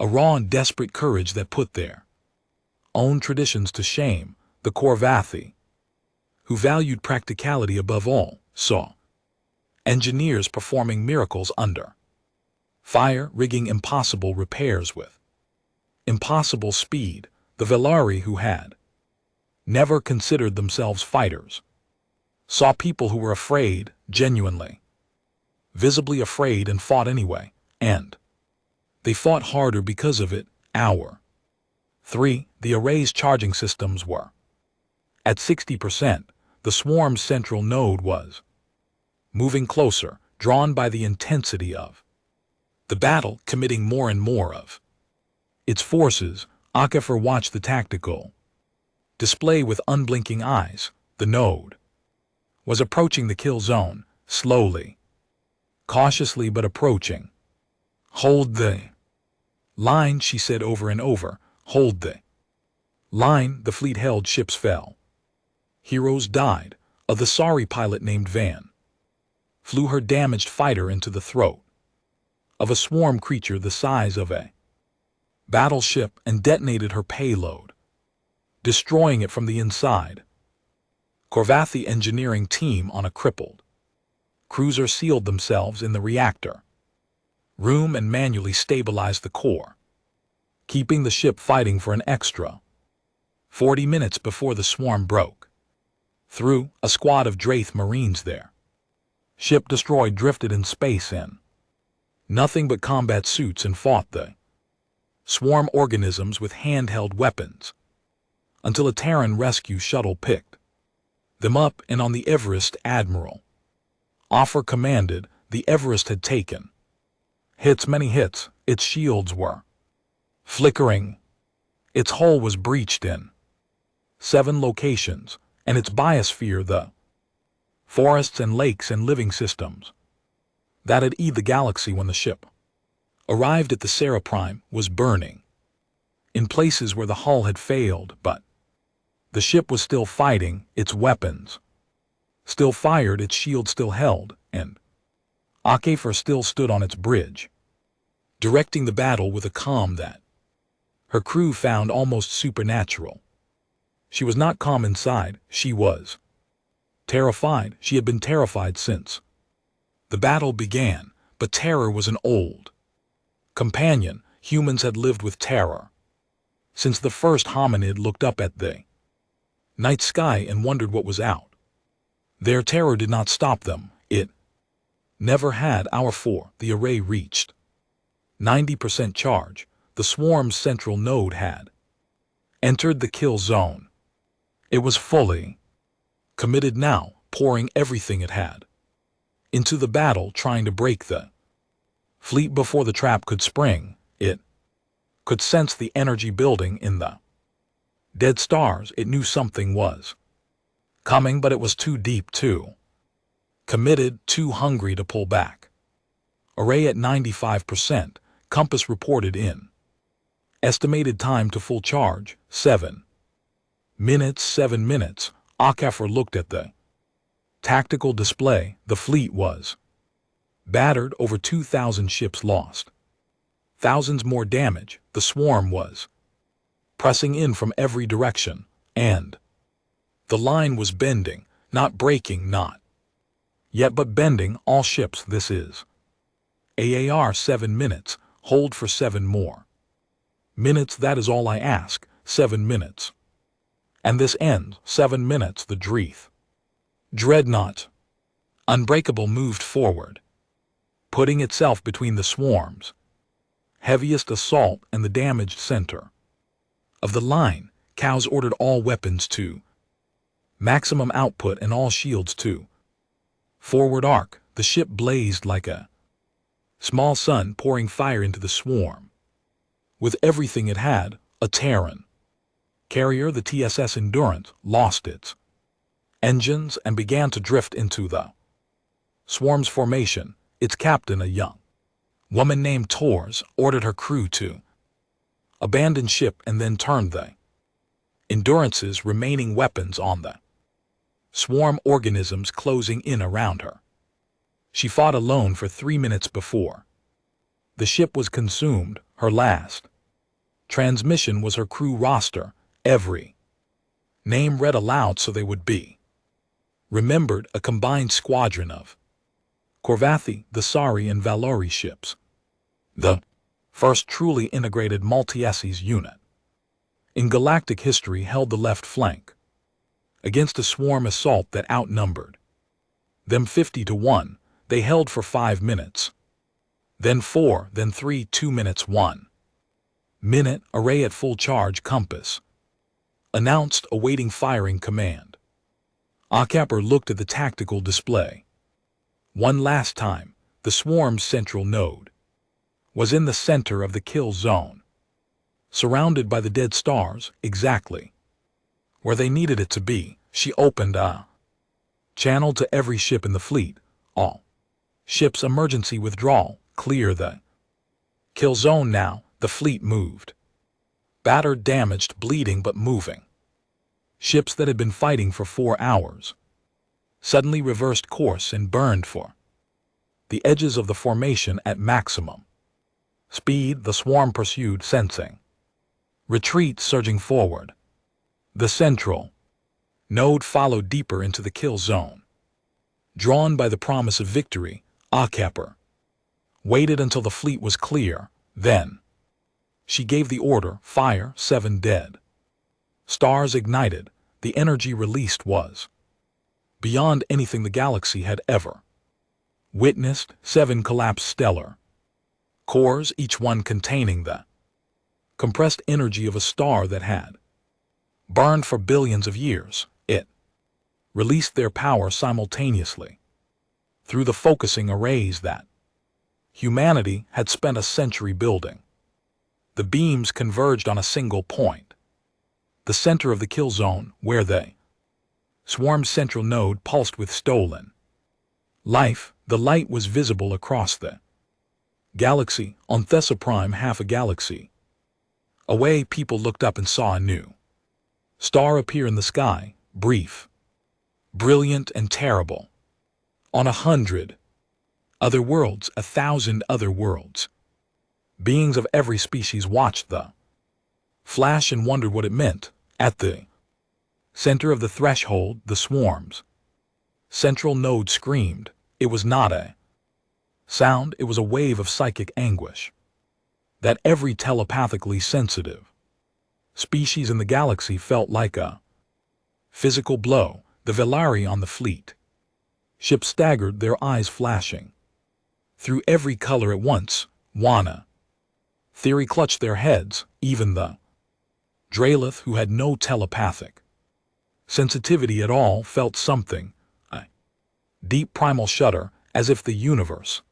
[SPEAKER 1] a raw and desperate courage that put their own traditions to shame. The Korvathi, who valued practicality above all, saw engineers performing miracles under fire, rigging impossible repairs with impossible speed. The Velari, who had never considered themselves fighters, saw people who were afraid, genuinely, visibly afraid, and fought anyway, and they fought harder because of it. Hour 3. The array's charging systems were at 60%. The swarm's central node was moving closer, drawn by the intensity of the battle, committing more and more of its forces. HFY watched the tactical display with unblinking eyes. The node was approaching the kill zone, slowly, cautiously, but approaching. "Hold the line," she said over and over. "Hold the line." The fleet held. Ships fell. Heroes died. A Thesari pilot named Van flew her damaged fighter into the throat of a swarm creature the size of a battleship and detonated her payload, destroying it from the inside. Korvathi engineering team on a crippled cruiser sealed themselves in the reactor room and manually stabilized the core, keeping the ship fighting for an extra 40 minutes before the swarm broke through. A squad of Draith Marines there, ship destroyed, drifted in space in nothing but combat suits and fought the swarm organisms with handheld weapons until a Terran rescue shuttle picked them up. And on the Everest, Admiral Offer commanded. The Everest had taken hits, many hits. Its shields were flickering. Its hull was breached in 7 locations, and its biosphere, the forests and lakes and living systems that had eaten the galaxy when the ship arrived at the Sarah Prime, was burning in places where the hull had failed, but the ship was still fighting. Its weapons still fired, its shield still held, and HFY still stood on its bridge, directing the battle with a calm that her crew found almost supernatural. She was not calm inside. She was terrified. She had been terrified since the battle began, but terror was an old companion. Humans had lived with terror since the first hominid looked up at the night sky and wondered what was out. Their terror did not stop them. It never had. Hour 4. The array reached 90% charge. The swarm's central node had entered the kill zone. It was fully committed now, pouring everything it had into the battle, trying to break the fleet before the trap could spring. It could sense the energy building in the dead stars. It knew something was coming, but it was too deep, too committed, too hungry to pull back. Array at 95%. Compass reported in. Estimated time to full charge, 7 minutes. 7 minutes. HFY looked at the tactical display. The fleet was battered. Over 2,000 ships lost. Thousands more damage. The swarm was pressing in from every direction, and the line was bending, not breaking, not yet but bending. All ships, this is AAR 7 minutes, hold for 7 more minutes, that is all I ask, 7 minutes. And this ends, 7 minutes. The dreadnought, unbreakable, moved forward, putting itself between the swarm's heaviest assault and the damaged center of the line. Cows ordered all weapons to maximum output and all shields to forward arc. The ship blazed like a small sun, pouring fire into the swarm. With everything it had, a Terran carrier, the TSS Endurance, lost its engines and began to drift into the swarm's formation. Its captain, a young woman named Tors, ordered her crew to abandon ship and then turned the Endurance's remaining weapons on the swarm organisms closing in around her. She fought alone for 3 minutes before the ship was consumed. Her last transmission was her crew roster, every name read aloud so they would be remembered, a combined squadron of Corvathi, the Sari and Valori ships, the first truly integrated multi-SES unit in galactic history, held the left flank against a swarm assault that outnumbered them 50-1. They held for 5 minutes, then 4, then 3, 2 minutes, 1 minute. Array at full charge, compass announced, awaiting firing command. Akapper looked at the tactical display one last time. The swarm's central node was in the center of the kill zone, surrounded by the dead stars, exactly where they needed it to be. She opened a channel to every ship in the fleet. All ships, emergency withdrawal, clear the kill zone now. The fleet moved. Battered, damaged, bleeding, but moving. Ships that had been fighting for 4 hours suddenly reversed course and burned for the edges of the formation at maximum speed. The swarm pursued, sensing retreat, surging forward. The central node followed deeper into the kill zone. Drawn by the promise of victory, Akapper waited until the fleet was clear. Then she gave the order, fire. 7 dead stars ignited. The energy released was beyond anything the galaxy had ever witnessed. 7 collapsed stellar cores, each one containing the compressed energy of a star that had burned for billions of years. It released their power simultaneously through the focusing arrays that humanity had spent a century building. The beams converged on a single point, the center of the kill zone, where the swarm's central node pulsed with stolen life. The light was visible across the galaxy. On Thessa Prime, half a galaxy away, people looked up and saw a new star appear in the sky, brief, brilliant, and terrible. On 100 other worlds, 1,000 other worlds, beings of every species watched the flash and wondered what it meant. At the center of the threshold, the swarm's central node screamed. It was not a sound, it was a wave of psychic anguish that every telepathically sensitive species in the galaxy felt, like a physical blow. The Velari on the fleet ship staggered, their eyes flashing through every color at once. Wana theory clutched their heads. Even the Dralith, who had no telepathic sensitivity at all, felt something, a deep primal shudder, as if the universe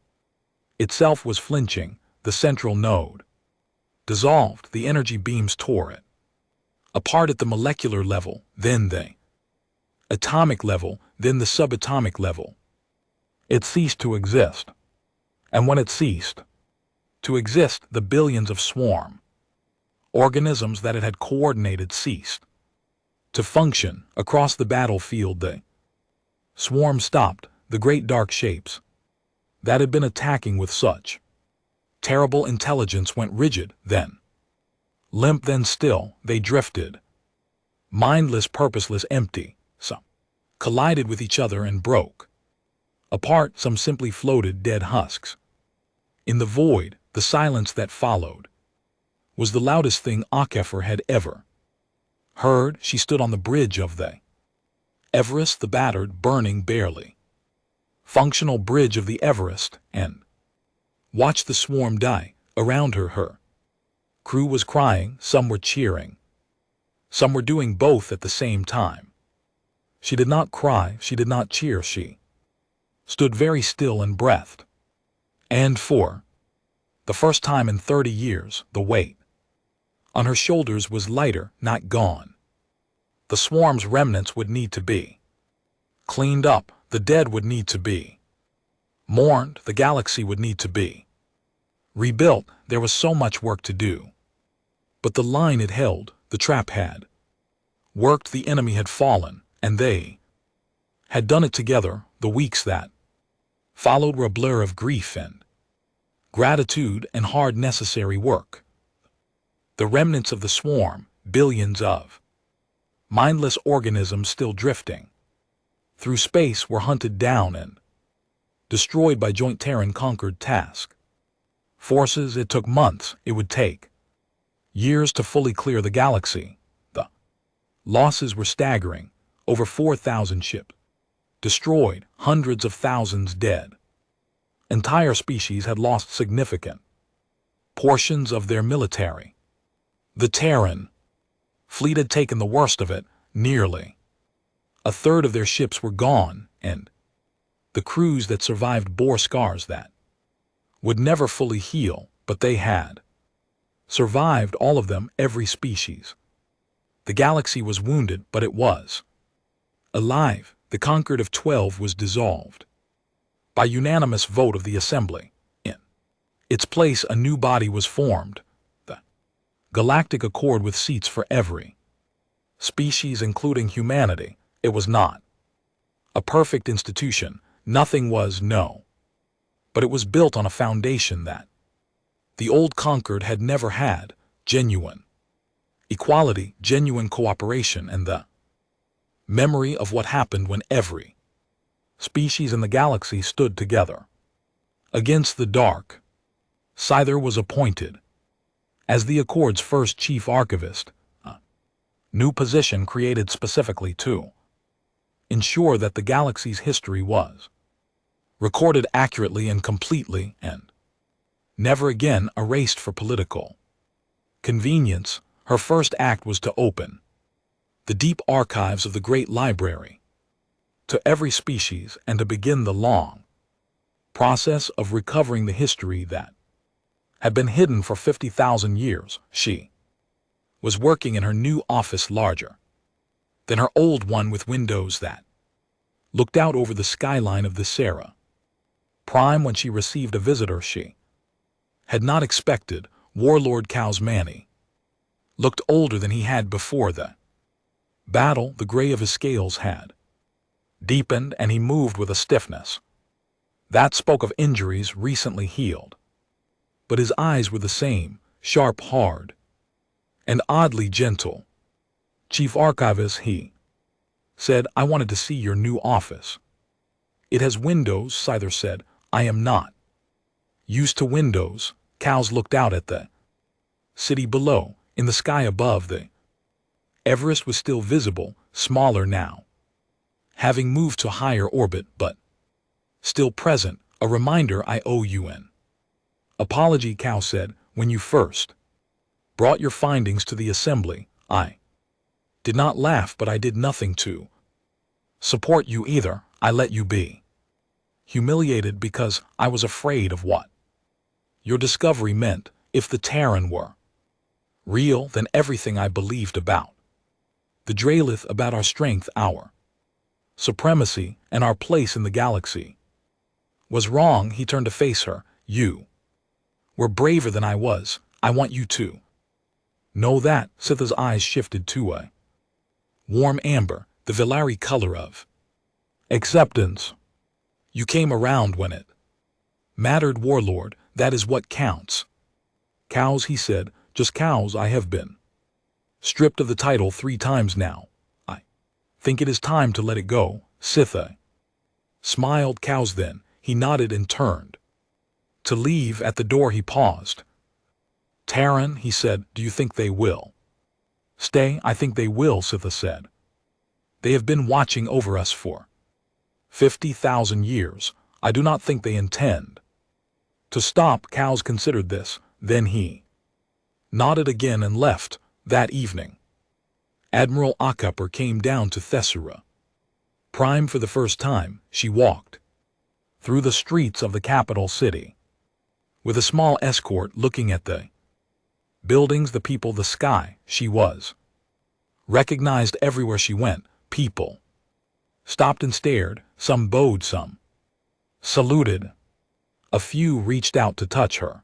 [SPEAKER 1] itself was flinching. The central node dissolved. The energy beams tore it apart at the molecular level, then the atomic level, then the subatomic level. It ceased to exist. And when it ceased to exist, the billions of swarm organisms that it had coordinated ceased to function. Across the battlefield, the swarm stopped. The great dark shapes that had been attacking with such terrible intelligence went rigid. Then Limp then still, they drifted. Mindless, purposeless, empty. Some collided with each other and broke. Apart, some simply floated dead husks. In the void, the silence that followed was the loudest thing HFY had ever heard. She stood on the bridge of the Everest, the battered, burning, barely functional bridge of the Everest, and watched the swarm die around her. Her crew was crying, some were cheering, some were doing both at the same time. She did not cry, she did not cheer, she stood very still and breathed. And for the first time in 30 years, the weight on her shoulders was lighter, not gone. The swarm's remnants would need to be cleaned up, the dead would need to be mourned, the galaxy would need to be rebuilt. There was so much work to do. But the line it held, the trap had worked, the enemy had fallen, and they had done it together. The weeks that followed were a blur of grief and gratitude and hard necessary work. The remnants of the swarm, billions of mindless organisms still drifting through space, were hunted down and destroyed by joint Terran-conquered task forces. It took months, it would take years to fully clear the galaxy. The losses were staggering. Over 4,000 ships destroyed, hundreds of thousands dead. Entire species had lost significant portions of their military. The Terran fleet had taken the worst of it. Nearly a third of their ships were gone, and the crews that survived bore scars that would never fully heal, but they had survived, all of them, every species. The galaxy was wounded, but it was alive. The Concord of 12 was dissolved by unanimous vote of the Assembly. In its place, a new body was formed, the Galactic Accord, with seats for every species, including humanity. It was not a perfect institution. Nothing was, no. But it was built on a foundation that the old Concord had never had: genuine equality, genuine cooperation, and the memory of what happened when every species in the galaxy stood together against the dark. Scyther was appointed as the Accord's first chief archivist, a new position created specifically to ensure that the galaxy's history was recorded accurately and completely, and never again erased for political convenience. Her first act was to open the deep archives of the Great Library to every species and to begin the long process of recovering the history that had been hidden for 50,000 years. She was working in her new office, larger than her old one, with windows that looked out over the skyline of the Sarah Prime, when she received a visitor she had not expected. Warlord Cow's Manny looked older than he had before the battle. The gray of his scales had deepened, and he moved with a stiffness that spoke of injuries recently healed. But his eyes were the same, sharp, hard, and oddly gentle. "Chief Archivist," he said, "I wanted to see your new office." "It has windows," Scyther said. "I am not used to windows." Cows looked out at the city below. In the sky above, the Everest was still visible, smaller now, having moved to higher orbit, but still present. "A reminder, I owe you an apology," Cow said. "When you first brought your findings to the Assembly, I did not laugh, but I did nothing to support you either. I let you be humiliated because I was afraid of what your discovery meant. If the Terran were real, then everything I believed about the Draelith, about our strength, our supremacy, and our place in the galaxy was wrong." He turned to face her. "You were braver than I was. I want you to know that." Scyther's eyes shifted to a warm amber, the Velari color of acceptance. "You came around when it mattered, Warlord. That is what counts." "Cows," he said, Just cows I have been. Stripped of the title 3 times now. I think it is time to let it go, Sitha. Smiled cows then, he nodded and turned. To leave at the door he paused. Taran, he said, do you think they will? Stay, I think they will, Sitha said. They have been watching over us for 50,000 years. I do not think they intend to stop. Cows considered this, then he nodded again and left. That evening, Admiral Akupper came down to Thessura. Prime for the first time, she walked through the streets of the capital city, with a small escort looking at the buildings, the people, the sky. She was recognized everywhere she went. People stopped and stared, some bowed, some saluted. A few reached out to touch her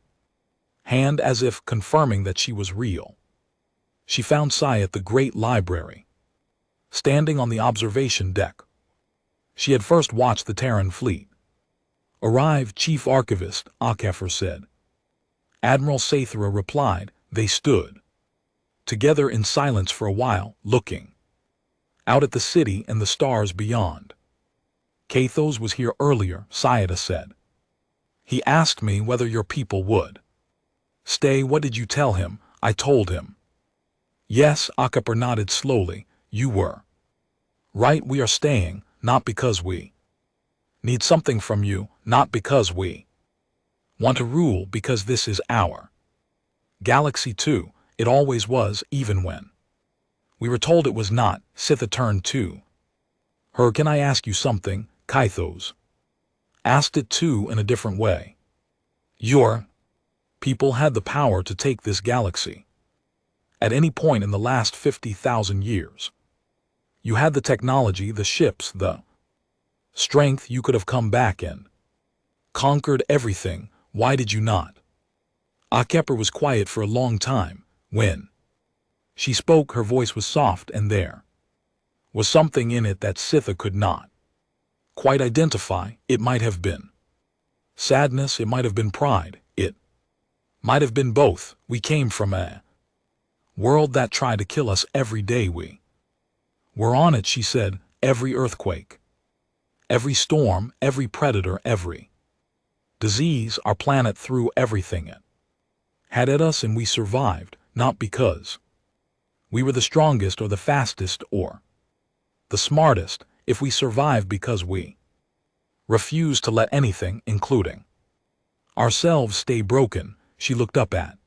[SPEAKER 1] hand as if confirming that she was real. She found Sai at the great library, standing on the observation deck. She had first watched the Terran fleet arrive. Chief Archivist Akupper said. Admiral Sathra replied. They stood together in silence for a while, looking out at the city and the stars beyond. Kathos was here earlier, Sayada said. He asked me whether your people would stay. What did you tell him? I told him. Yes, Akupper nodded slowly. You were right. We are staying, not because we need something from you, not because we want to rule, because this is our galaxy too. It always was, even when we were told it was not. Sitha turned to her. Can I ask you something? Kaithos asked it too, in a different way. Your people had the power to take this galaxy at any point in the last 50,000 years. You had the technology, the ships, the strength. You could have come back and conquered everything. Why did you not? Akupper was quiet for a long time. When she spoke, her voice was soft, and there was something in it that Sitha could not quite identify. It might have been sadness, it might have been pride, it might have been both. We came from a world that tried to kill us every day. We were on it, she said. Every earthquake, every storm, every predator, every disease, our planet threw everything it had at us, and we survived, not because we were the strongest or the fastest or the smartest. If we survived because we refused to let anything, including ourselves, stay broken. She looked up at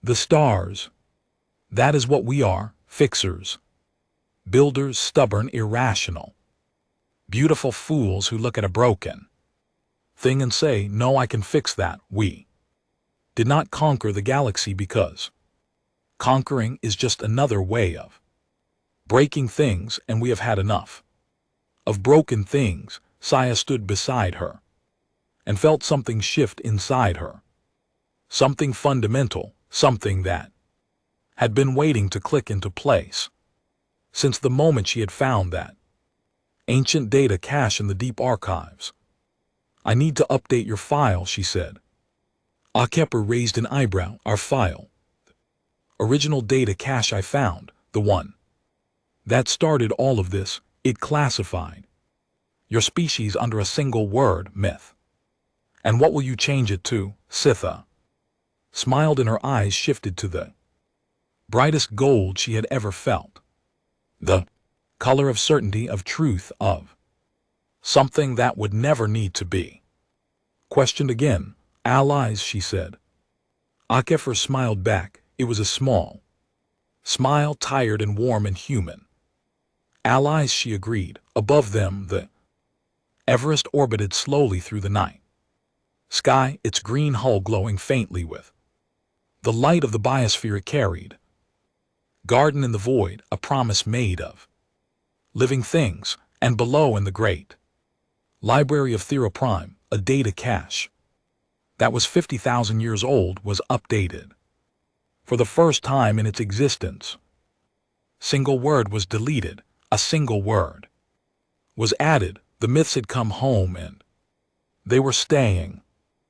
[SPEAKER 1] the stars. That is what we are, fixers, builders, stubborn, irrational, beautiful fools who look at a broken thing and say, no, I can fix that. We did not conquer the galaxy because conquering is just another way of breaking things, and we have had enough of broken things. Saya stood beside her and felt something shift inside her. Something fundamental, something that had been waiting to click into place since the moment she had found that ancient data cache in the deep archives. I need to update your file, she said. Akupper raised an eyebrow. Our file. Original data cache I found, the one that started all of this. It classified your species under a single word, myth. And what will you change it to? Sitha smiled, and her eyes shifted to the brightest gold she had ever felt. The color of certainty, of truth, of something that would never need to be questioned again. Allies, she said. Akupper smiled back. It was a small smile, tired and warm and human. Allies, she agreed. Above them, the Everest orbited slowly through the night sky, its green hull glowing faintly with the light of the biosphere it carried. Garden in the void, a promise made of living things. And below, in the great library of Thera Prime, a data cache that was 50,000 years old was updated. For the first time in its existence, single word was deleted, a single word was added. The myths had come home, and they were staying.